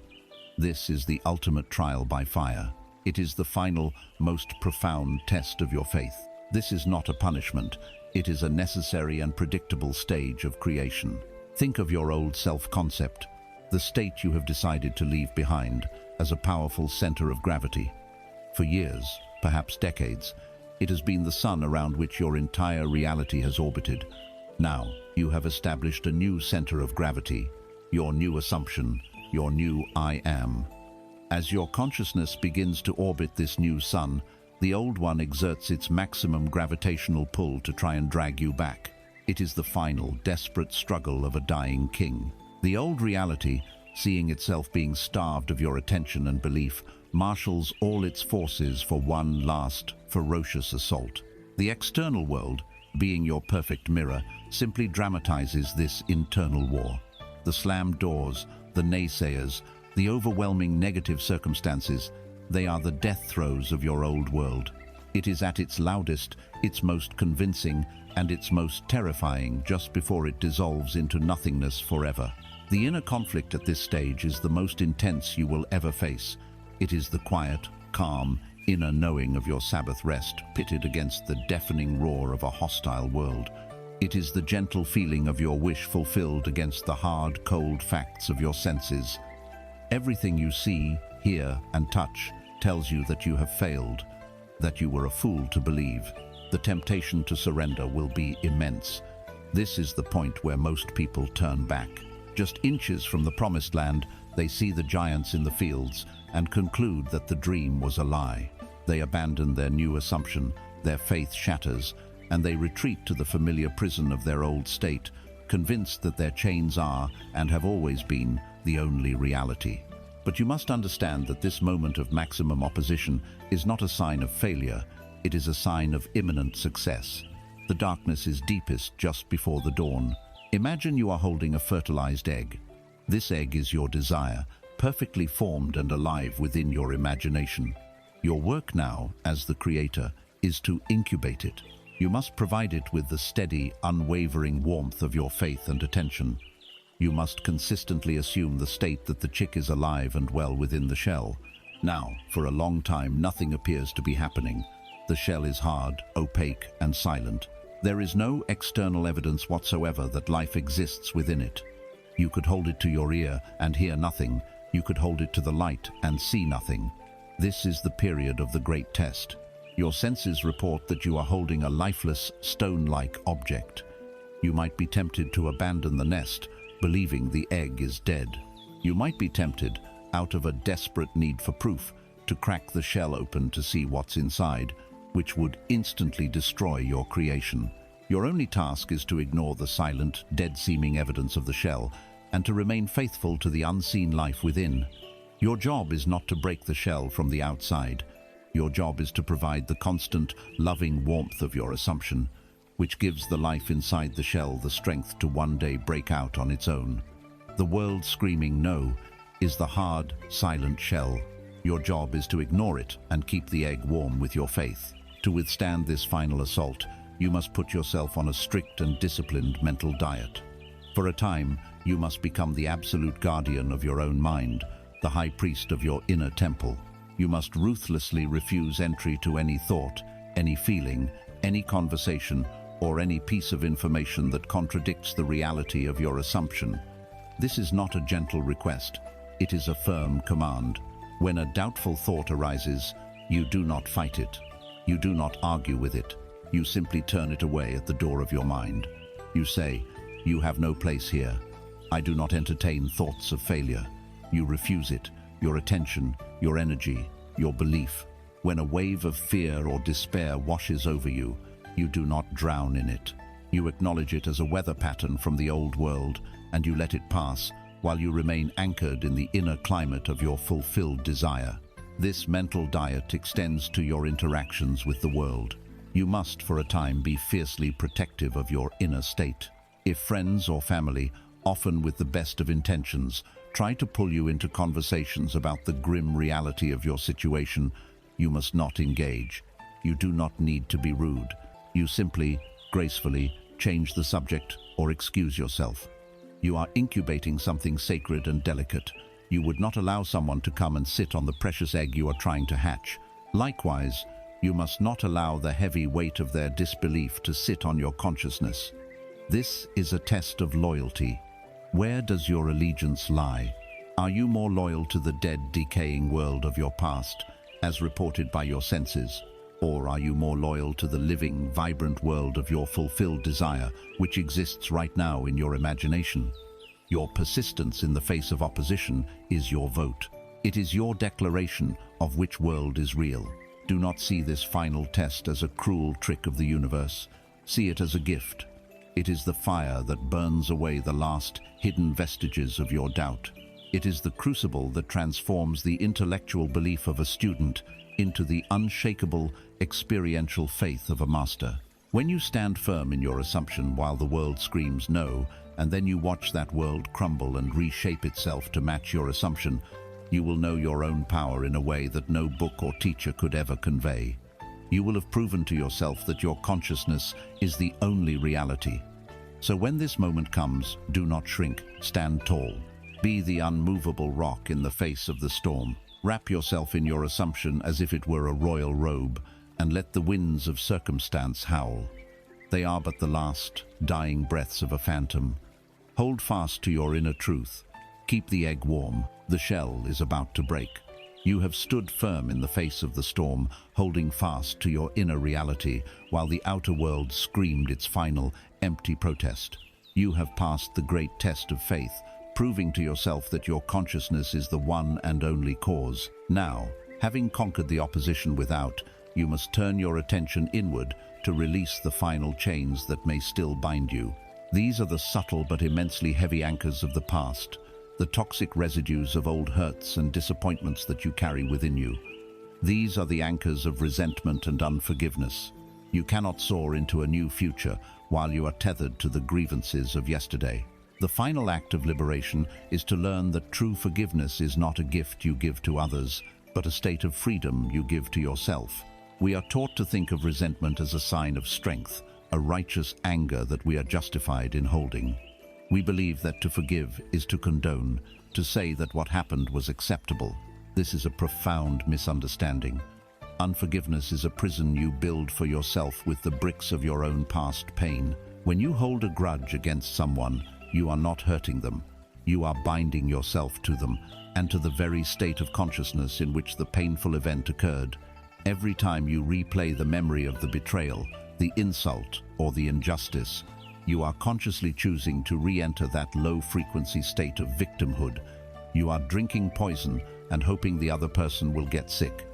This is the ultimate trial by fire. It is the final, most profound test of your faith. This is not a punishment. It is a necessary and predictable stage of creation. Think of your old self-concept, the state you have decided to leave behind, as a powerful center of gravity. For years, perhaps decades, it has been the sun around which your entire reality has orbited. Now, you have established a new center of gravity, your new assumption, your new I am. As your consciousness begins to orbit this new sun, the old one exerts its maximum gravitational pull to try and drag you back. It is the final, desperate struggle of a dying king. The old reality, seeing itself being starved of your attention and belief, marshals all its forces for one last, ferocious assault. The external world, being your perfect mirror, simply dramatizes this internal war. The slammed doors, the naysayers, the overwhelming negative circumstances, they are the death throes of your old world. It is at its loudest, its most convincing, and its most terrifying just before it dissolves into nothingness forever. The inner conflict at this stage is the most intense you will ever face. It is the quiet, calm, inner knowing of your Sabbath rest pitted against the deafening roar of a hostile world. It is the gentle feeling of your wish fulfilled against the hard, cold facts of your senses. Everything you see, hear, and touch tells you that you have failed, that you were a fool to believe. The temptation to surrender will be immense. This is the point where most people turn back. Just inches from the promised land, they see the giants in the fields and conclude that the dream was a lie. They abandon their new assumption, their faith shatters, and they retreat to the familiar prison of their old state, convinced that their chains are, and have always been, the only reality. But you must understand that this moment of maximum opposition is not a sign of failure, it is a sign of imminent success. The darkness is deepest just before the dawn. Imagine you are holding a fertilized egg. This egg is your desire, perfectly formed and alive within your imagination. Your work now, as the creator, is to incubate it. You must provide it with the steady, unwavering warmth of your faith and attention. You must consistently assume the state that the chick is alive and well within the shell. Now, for a long time, nothing appears to be happening. The shell is hard, opaque, and silent. There is no external evidence whatsoever that life exists within it. You could hold it to your ear and hear nothing. You could hold it to the light and see nothing. This is the period of the great test. Your senses report that you are holding a lifeless, stone-like object. You might be tempted to abandon the nest, believing the egg is dead. You might be tempted, out of a desperate need for proof, to crack the shell open to see what's inside, which would instantly destroy your creation. Your only task is to ignore the silent, dead-seeming evidence of the shell and to remain faithful to the unseen life within. Your job is not to break the shell from the outside. Your job is to provide the constant, loving warmth of your assumption, which gives the life inside the shell the strength to one day break out on its own. The world screaming no is the hard, silent shell. Your job is to ignore it and keep the egg warm with your faith. To withstand this final assault, you must put yourself on a strict and disciplined mental diet. For a time, you must become the absolute guardian of your own mind, the high priest of your inner temple. You must ruthlessly refuse entry to any thought, any feeling, any conversation, or any piece of information that contradicts the reality of your assumption. This is not a gentle request, it is a firm command. When a doubtful thought arises, you do not fight it. You do not argue with it. You simply turn it away at the door of your mind. You say, "You have no place here. I do not entertain thoughts of failure." You refuse it, your attention, your energy, your belief. When a wave of fear or despair washes over you, you do not drown in it. You acknowledge it as a weather pattern from the old world, and you let it pass while you remain anchored in the inner climate of your fulfilled desire. This mental diet extends to your interactions with the world. You must, for a time, be fiercely protective of your inner state. If friends or family, often with the best of intentions, try to pull you into conversations about the grim reality of your situation, you must not engage. You do not need to be rude. You simply, gracefully, change the subject or excuse yourself. You are incubating something sacred and delicate. You would not allow someone to come and sit on the precious egg you are trying to hatch. Likewise, you must not allow the heavy weight of their disbelief to sit on your consciousness. This is a test of loyalty. Where does your allegiance lie? Are you more loyal to the dead, decaying world of your past, as reported by your senses? Or are you more loyal to the living, vibrant world of your fulfilled desire, which exists right now in your imagination? Your persistence in the face of opposition is your vote. It is your declaration of which world is real. Do not see this final test as a cruel trick of the universe. See it as a gift. It is the fire that burns away the last hidden vestiges of your doubt. It is the crucible that transforms the intellectual belief of a student into the unshakable, experiential faith of a master. When you stand firm in your assumption while the world screams no, and then you watch that world crumble and reshape itself to match your assumption, you will know your own power in a way that no book or teacher could ever convey. You will have proven to yourself that your consciousness is the only reality. So when this moment comes, do not shrink, stand tall. Be the unmovable rock in the face of the storm. Wrap yourself in your assumption as if it were a royal robe, and let the winds of circumstance howl. They are but the last, dying breaths of a phantom. Hold fast to your inner truth. Keep the egg warm. The shell is about to break. You have stood firm in the face of the storm, holding fast to your inner reality, while the outer world screamed its final, empty protest. You have passed the great test of faith, proving to yourself that your consciousness is the one and only cause. Now, having conquered the opposition without, you must turn your attention inward to release the final chains that may still bind you. These are the subtle but immensely heavy anchors of the past, the toxic residues of old hurts and disappointments that you carry within you. These are the anchors of resentment and unforgiveness. You cannot soar into a new future while you are tethered to the grievances of yesterday. The final act of liberation is to learn that true forgiveness is not a gift you give to others, but a state of freedom you give to yourself. We are taught to think of resentment as a sign of strength, a righteous anger that we are justified in holding. We believe that to forgive is to condone, to say that what happened was acceptable. This is a profound misunderstanding. Unforgiveness is a prison you build for yourself with the bricks of your own past pain. When you hold a grudge against someone, you are not hurting them. You are binding yourself to them and to the very state of consciousness in which the painful event occurred. Every time you replay the memory of the betrayal, the insult, or the injustice, you are consciously choosing to re-enter that low-frequency state of victimhood. You are drinking poison and hoping the other person will get sick.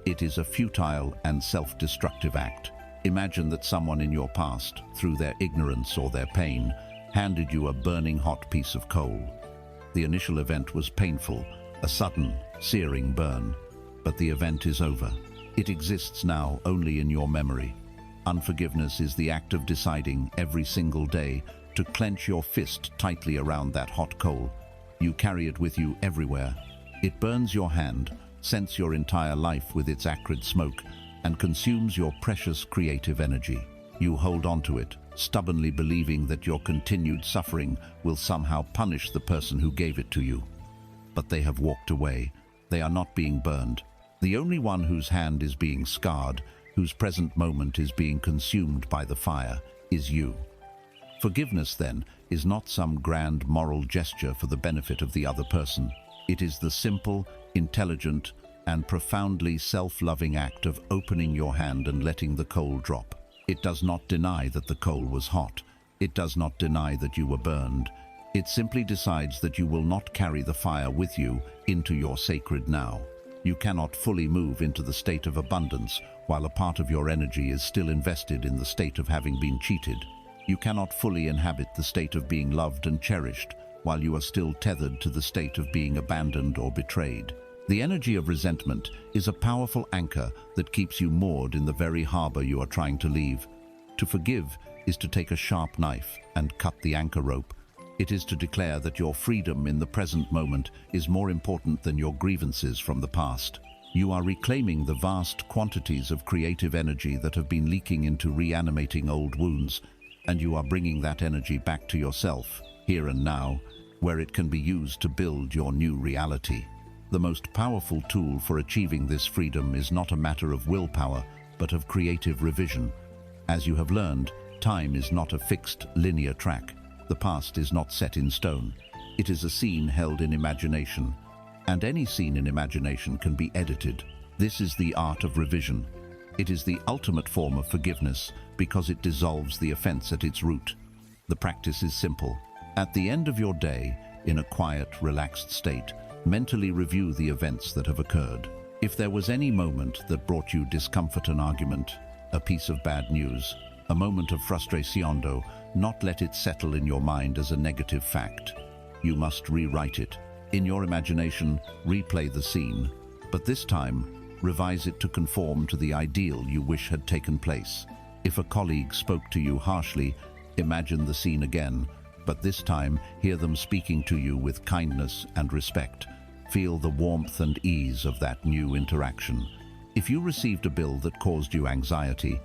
It is a futile and self-destructive act. Imagine that someone in your past, through their ignorance or their pain, handed you a burning hot piece of coal. The initial event was painful, a sudden, searing burn. But the event is over. It exists now only in your memory. Unforgiveness is the act of deciding every single day to clench your fist tightly around that hot coal. You carry it with you everywhere. It burns your hand, scents your entire life with its acrid smoke, and consumes your precious creative energy. You hold on to it, stubbornly believing that your continued suffering will somehow punish the person who gave it to you. But they have walked away. They are not being burned. The only one whose hand is being scarred, whose present moment is being consumed by the fire, is you. Forgiveness, then, is not some grand moral gesture for the benefit of the other person. It is the simple, intelligent, and profoundly self-loving act of opening your hand and letting the coal drop. It does not deny that the coal was hot. It does not deny that you were burned. It simply decides that you will not carry the fire with you into your sacred now. You cannot fully move into the state of abundance while a part of your energy is still invested in the state of having been cheated. You cannot fully inhabit the state of being loved and cherished while you are still tethered to the state of being abandoned or betrayed. The energy of resentment is a powerful anchor that keeps you moored in the very harbor you are trying to leave. To forgive is to take a sharp knife and cut the anchor rope. It is to declare that your freedom in the present moment is more important than your grievances from the past. You are reclaiming the vast quantities of creative energy that have been leaking into reanimating old wounds, and you are bringing that energy back to yourself, here and now, where it can be used to build your new reality. The most powerful tool for achieving this freedom is not a matter of willpower, but of creative revision. As you have learned, time is not a fixed, linear track. The past is not set in stone. It is a scene held in imagination, and any scene in imagination can be edited. This is the art of revision. It is the ultimate form of forgiveness because it dissolves the offense at its root. The practice is simple. At the end of your day, in a quiet, relaxed state, mentally review the events that have occurred. If there was any moment that brought you discomfort, an argument, a piece of bad news, a moment of frustration, do not let it settle in your mind as a negative fact. You must rewrite it. In your imagination, replay the scene, but this time, revise it to conform to the ideal you wish had taken place. If a colleague spoke to you harshly, imagine the scene again, but this time hear them speaking to you with kindness and respect. Feel the warmth and ease of that new interaction. If you received a bill that caused you anxiety,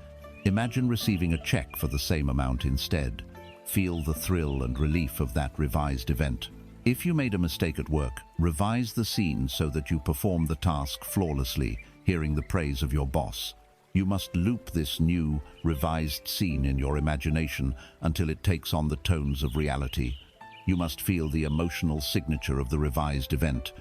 imagine receiving a check for the same amount instead. Feel the thrill and relief of that revised event. If you made a mistake at work, revise the scene so that you perform the task flawlessly, hearing the praise of your boss. You must loop this new, revised scene in your imagination until it takes on the tones of reality. You must feel the emotional signature of the revised event.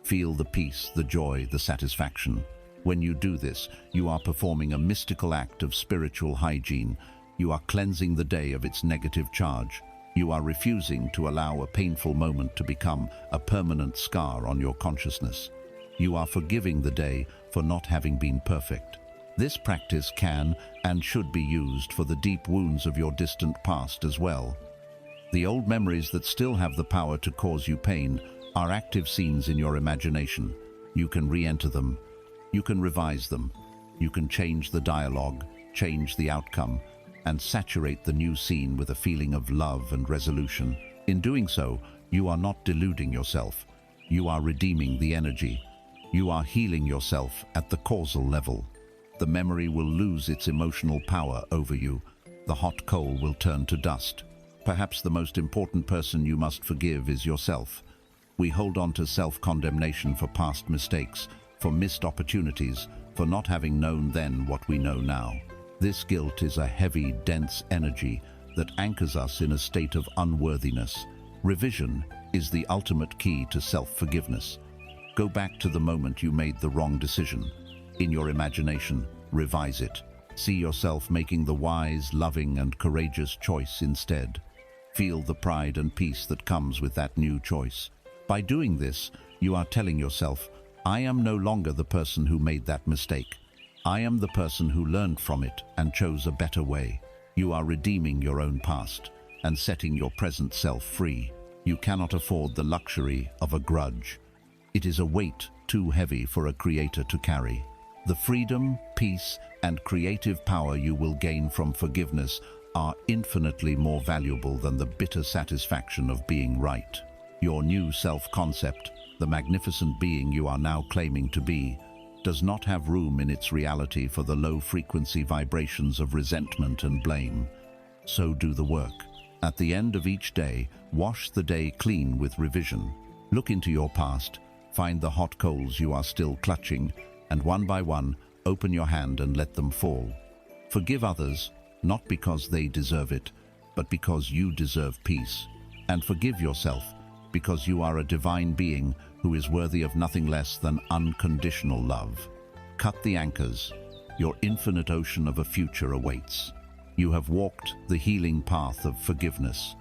Feel the peace, the joy, the satisfaction. When you do this, you are performing a mystical act of spiritual hygiene. You are cleansing the day of its negative charge. You are refusing to allow a painful moment to become a permanent scar on your consciousness. You are forgiving the day for not having been perfect. This practice can and should be used for the deep wounds of your distant past as well. The old memories that still have the power to cause you pain are active scenes in your imagination. You can re-enter them. You can revise them. You can change the dialogue, change the outcome, and saturate the new scene with a feeling of love and resolution. In doing so, you are not deluding yourself. You are redeeming the energy. You are healing yourself at the causal level. The memory will lose its emotional power over you. The hot coal will turn to dust. Perhaps the most important person you must forgive is yourself. We hold on to self-condemnation for past mistakes, for missed opportunities, for not having known then what we know now. This guilt is a heavy, dense energy that anchors us in a state of unworthiness. Revision is the ultimate key to self-forgiveness. Go back to the moment you made the wrong decision. In your imagination, revise it. See yourself making the wise, loving, and courageous choice instead. Feel the pride and peace that comes with that new choice. By doing this, you are telling yourself, I am no longer the person who made that mistake. I am the person who learned from it and chose a better way. You are redeeming your own past and setting your present self free. You cannot afford the luxury of a grudge. It is a weight too heavy for a creator to carry. The freedom, peace, and creative power you will gain from forgiveness are infinitely more valuable than the bitter satisfaction of being right. Your new self-concept, the magnificent being you are now claiming to be, does not have room in its reality for the low-frequency vibrations of resentment and blame. So do the work. At the end of each day, wash the day clean with revision. Look into your past, find the hot coals you are still clutching, and one by one, open your hand and let them fall. Forgive others, not because they deserve it, but because you deserve peace. And forgive yourself, because you are a divine being who is worthy of nothing less than unconditional love. Cut the anchors. Your infinite ocean of a future awaits. You have walked the healing path of forgiveness,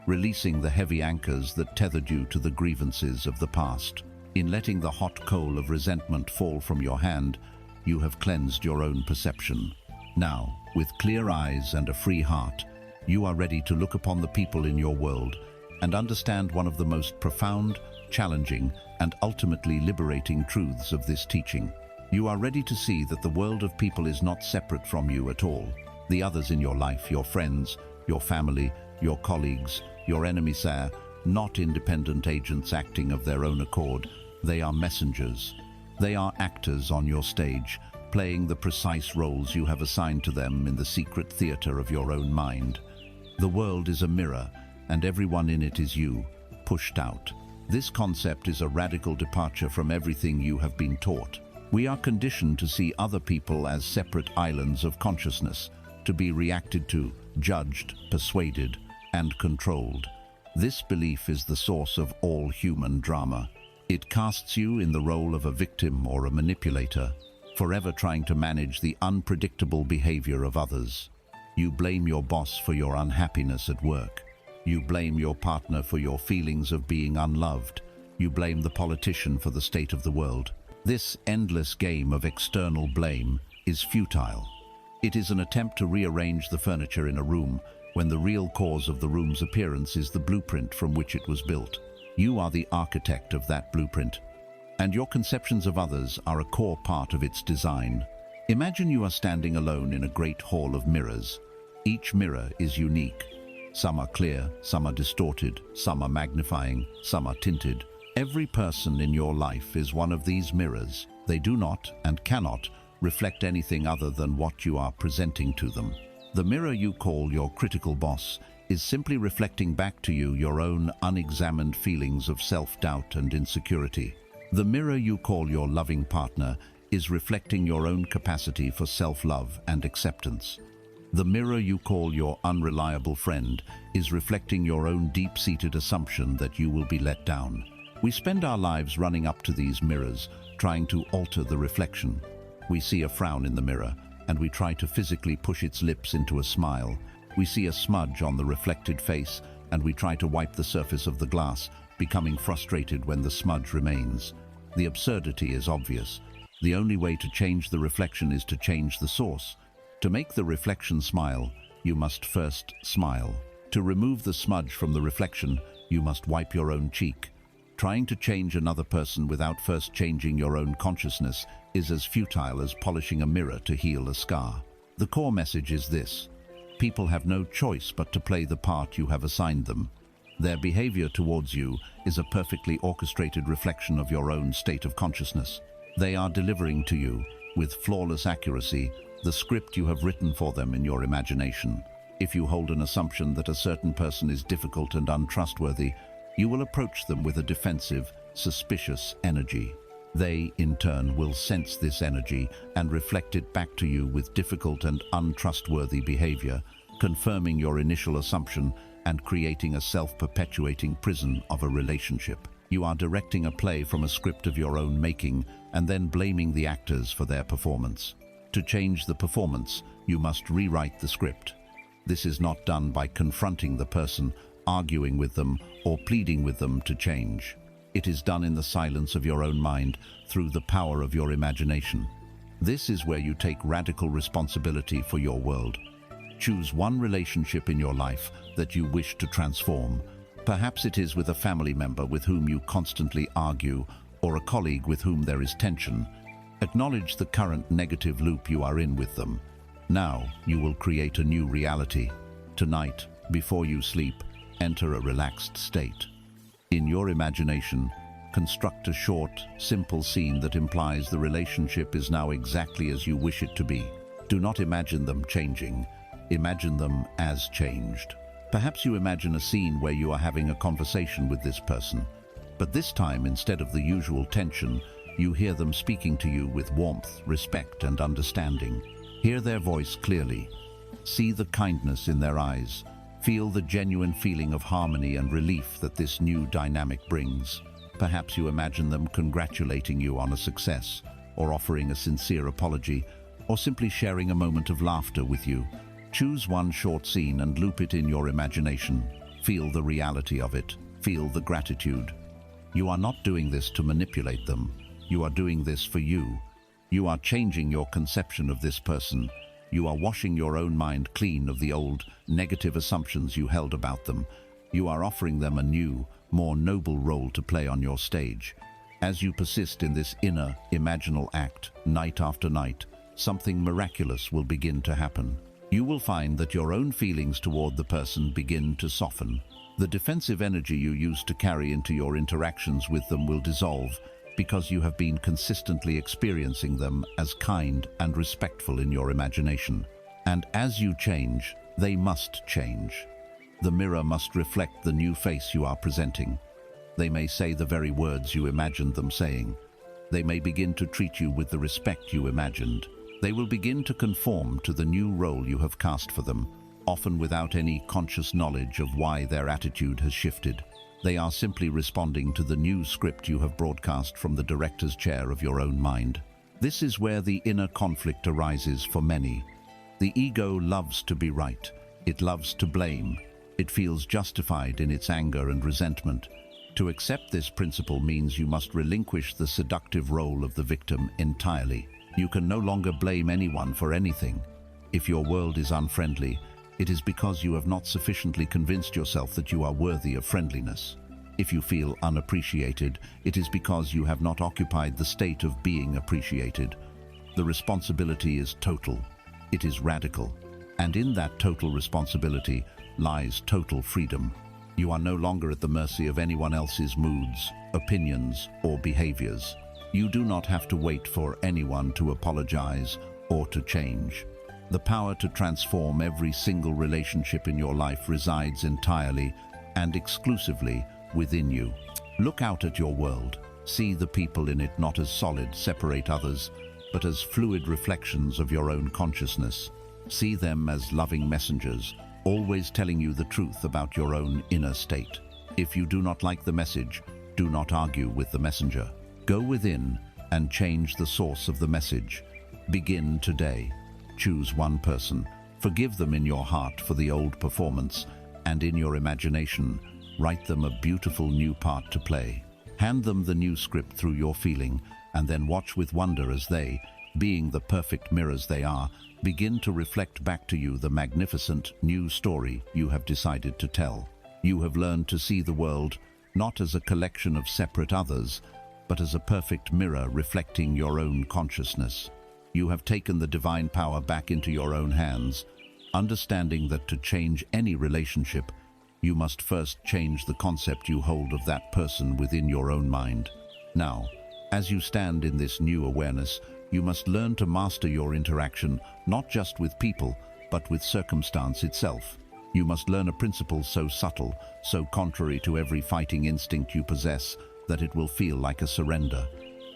releasing the heavy anchors that tethered you to the grievances of the past. In letting the hot coal of resentment fall from your hand, you have cleansed your own perception. Now, with clear eyes and a free heart, you are ready to look upon the people in your world and understand one of the most profound, challenging, and ultimately liberating truths of this teaching. You are ready to see that the world of people is not separate from you at all. The others in your life, your friends, your family, your colleagues, your enemies are not independent agents acting of their own accord. They are messengers. They are actors on your stage, playing the precise roles you have assigned to them in the secret theater of your own mind. The world is a mirror, and everyone in it is you, pushed out. This concept is a radical departure from everything you have been taught. We are conditioned to see other people as separate islands of consciousness, to be reacted to, judged, persuaded, and controlled. This belief is the source of all human drama. It casts you in the role of a victim or a manipulator, forever trying to manage the unpredictable behavior of others. You blame your boss for your unhappiness at work. You blame your partner for your feelings of being unloved. You blame the politician for the state of the world. This endless game of external blame is futile. It is an attempt to rearrange the furniture in a room when the real cause of the room's appearance is the blueprint from which it was built. You are the architect of that blueprint, and your conceptions of others are a core part of its design. Imagine you are standing alone in a great hall of mirrors. Each mirror is unique. Some are clear, some are distorted, some are magnifying, some are tinted. Every person in your life is one of these mirrors. They do not and cannot reflect anything other than what you are presenting to them. The mirror you call your critical boss is simply reflecting back to you your own unexamined feelings of self-doubt and insecurity. The mirror you call your loving partner is reflecting your own capacity for self-love and acceptance. The mirror you call your unreliable friend is reflecting your own deep-seated assumption that you will be let down. We spend our lives running up to these mirrors, trying to alter the reflection. We see a frown in the mirror, and we try to physically push its lips into a smile. We see a smudge on the reflected face, and we try to wipe the surface of the glass, becoming frustrated when the smudge remains. The absurdity is obvious. The only way to change the reflection is to change the source. To make the reflection smile, you must first smile. To remove the smudge from the reflection, you must wipe your own cheek. Trying to change another person without first changing your own consciousness is as futile as polishing a mirror to heal a scar. The core message is this: people have no choice but to play the part you have assigned them. Their behavior towards you is a perfectly orchestrated reflection of your own state of consciousness. They are delivering to you, with flawless accuracy, the script you have written for them in your imagination. If you hold an assumption that a certain person is difficult and untrustworthy, you will approach them with a defensive, suspicious energy. They, in turn, will sense this energy and reflect it back to you with difficult and untrustworthy behavior, confirming your initial assumption and creating a self-perpetuating prison of a relationship. You are directing a play from a script of your own making and then blaming the actors for their performance. To change the performance, you must rewrite the script. This is not done by confronting the person, arguing with them, or pleading with them to change. It is done in the silence of your own mind through the power of your imagination. This is where you take radical responsibility for your world. Choose one relationship in your life that you wish to transform. Perhaps it is with a family member with whom you constantly argue, or a colleague with whom there is tension. Acknowledge the current negative loop you are in with them. Now you will create a new reality. Tonight, before you sleep, enter a relaxed state. In your imagination, construct a short, simple scene that implies the relationship is now exactly as you wish it to be. Do not imagine them changing. Imagine them as changed. Perhaps you imagine a scene where you are having a conversation with this person, but this time, instead of the usual tension, you hear them speaking to you with warmth, respect, and understanding. Hear their voice clearly. See the kindness in their eyes. Feel the genuine feeling of harmony and relief that this new dynamic brings. Perhaps you imagine them congratulating you on a success, or offering a sincere apology, or simply sharing a moment of laughter with you. Choose one short scene and loop it in your imagination. Feel the reality of it. Feel the gratitude. You are not doing this to manipulate them. You are doing this for you. You are changing your conception of this person. You are washing your own mind clean of the old, negative assumptions you held about them. You are offering them a new, more noble role to play on your stage. As you persist in this inner, imaginal act, night after night, something miraculous will begin to happen. You will find that your own feelings toward the person begin to soften. The defensive energy you used to carry into your interactions with them will dissolve, because you have been consistently experiencing them as kind and respectful in your imagination. And as you change, they must change. The mirror must reflect the new face you are presenting. They may say the very words you imagined them saying. They may begin to treat you with the respect you imagined. They will begin to conform to the new role you have cast for them, often without any conscious knowledge of why their attitude has shifted. They are simply responding to the new script you have broadcast from the director's chair of your own mind. This is where the inner conflict arises for many. The ego loves to be right. It loves to blame. It feels justified in its anger and resentment. To accept this principle means you must relinquish the seductive role of the victim entirely. You can no longer blame anyone for anything. If your world is unfriendly, it is because you have not sufficiently convinced yourself that you are worthy of friendliness. If you feel unappreciated, it is because you have not occupied the state of being appreciated. The responsibility is total. It is radical. And in that total responsibility lies total freedom. You are no longer at the mercy of anyone else's moods, opinions, or behaviors. You do not have to wait for anyone to apologize or to change. The power to transform every single relationship in your life resides entirely and exclusively within you. Look out at your world. See the people in it not as solid, separate others, but as fluid reflections of your own consciousness. See them as loving messengers, always telling you the truth about your own inner state. If you do not like the message, do not argue with the messenger. Go within and change the source of the message. Begin today. Choose one person. Forgive them in your heart for the old performance and in your imagination, write them a beautiful new part to play. Hand them the new script through your feeling, and then watch with wonder as they, being the perfect mirrors they are, begin to reflect back to you the magnificent new story you have decided to tell. You have learned to see the world not as a collection of separate others, but as a perfect mirror reflecting your own consciousness. You have taken the divine power back into your own hands, understanding that to change any relationship, you must first change the concept you hold of that person within your own mind. Now, as you stand in this new awareness, you must learn to master your interaction not just with people, but with circumstance itself. You must learn a principle so subtle, so contrary to every fighting instinct you possess, that it will feel like a surrender.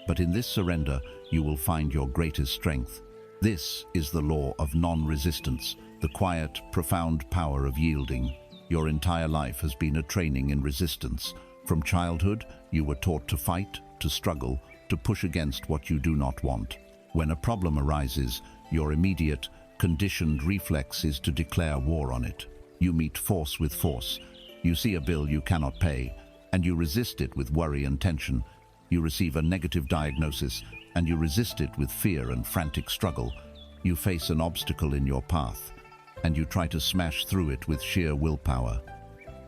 But in this surrender, you will find your greatest strength. This is the law of non-resistance, the quiet, profound power of yielding. Your entire life has been a training in resistance. From childhood, you were taught to fight, to struggle, to push against what you do not want. When a problem arises, your immediate, conditioned reflex is to declare war on it. You meet force with force. You see a bill you cannot pay, and you resist it with worry and tension. You receive a negative diagnosis, and you resist it with fear and frantic struggle. You face an obstacle in your path, and you try to smash through it with sheer willpower.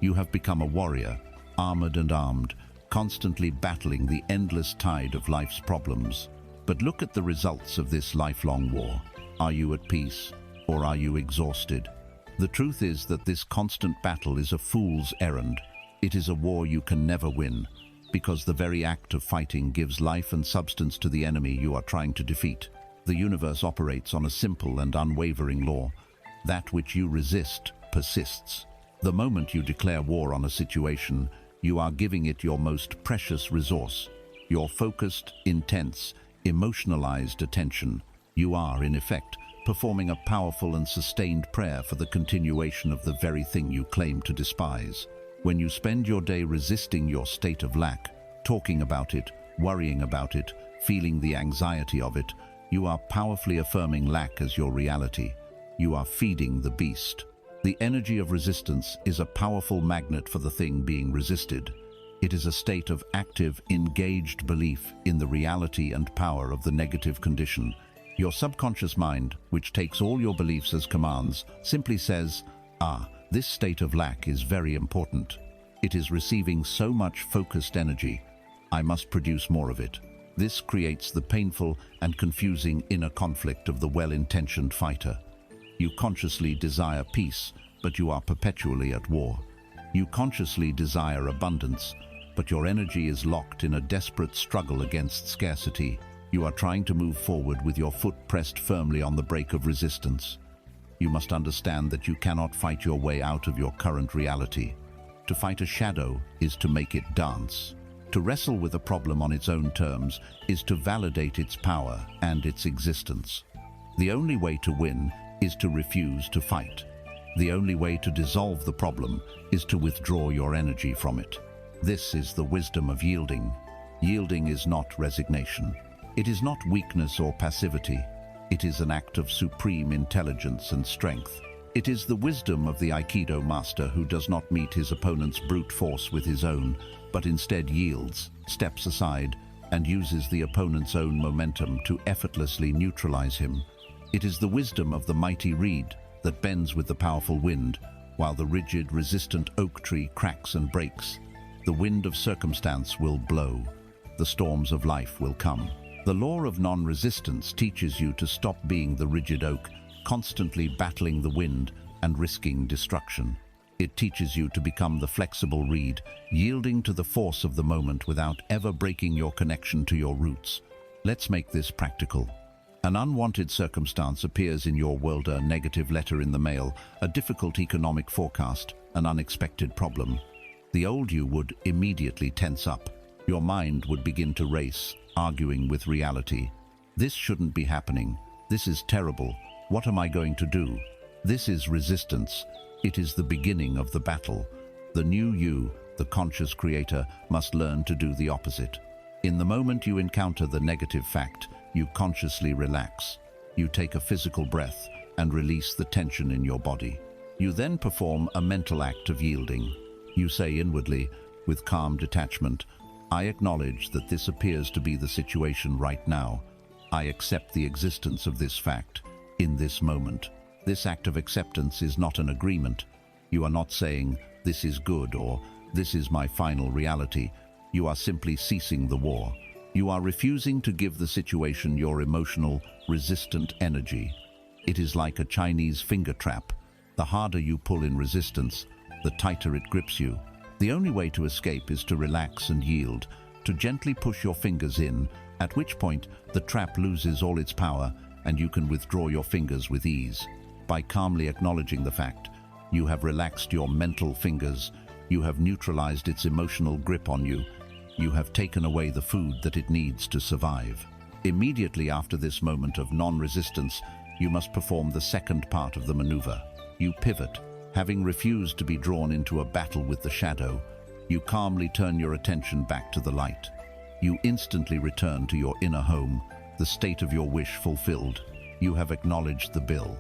You have become a warrior, armored and armed, constantly battling the endless tide of life's problems. But look at the results of this lifelong war. Are you at peace, or are you exhausted? The truth is that this constant battle is a fool's errand. It is a war you can never win, because the very act of fighting gives life and substance to the enemy you are trying to defeat. The universe operates on a simple and unwavering law. That which you resist persists. The moment you declare war on a situation, you are giving it your most precious resource, your focused, intense, emotionalized attention. You are, in effect, performing a powerful and sustained prayer for the continuation of the very thing you claim to despise. When you spend your day resisting your state of lack, talking about it, worrying about it, feeling the anxiety of it, you are powerfully affirming lack as your reality. You are feeding the beast. The energy of resistance is a powerful magnet for the thing being resisted. It is a state of active, engaged belief in the reality and power of the negative condition. Your subconscious mind, which takes all your beliefs as commands, simply says, this state of lack is very important. It is receiving so much focused energy. I must produce more of it. This creates the painful and confusing inner conflict of the well-intentioned fighter. You consciously desire peace, but you are perpetually at war. You consciously desire abundance, but your energy is locked in a desperate struggle against scarcity. You are trying to move forward with your foot pressed firmly on the brake of resistance. You must understand that you cannot fight your way out of your current reality. To fight a shadow is to make it dance. To wrestle with a problem on its own terms is to validate its power and its existence. The only way to win is to refuse to fight. The only way to dissolve the problem is to withdraw your energy from it. This is the wisdom of yielding. Yielding is not resignation. It is not weakness or passivity. It is an act of supreme intelligence and strength. It is the wisdom of the Aikido master who does not meet his opponent's brute force with his own, but instead yields, steps aside, and uses the opponent's own momentum to effortlessly neutralize him. It is the wisdom of the mighty reed that bends with the powerful wind, while the rigid, resistant oak tree cracks and breaks. The wind of circumstance will blow. The storms of life will come. The law of non-resistance teaches you to stop being the rigid oak, constantly battling the wind and risking destruction. It teaches you to become the flexible reed, yielding to the force of the moment without ever breaking your connection to your roots. Let's make this practical. An unwanted circumstance appears in your world, a negative letter in the mail, a difficult economic forecast, an unexpected problem. The old you would immediately tense up. Your mind would begin to race, arguing with reality. This shouldn't be happening. This is terrible. What am I going to do? This is resistance. It is the beginning of the battle. The new you, the conscious creator, must learn to do the opposite. In the moment you encounter the negative fact, you consciously relax. You take a physical breath and release the tension in your body. You then perform a mental act of yielding. You say inwardly, with calm detachment, I acknowledge that this appears to be the situation right now. I accept the existence of this fact, in this moment. This act of acceptance is not an agreement. You are not saying, this is good or this is my final reality. You are simply ceasing the war. You are refusing to give the situation your emotional, resistant energy. It is like a Chinese finger trap. The harder you pull in resistance, the tighter it grips you. The only way to escape is to relax and yield, to gently push your fingers in, at which point the trap loses all its power and you can withdraw your fingers with ease. By calmly acknowledging the fact, you have relaxed your mental fingers, you have neutralized its emotional grip on you, you have taken away the food that it needs to survive. Immediately after this moment of non-resistance, you must perform the second part of the maneuver. You pivot. Having refused to be drawn into a battle with the shadow, you calmly turn your attention back to the light. You instantly return to your inner home, the state of your wish fulfilled. You have acknowledged the bill.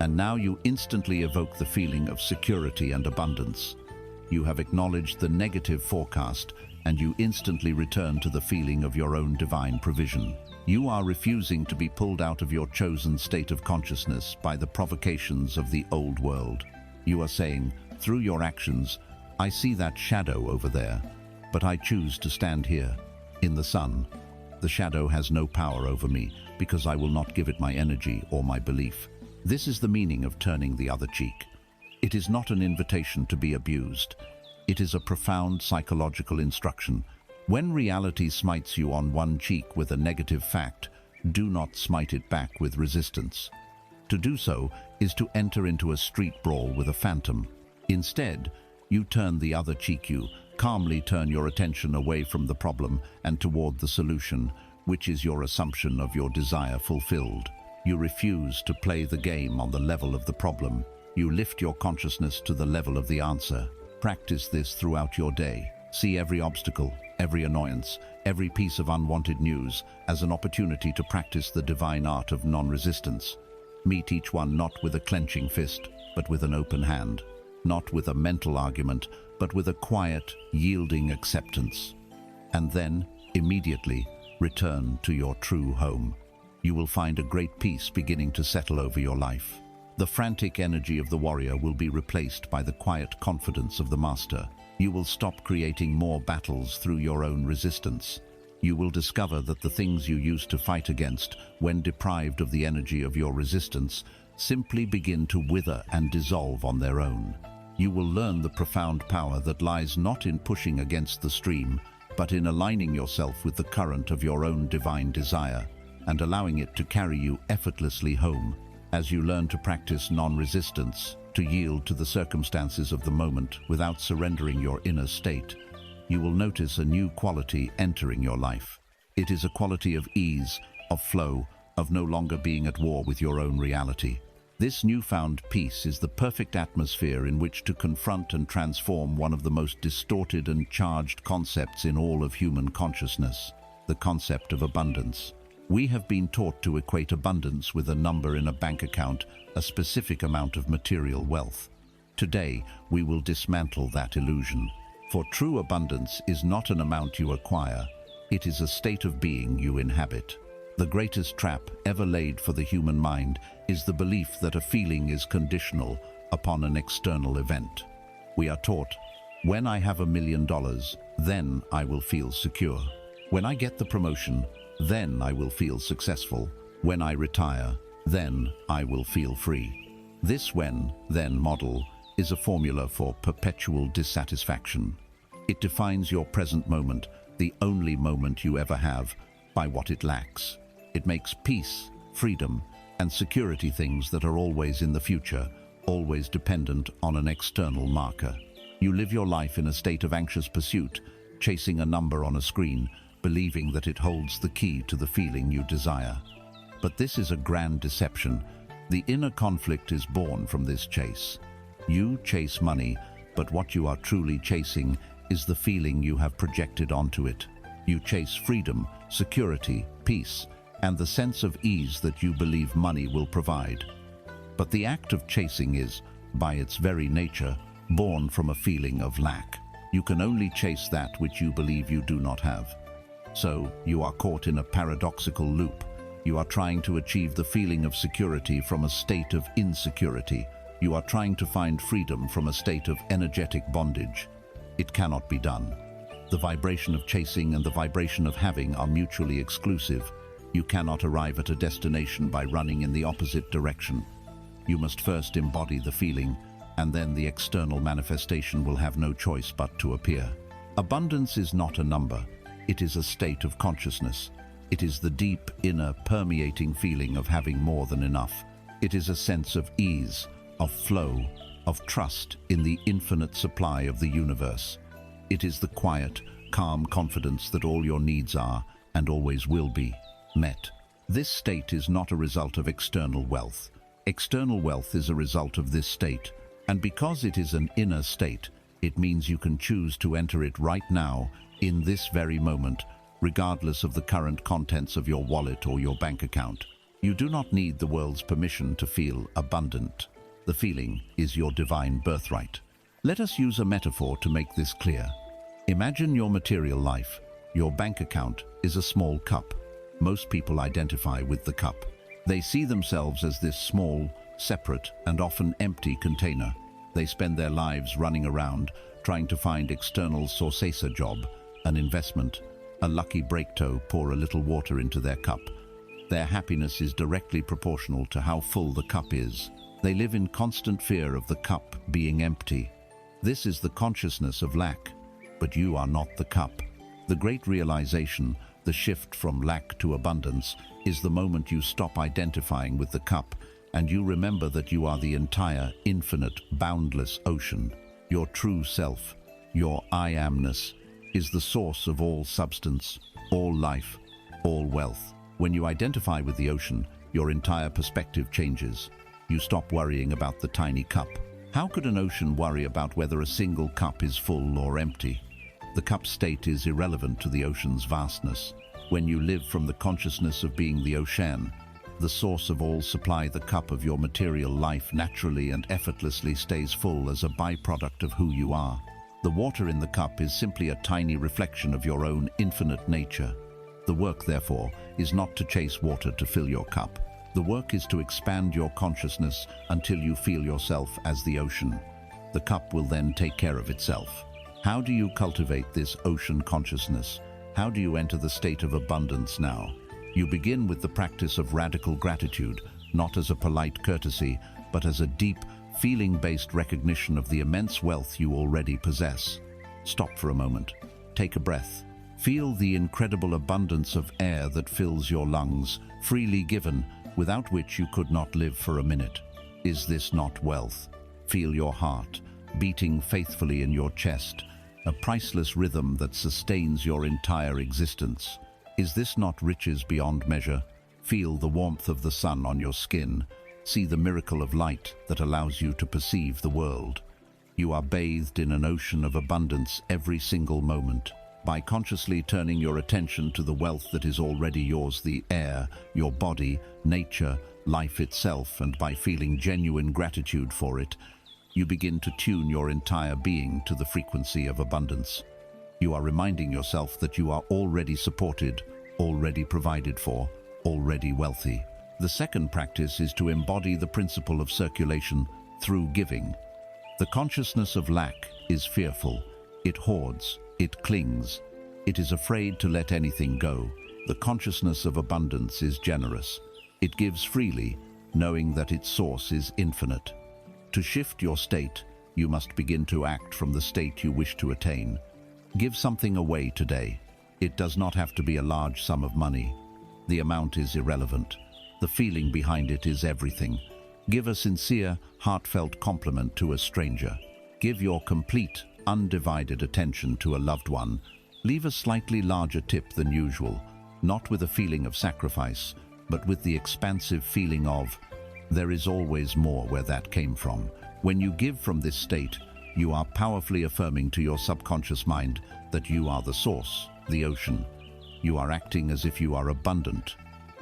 And now you instantly evoke the feeling of security and abundance. You have acknowledged the negative forecast, and you instantly return to the feeling of your own divine provision. You are refusing to be pulled out of your chosen state of consciousness by the provocations of the old world. You are saying, through your actions, I see that shadow over there, but I choose to stand here, in the sun. The shadow has no power over me because I will not give it my energy or my belief. This is the meaning of turning the other cheek. It is not an invitation to be abused. It is a profound psychological instruction. When reality smites you on one cheek with a negative fact, do not smite it back with resistance. To do so is to enter into a street brawl with a phantom. Instead, you turn the other cheek. You calmly turn your attention away from the problem and toward the solution, which is your assumption of your desire fulfilled. You refuse to play the game on the level of the problem. You lift your consciousness to the level of the answer. Practice this throughout your day. See every obstacle, every annoyance, every piece of unwanted news as an opportunity to practice the divine art of non-resistance. Meet each one not with a clenching fist, but with an open hand. Not with a mental argument, but with a quiet, yielding acceptance. And then, immediately, return to your true home. You will find a great peace beginning to settle over your life. The frantic energy of the warrior will be replaced by the quiet confidence of the master. You will stop creating more battles through your own resistance. You will discover that the things you used to fight against, when deprived of the energy of your resistance, simply begin to wither and dissolve on their own. You will learn the profound power that lies not in pushing against the stream, but in aligning yourself with the current of your own divine desire and allowing it to carry you effortlessly home. As you learn to practice non-resistance, to yield to the circumstances of the moment without surrendering your inner state, you will notice a new quality entering your life. It is a quality of ease, of flow, of no longer being at war with your own reality. This newfound peace is the perfect atmosphere in which to confront and transform one of the most distorted and charged concepts in all of human consciousness, the concept of abundance. We have been taught to equate abundance with a number in a bank account, a specific amount of material wealth. Today, we will dismantle that illusion. For true abundance is not an amount you acquire, it is a state of being you inhabit. The greatest trap ever laid for the human mind is the belief that a feeling is conditional upon an external event. We are taught, when I have $1 million, then I will feel secure. When I get the promotion, then I will feel successful. When I retire, then I will feel free. This when-then model is a formula for perpetual dissatisfaction. It defines your present moment, the only moment you ever have, by what it lacks. It makes peace, freedom, and security things that are always in the future, always dependent on an external marker. You live your life in a state of anxious pursuit, chasing a number on a screen, believing that it holds the key to the feeling you desire. But this is a grand deception. The inner conflict is born from this chase. You chase money, but what you are truly chasing is the feeling you have projected onto it. You chase freedom, security, peace, and the sense of ease that you believe money will provide. But the act of chasing is by its very nature, born from a feeling of lack. You can only chase that which you believe you do not have. So, you are caught in a paradoxical loop. You are trying to achieve the feeling of security from a state of insecurity. You are trying to find freedom from a state of energetic bondage. It cannot be done. The vibration of chasing and the vibration of having are mutually exclusive. You cannot arrive at a destination by running in the opposite direction. You must first embody the feeling, and then the external manifestation will have no choice but to appear. Abundance is not a number. It is a state of consciousness. It is the deep, inner, permeating feeling of having more than enough. It is a sense of ease, of flow, of trust in the infinite supply of the universe. It is the quiet, calm confidence that all your needs are, and always will be, met. This state is not a result of external wealth. External wealth is a result of this state, and because it is an inner state, it means you can choose to enter it right now, in this very moment, regardless of the current contents of your wallet or your bank account. You do not need the world's permission to feel abundant. The feeling is your divine birthright. Let us use a metaphor to make this clear. Imagine your material life. Your bank account is a small cup. Most people identify with the cup. They see themselves as this small, separate, and often empty container. They spend their lives running around, trying to find external sources, a job, an investment, a lucky breakthrough, pour a little water into their cup. Their happiness is directly proportional to how full the cup is. They live in constant fear of the cup being empty. This is the consciousness of lack, but you are not the cup. The great realization, the shift from lack to abundance, is the moment you stop identifying with the cup and you remember that you are the entire, infinite, boundless ocean. Your true self, your I amness, is the source of all substance, all life, all wealth. When you identify with the ocean, your entire perspective changes. You stop worrying about the tiny cup. How could an ocean worry about whether a single cup is full or empty? The cup state is irrelevant to the ocean's vastness. When you live from the consciousness of being the ocean, the source of all supply, the cup of your material life naturally and effortlessly stays full as a byproduct of who you are. The water in the cup is simply a tiny reflection of your own infinite nature. The work, therefore, is not to chase water to fill your cup. The work is to expand your consciousness until you feel yourself as the ocean. The cup will then take care of itself. How do you cultivate this ocean consciousness? How do you enter the state of abundance now? You begin with the practice of radical gratitude, not as a polite courtesy, but as a deep, feeling-based recognition of the immense wealth you already possess. Stop for a moment. Take a breath. Feel the incredible abundance of air that fills your lungs, freely given, without which you could not live for a minute. Is this not wealth? Feel your heart beating faithfully in your chest, a priceless rhythm that sustains your entire existence. Is this not riches beyond measure? Feel the warmth of the sun on your skin. See the miracle of light that allows you to perceive the world. You are bathed in an ocean of abundance every single moment. By consciously turning your attention to the wealth that is already yours, the air, your body, nature, life itself, and by feeling genuine gratitude for it, you begin to tune your entire being to the frequency of abundance. You are reminding yourself that you are already supported, already provided for, already wealthy. The second practice is to embody the principle of circulation through giving. The consciousness of lack is fearful. It hoards. It clings. It is afraid to let anything go. The consciousness of abundance is generous. It gives freely, knowing that its source is infinite. To shift your state, you must begin to act from the state you wish to attain. Give something away today. It does not have to be a large sum of money. The amount is irrelevant. The feeling behind it is everything. Give a sincere, heartfelt compliment to a stranger. Give your complete, undivided attention to a loved one. Leave a slightly larger tip than usual, not with a feeling of sacrifice, but with the expansive feeling of, there is always more where that came from. When you give from this state, you are powerfully affirming to your subconscious mind that you are the source, the ocean. You are acting as if you are abundant,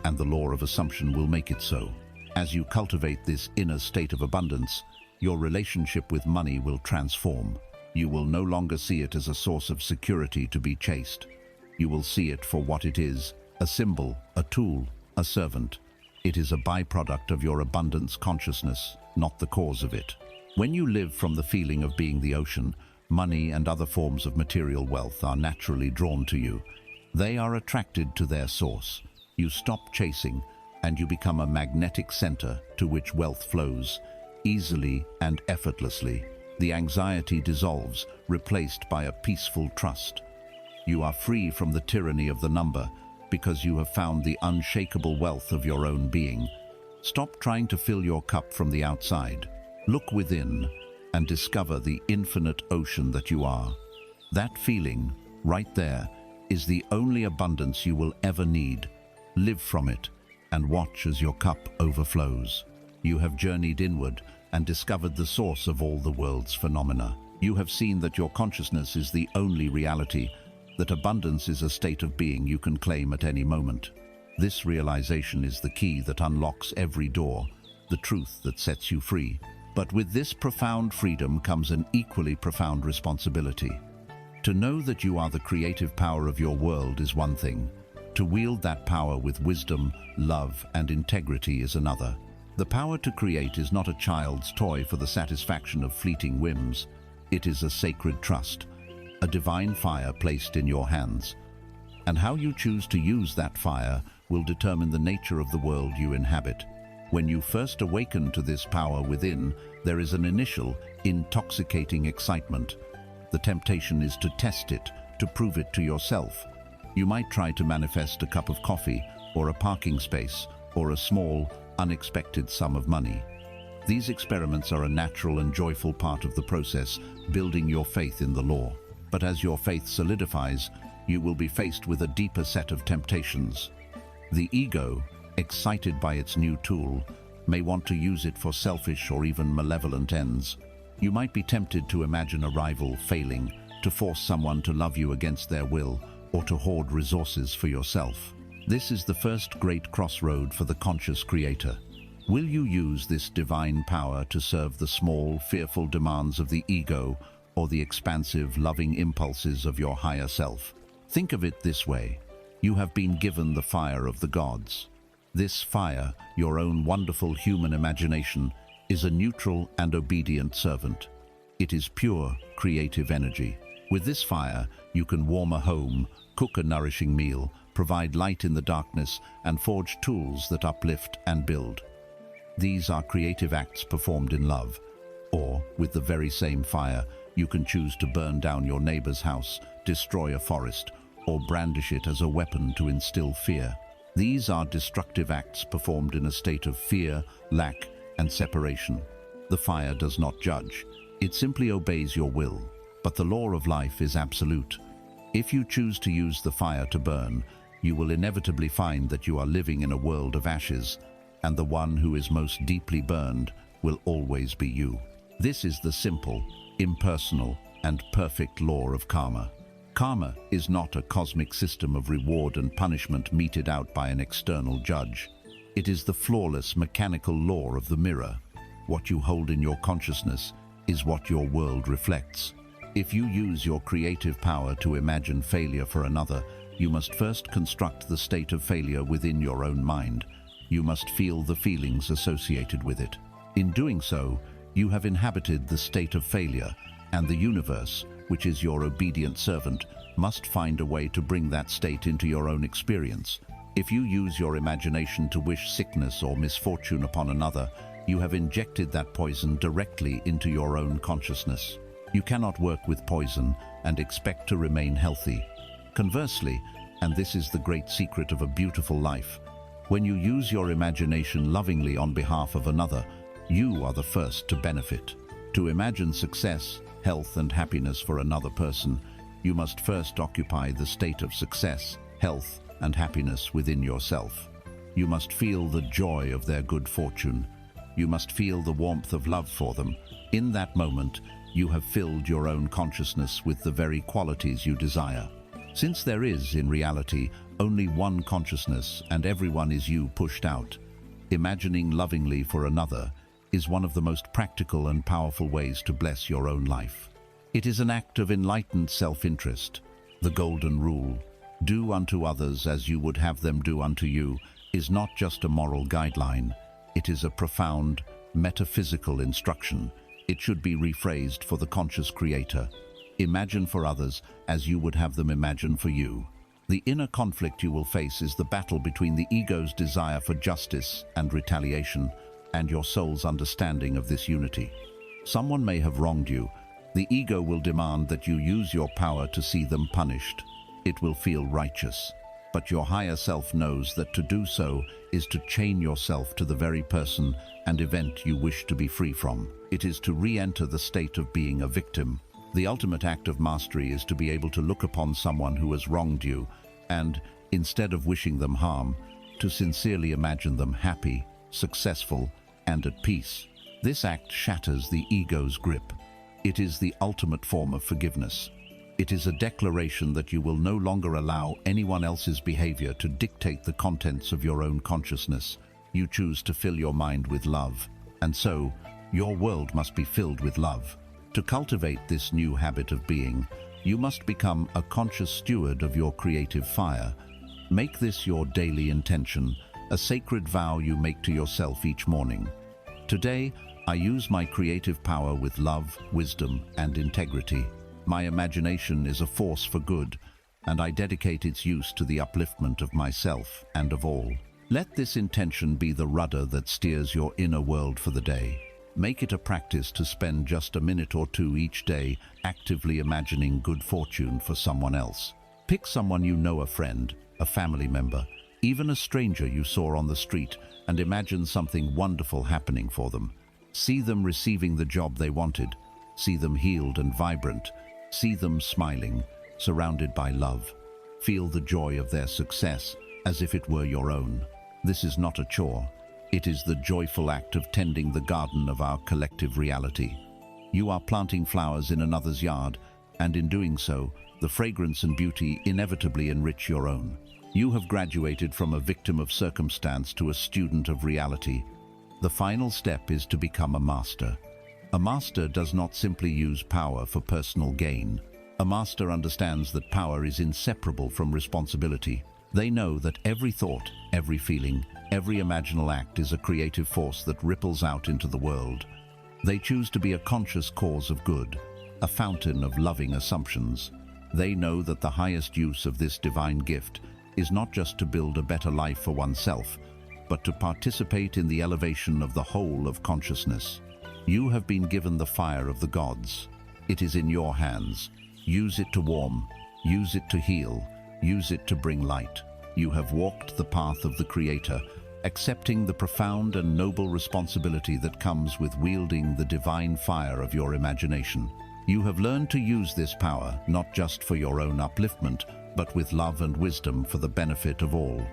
and the law of assumption will make it so. As you cultivate this inner state of abundance, your relationship with money will transform. You will no longer see it as a source of security to be chased. You will see it for what it is, a symbol, a tool, a servant. It is a byproduct of your abundance consciousness, not the cause of it. When you live from the feeling of being the ocean, money and other forms of material wealth are naturally drawn to you. They are attracted to their source. You stop chasing, and you become a magnetic center to which wealth flows, easily and effortlessly. The anxiety dissolves, replaced by a peaceful trust. You are free from the tyranny of the number because you have found the unshakable wealth of your own being. Stop trying to fill your cup from the outside. Look within and discover the infinite ocean that you are. That feeling, right there, is the only abundance you will ever need. Live from it and watch as your cup overflows. You have journeyed inward and discovered the source of all the world's phenomena. You have seen that your consciousness is the only reality, that abundance is a state of being you can claim at any moment. This realization is the key that unlocks every door, the truth that sets you free. But with this profound freedom comes an equally profound responsibility. To know that you are the creative power of your world is one thing. To wield that power with wisdom, love, and integrity is another. The power to create is not a child's toy for the satisfaction of fleeting whims. It is a sacred trust, a divine fire placed in your hands. And how you choose to use that fire will determine the nature of the world you inhabit. When you first awaken to this power within, there is an initial, intoxicating excitement. The temptation is to test it, to prove it to yourself. You might try to manifest a cup of coffee, or a parking space, or a small, unexpected sum of money. These experiments are a natural and joyful part of the process, building your faith in the law. But as your faith solidifies, you will be faced with a deeper set of temptations. The ego, excited by its new tool, may want to use it for selfish or even malevolent ends. You might be tempted to imagine a rival failing, to force someone to love you against their will, or to hoard resources for yourself. This is the first great crossroad for the conscious creator. Will you use this divine power to serve the small, fearful demands of the ego or the expansive, loving impulses of your higher self? Think of it this way. You have been given the fire of the gods. This fire, your own wonderful human imagination, is a neutral and obedient servant. It is pure, creative energy. With this fire, you can warm a home, cook a nourishing meal, provide light in the darkness, and forge tools that uplift and build. These are creative acts performed in love. Or, with the very same fire, you can choose to burn down your neighbor's house, destroy a forest, or brandish it as a weapon to instill fear. These are destructive acts performed in a state of fear, lack, and separation. The fire does not judge. It simply obeys your will. But the law of life is absolute. If you choose to use the fire to burn, you will inevitably find that you are living in a world of ashes, and the one who is most deeply burned will always be you. This is the simple, impersonal, and perfect law of karma. Karma is not a cosmic system of reward and punishment meted out by an external judge. It is the flawless, mechanical law of the mirror. What you hold in your consciousness is what your world reflects. If you use your creative power to imagine failure for another, you must first construct the state of failure within your own mind. You must feel the feelings associated with it. In doing so, you have inhabited the state of failure, and the universe, which is your obedient servant, must find a way to bring that state into your own experience. If you use your imagination to wish sickness or misfortune upon another, you have injected that poison directly into your own consciousness. You cannot work with poison and expect to remain healthy. Conversely, and this is the great secret of a beautiful life, when you use your imagination lovingly on behalf of another, you are the first to benefit. To imagine success, health, and happiness for another person, you must first occupy the state of success, health, and happiness within yourself. You must feel the joy of their good fortune. You must feel the warmth of love for them. In that moment, you have filled your own consciousness with the very qualities you desire. Since there is, in reality, only one consciousness and everyone is you pushed out, imagining lovingly for another is one of the most practical and powerful ways to bless your own life. It is an act of enlightened self-interest. The golden rule, do unto others as you would have them do unto you, is not just a moral guideline. It is a profound, metaphysical instruction. It should be rephrased for the conscious creator. Imagine for others as you would have them imagine for you. The inner conflict you will face is the battle between the ego's desire for justice and retaliation and your soul's understanding of this unity. Someone may have wronged you. The ego will demand that you use your power to see them punished. It will feel righteous. But your higher self knows that to do so is to chain yourself to the very person and event you wish to be free from. It is to re-enter the state of being a victim. The ultimate act of mastery is to be able to look upon someone who has wronged you and, instead of wishing them harm, to sincerely imagine them happy, successful, and at peace. This act shatters the ego's grip. It is the ultimate form of forgiveness. It is a declaration that you will no longer allow anyone else's behavior to dictate the contents of your own consciousness. You choose to fill your mind with love, and so, your world must be filled with love. To cultivate this new habit of being, you must become a conscious steward of your creative fire. Make this your daily intention, a sacred vow you make to yourself each morning. Today, I use my creative power with love, wisdom, and integrity. My imagination is a force for good, and I dedicate its use to the upliftment of myself and of all. Let this intention be the rudder that steers your inner world for the day. Make it a practice to spend just a minute or two each day actively imagining good fortune for someone else. Pick someone you know, a friend, a family member, even a stranger you saw on the street, and imagine something wonderful happening for them. See them receiving the job they wanted. See them healed and vibrant. See them smiling, surrounded by love. Feel the joy of their success as if it were your own. This is not a chore. It is the joyful act of tending the garden of our collective reality. You are planting flowers in another's yard, and in doing so, the fragrance and beauty inevitably enrich your own. You have graduated from a victim of circumstance to a student of reality. The final step is to become a master. A master does not simply use power for personal gain. A master understands that power is inseparable from responsibility. They know that every thought, every feeling, every imaginal act is a creative force that ripples out into the world. They choose to be a conscious cause of good, a fountain of loving assumptions. They know that the highest use of this divine gift is not just to build a better life for oneself, but to participate in the elevation of the whole of consciousness. You have been given the fire of the gods. It is in your hands. Use it to warm, use it to heal, use it to bring light. You have walked the path of the Creator, accepting the profound and noble responsibility that comes with wielding the divine fire of your imagination. You have learned to use this power not just for your own upliftment, but with love and wisdom for the benefit of all.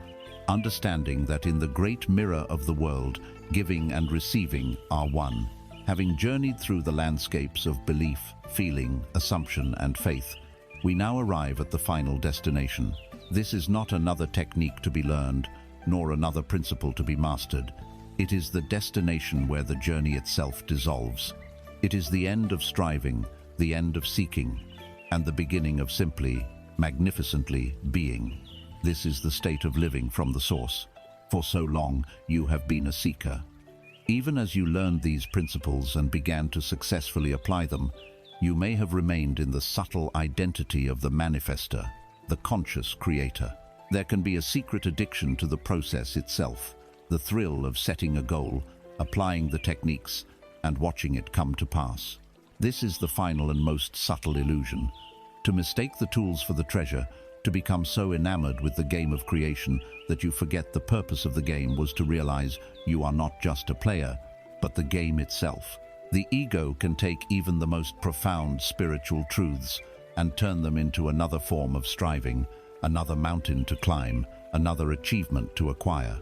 Understanding that in the great mirror of the world, giving and receiving are one. Having journeyed through the landscapes of belief, feeling, assumption, and faith, we now arrive at the final destination. This is not another technique to be learned, nor another principle to be mastered. It is the destination where the journey itself dissolves. It is the end of striving, the end of seeking, and the beginning of simply, magnificently being. This is the state of living from the source. For so long, you have been a seeker. Even as you learned these principles and began to successfully apply them, you may have remained in the subtle identity of the manifester, the conscious creator. There can be a secret addiction to the process itself, the thrill of setting a goal, applying the techniques, and watching it come to pass. This is the final and most subtle illusion. To mistake the tools for the treasure, to become so enamored with the game of creation that you forget the purpose of the game was to realize you are not just a player, but the game itself. The ego can take even the most profound spiritual truths and turn them into another form of striving, another mountain to climb, another achievement to acquire.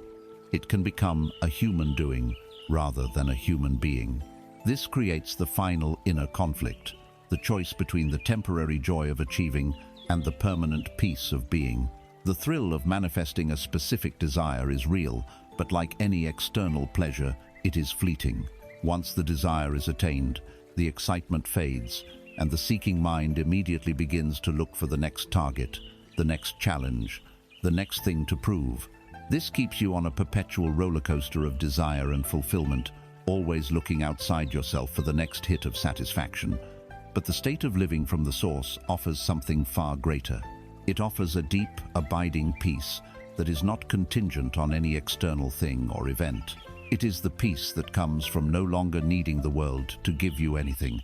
It can become a human doing rather than a human being. This creates the final inner conflict, the choice between the temporary joy of achieving and the permanent peace of being. The thrill of manifesting a specific desire is real, but like any external pleasure, it is fleeting. Once the desire is attained, the excitement fades, and the seeking mind immediately begins to look for the next target, the next challenge, the next thing to prove. This keeps you on a perpetual roller coaster of desire and fulfillment, always looking outside yourself for the next hit of satisfaction. But the state of living from the source offers something far greater. It offers a deep, abiding peace that is not contingent on any external thing or event. It is the peace that comes from no longer needing the world to give you anything,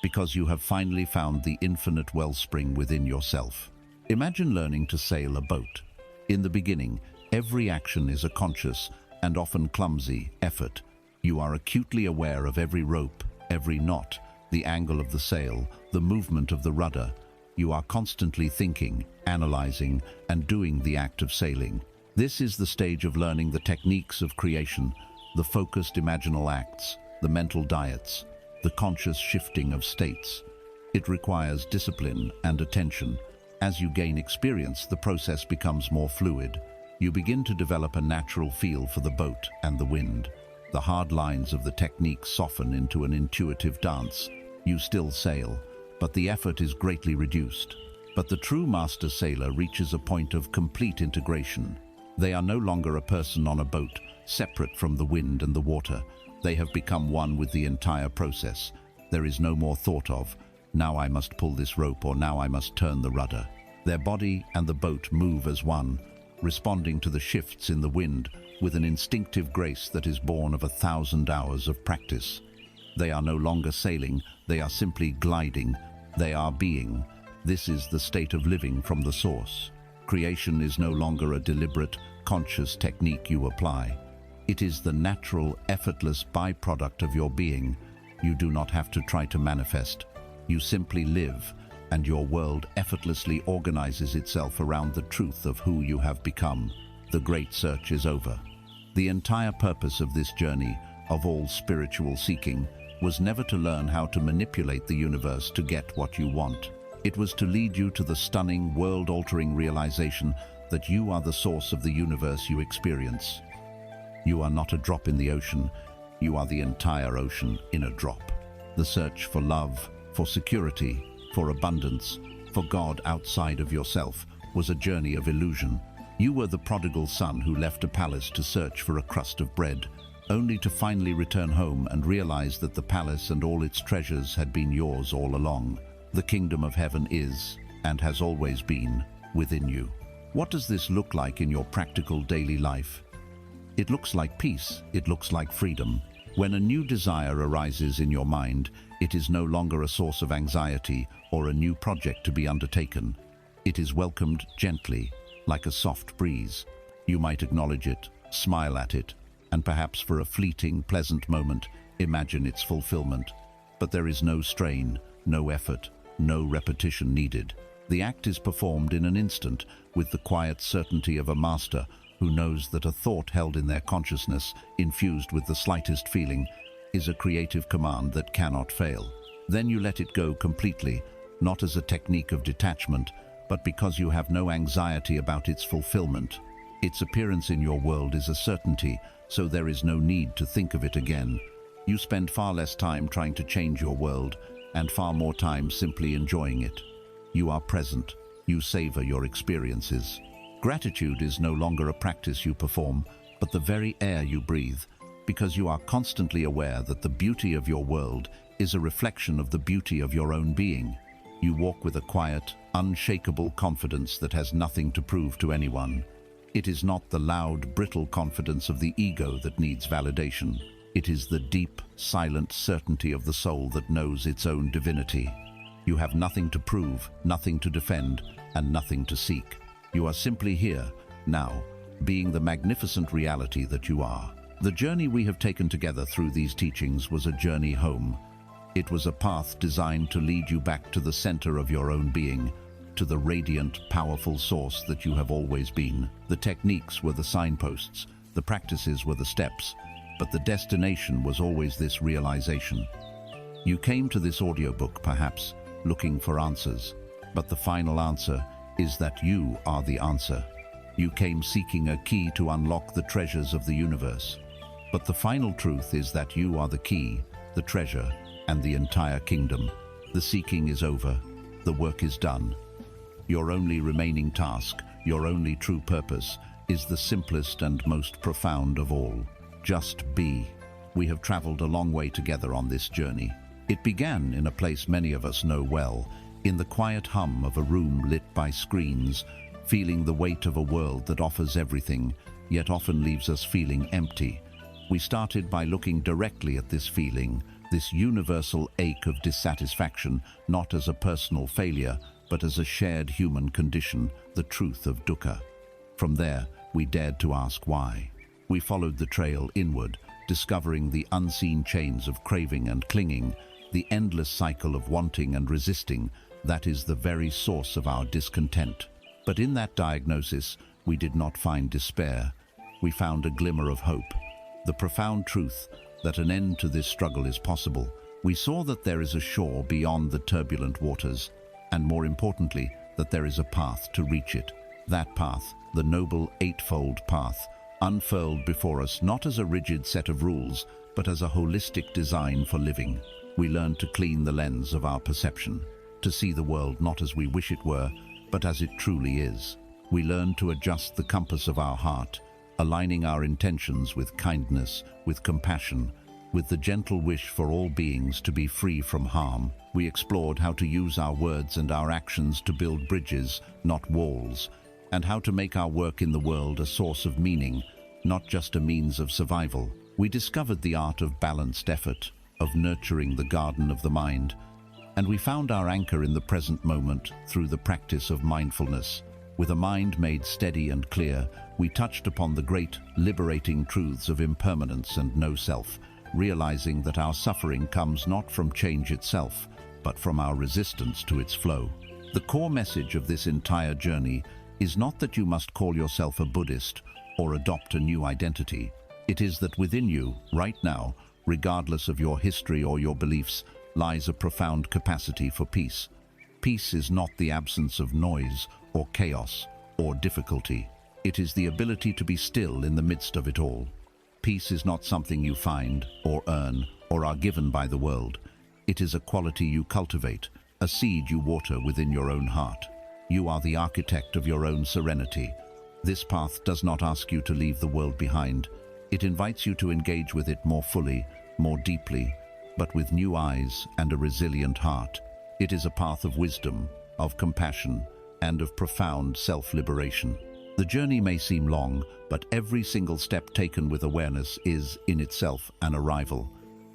because you have finally found the infinite wellspring within yourself. Imagine learning to sail a boat. In the beginning, every action is a conscious and often clumsy effort. You are acutely aware of every rope, every knot, the angle of the sail, the movement of the rudder. You are constantly thinking, analyzing, and doing the act of sailing. This is the stage of learning the techniques of creation, the focused imaginal acts, the mental diets, the conscious shifting of states. It requires discipline and attention. As you gain experience, the process becomes more fluid. You begin to develop a natural feel for the boat and the wind. The hard lines of the technique soften into an intuitive dance. You still sail, but the effort is greatly reduced. But the true master sailor reaches a point of complete integration. They are no longer a person on a boat, separate from the wind and the water. They have become one with the entire process. There is no more thought of, now I must pull this rope or now I must turn the rudder. Their body and the boat move as one, responding to the shifts in the wind with an instinctive grace that is born of 1,000 hours of practice. They are no longer sailing, they are simply gliding, they are being. This is the state of living from the source. Creation is no longer a deliberate, conscious technique you apply. It is the natural, effortless byproduct of your being. You do not have to try to manifest. You simply live, and your world effortlessly organizes itself around the truth of who you have become. The great search is over. The entire purpose of this journey, of all spiritual seeking, was never to learn how to manipulate the universe to get what you want. It was to lead you to the stunning, world-altering realization that you are the source of the universe you experience. You are not a drop in the ocean, you are the entire ocean in a drop. The search for love, for security, for abundance, for God outside of yourself was a journey of illusion. You were the prodigal son who left a palace to search for a crust of bread, only to finally return home and realize that the palace and all its treasures had been yours all along. The kingdom of heaven is, and has always been, within you. What does this look like in your practical daily life? It looks like peace, it looks like freedom. When a new desire arises in your mind, it is no longer a source of anxiety or a new project to be undertaken. It is welcomed gently, like a soft breeze. You might acknowledge it, smile at it, and perhaps for a fleeting, pleasant moment, imagine its fulfillment. But there is no strain, no effort, no repetition needed. The act is performed in an instant with the quiet certainty of a master who knows that a thought held in their consciousness, infused with the slightest feeling, is a creative command that cannot fail. Then you let it go completely, not as a technique of detachment, but because you have no anxiety about its fulfillment. Its appearance in your world is a certainty, so there is no need to think of it again. You spend far less time trying to change your world, and far more time simply enjoying it. You are present. You savor your experiences. Gratitude is no longer a practice you perform, but the very air you breathe, because you are constantly aware that the beauty of your world is a reflection of the beauty of your own being. You walk with a quiet, unshakable confidence that has nothing to prove to anyone. It is not the loud, brittle confidence of the ego that needs validation. It is the deep, silent certainty of the soul that knows its own divinity. You have nothing to prove, nothing to defend, and nothing to seek. You are simply here, now, being the magnificent reality that you are. The journey we have taken together through these teachings was a journey home. It was a path designed to lead you back to the center of your own being, to the radiant, powerful source that you have always been. The techniques were the signposts, the practices were the steps, but the destination was always this realization. You came to this audiobook, perhaps, looking for answers, but the final answer is that you are the answer. You came seeking a key to unlock the treasures of the universe. But the final truth is that you are the key, the treasure, and the entire kingdom. The seeking is over. The work is done. Your only remaining task, your only true purpose, is the simplest and most profound of all. Just be. We have traveled a long way together on this journey. It began in a place many of us know well, in the quiet hum of a room lit by screens, feeling the weight of a world that offers everything, yet often leaves us feeling empty. We started by looking directly at this feeling, this universal ache of dissatisfaction, not as a personal failure, but as a shared human condition, the truth of dukkha. From there, we dared to ask why. We followed the trail inward, discovering the unseen chains of craving and clinging, the endless cycle of wanting and resisting that is the very source of our discontent. But in that diagnosis, we did not find despair. We found a glimmer of hope, the profound truth that an end to this struggle is possible. We saw that there is a shore beyond the turbulent waters, and more importantly, that there is a path to reach it. That path, the noble Eightfold Path, unfurled before us not as a rigid set of rules, but as a holistic design for living. We learned to clean the lens of our perception, to see the world not as we wish it were, but as it truly is. We learned to adjust the compass of our heart, aligning our intentions with kindness, with compassion, with the gentle wish for all beings to be free from harm. We explored how to use our words and our actions to build bridges, not walls, and how to make our work in the world a source of meaning, not just a means of survival. We discovered the art of balanced effort, of nurturing the garden of the mind, and we found our anchor in the present moment through the practice of mindfulness. With a mind made steady and clear, we touched upon the great, liberating truths of impermanence and no-self, realizing that our suffering comes not from change itself, but from our resistance to its flow. The core message of this entire journey is not that you must call yourself a Buddhist or adopt a new identity. It is that within you, right now, regardless of your history or your beliefs, lies a profound capacity for peace. Peace is not the absence of noise or chaos or difficulty. It is the ability to be still in the midst of it all. Peace is not something you find or earn or are given by the world. It is a quality you cultivate, a seed you water within your own heart. You are the architect of your own serenity. This path does not ask you to leave the world behind. It invites you to engage with it more fully, more deeply, but with new eyes and a resilient heart. It is a path of wisdom, of compassion, and of profound self-liberation. The journey may seem long, but every single step taken with awareness is, in itself, an arrival.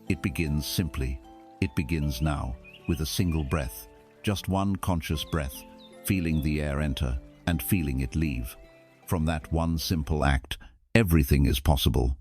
It begins simply. It begins now, with a single breath, just one conscious breath, feeling the air enter and feeling it leave. From that one simple act, everything is possible.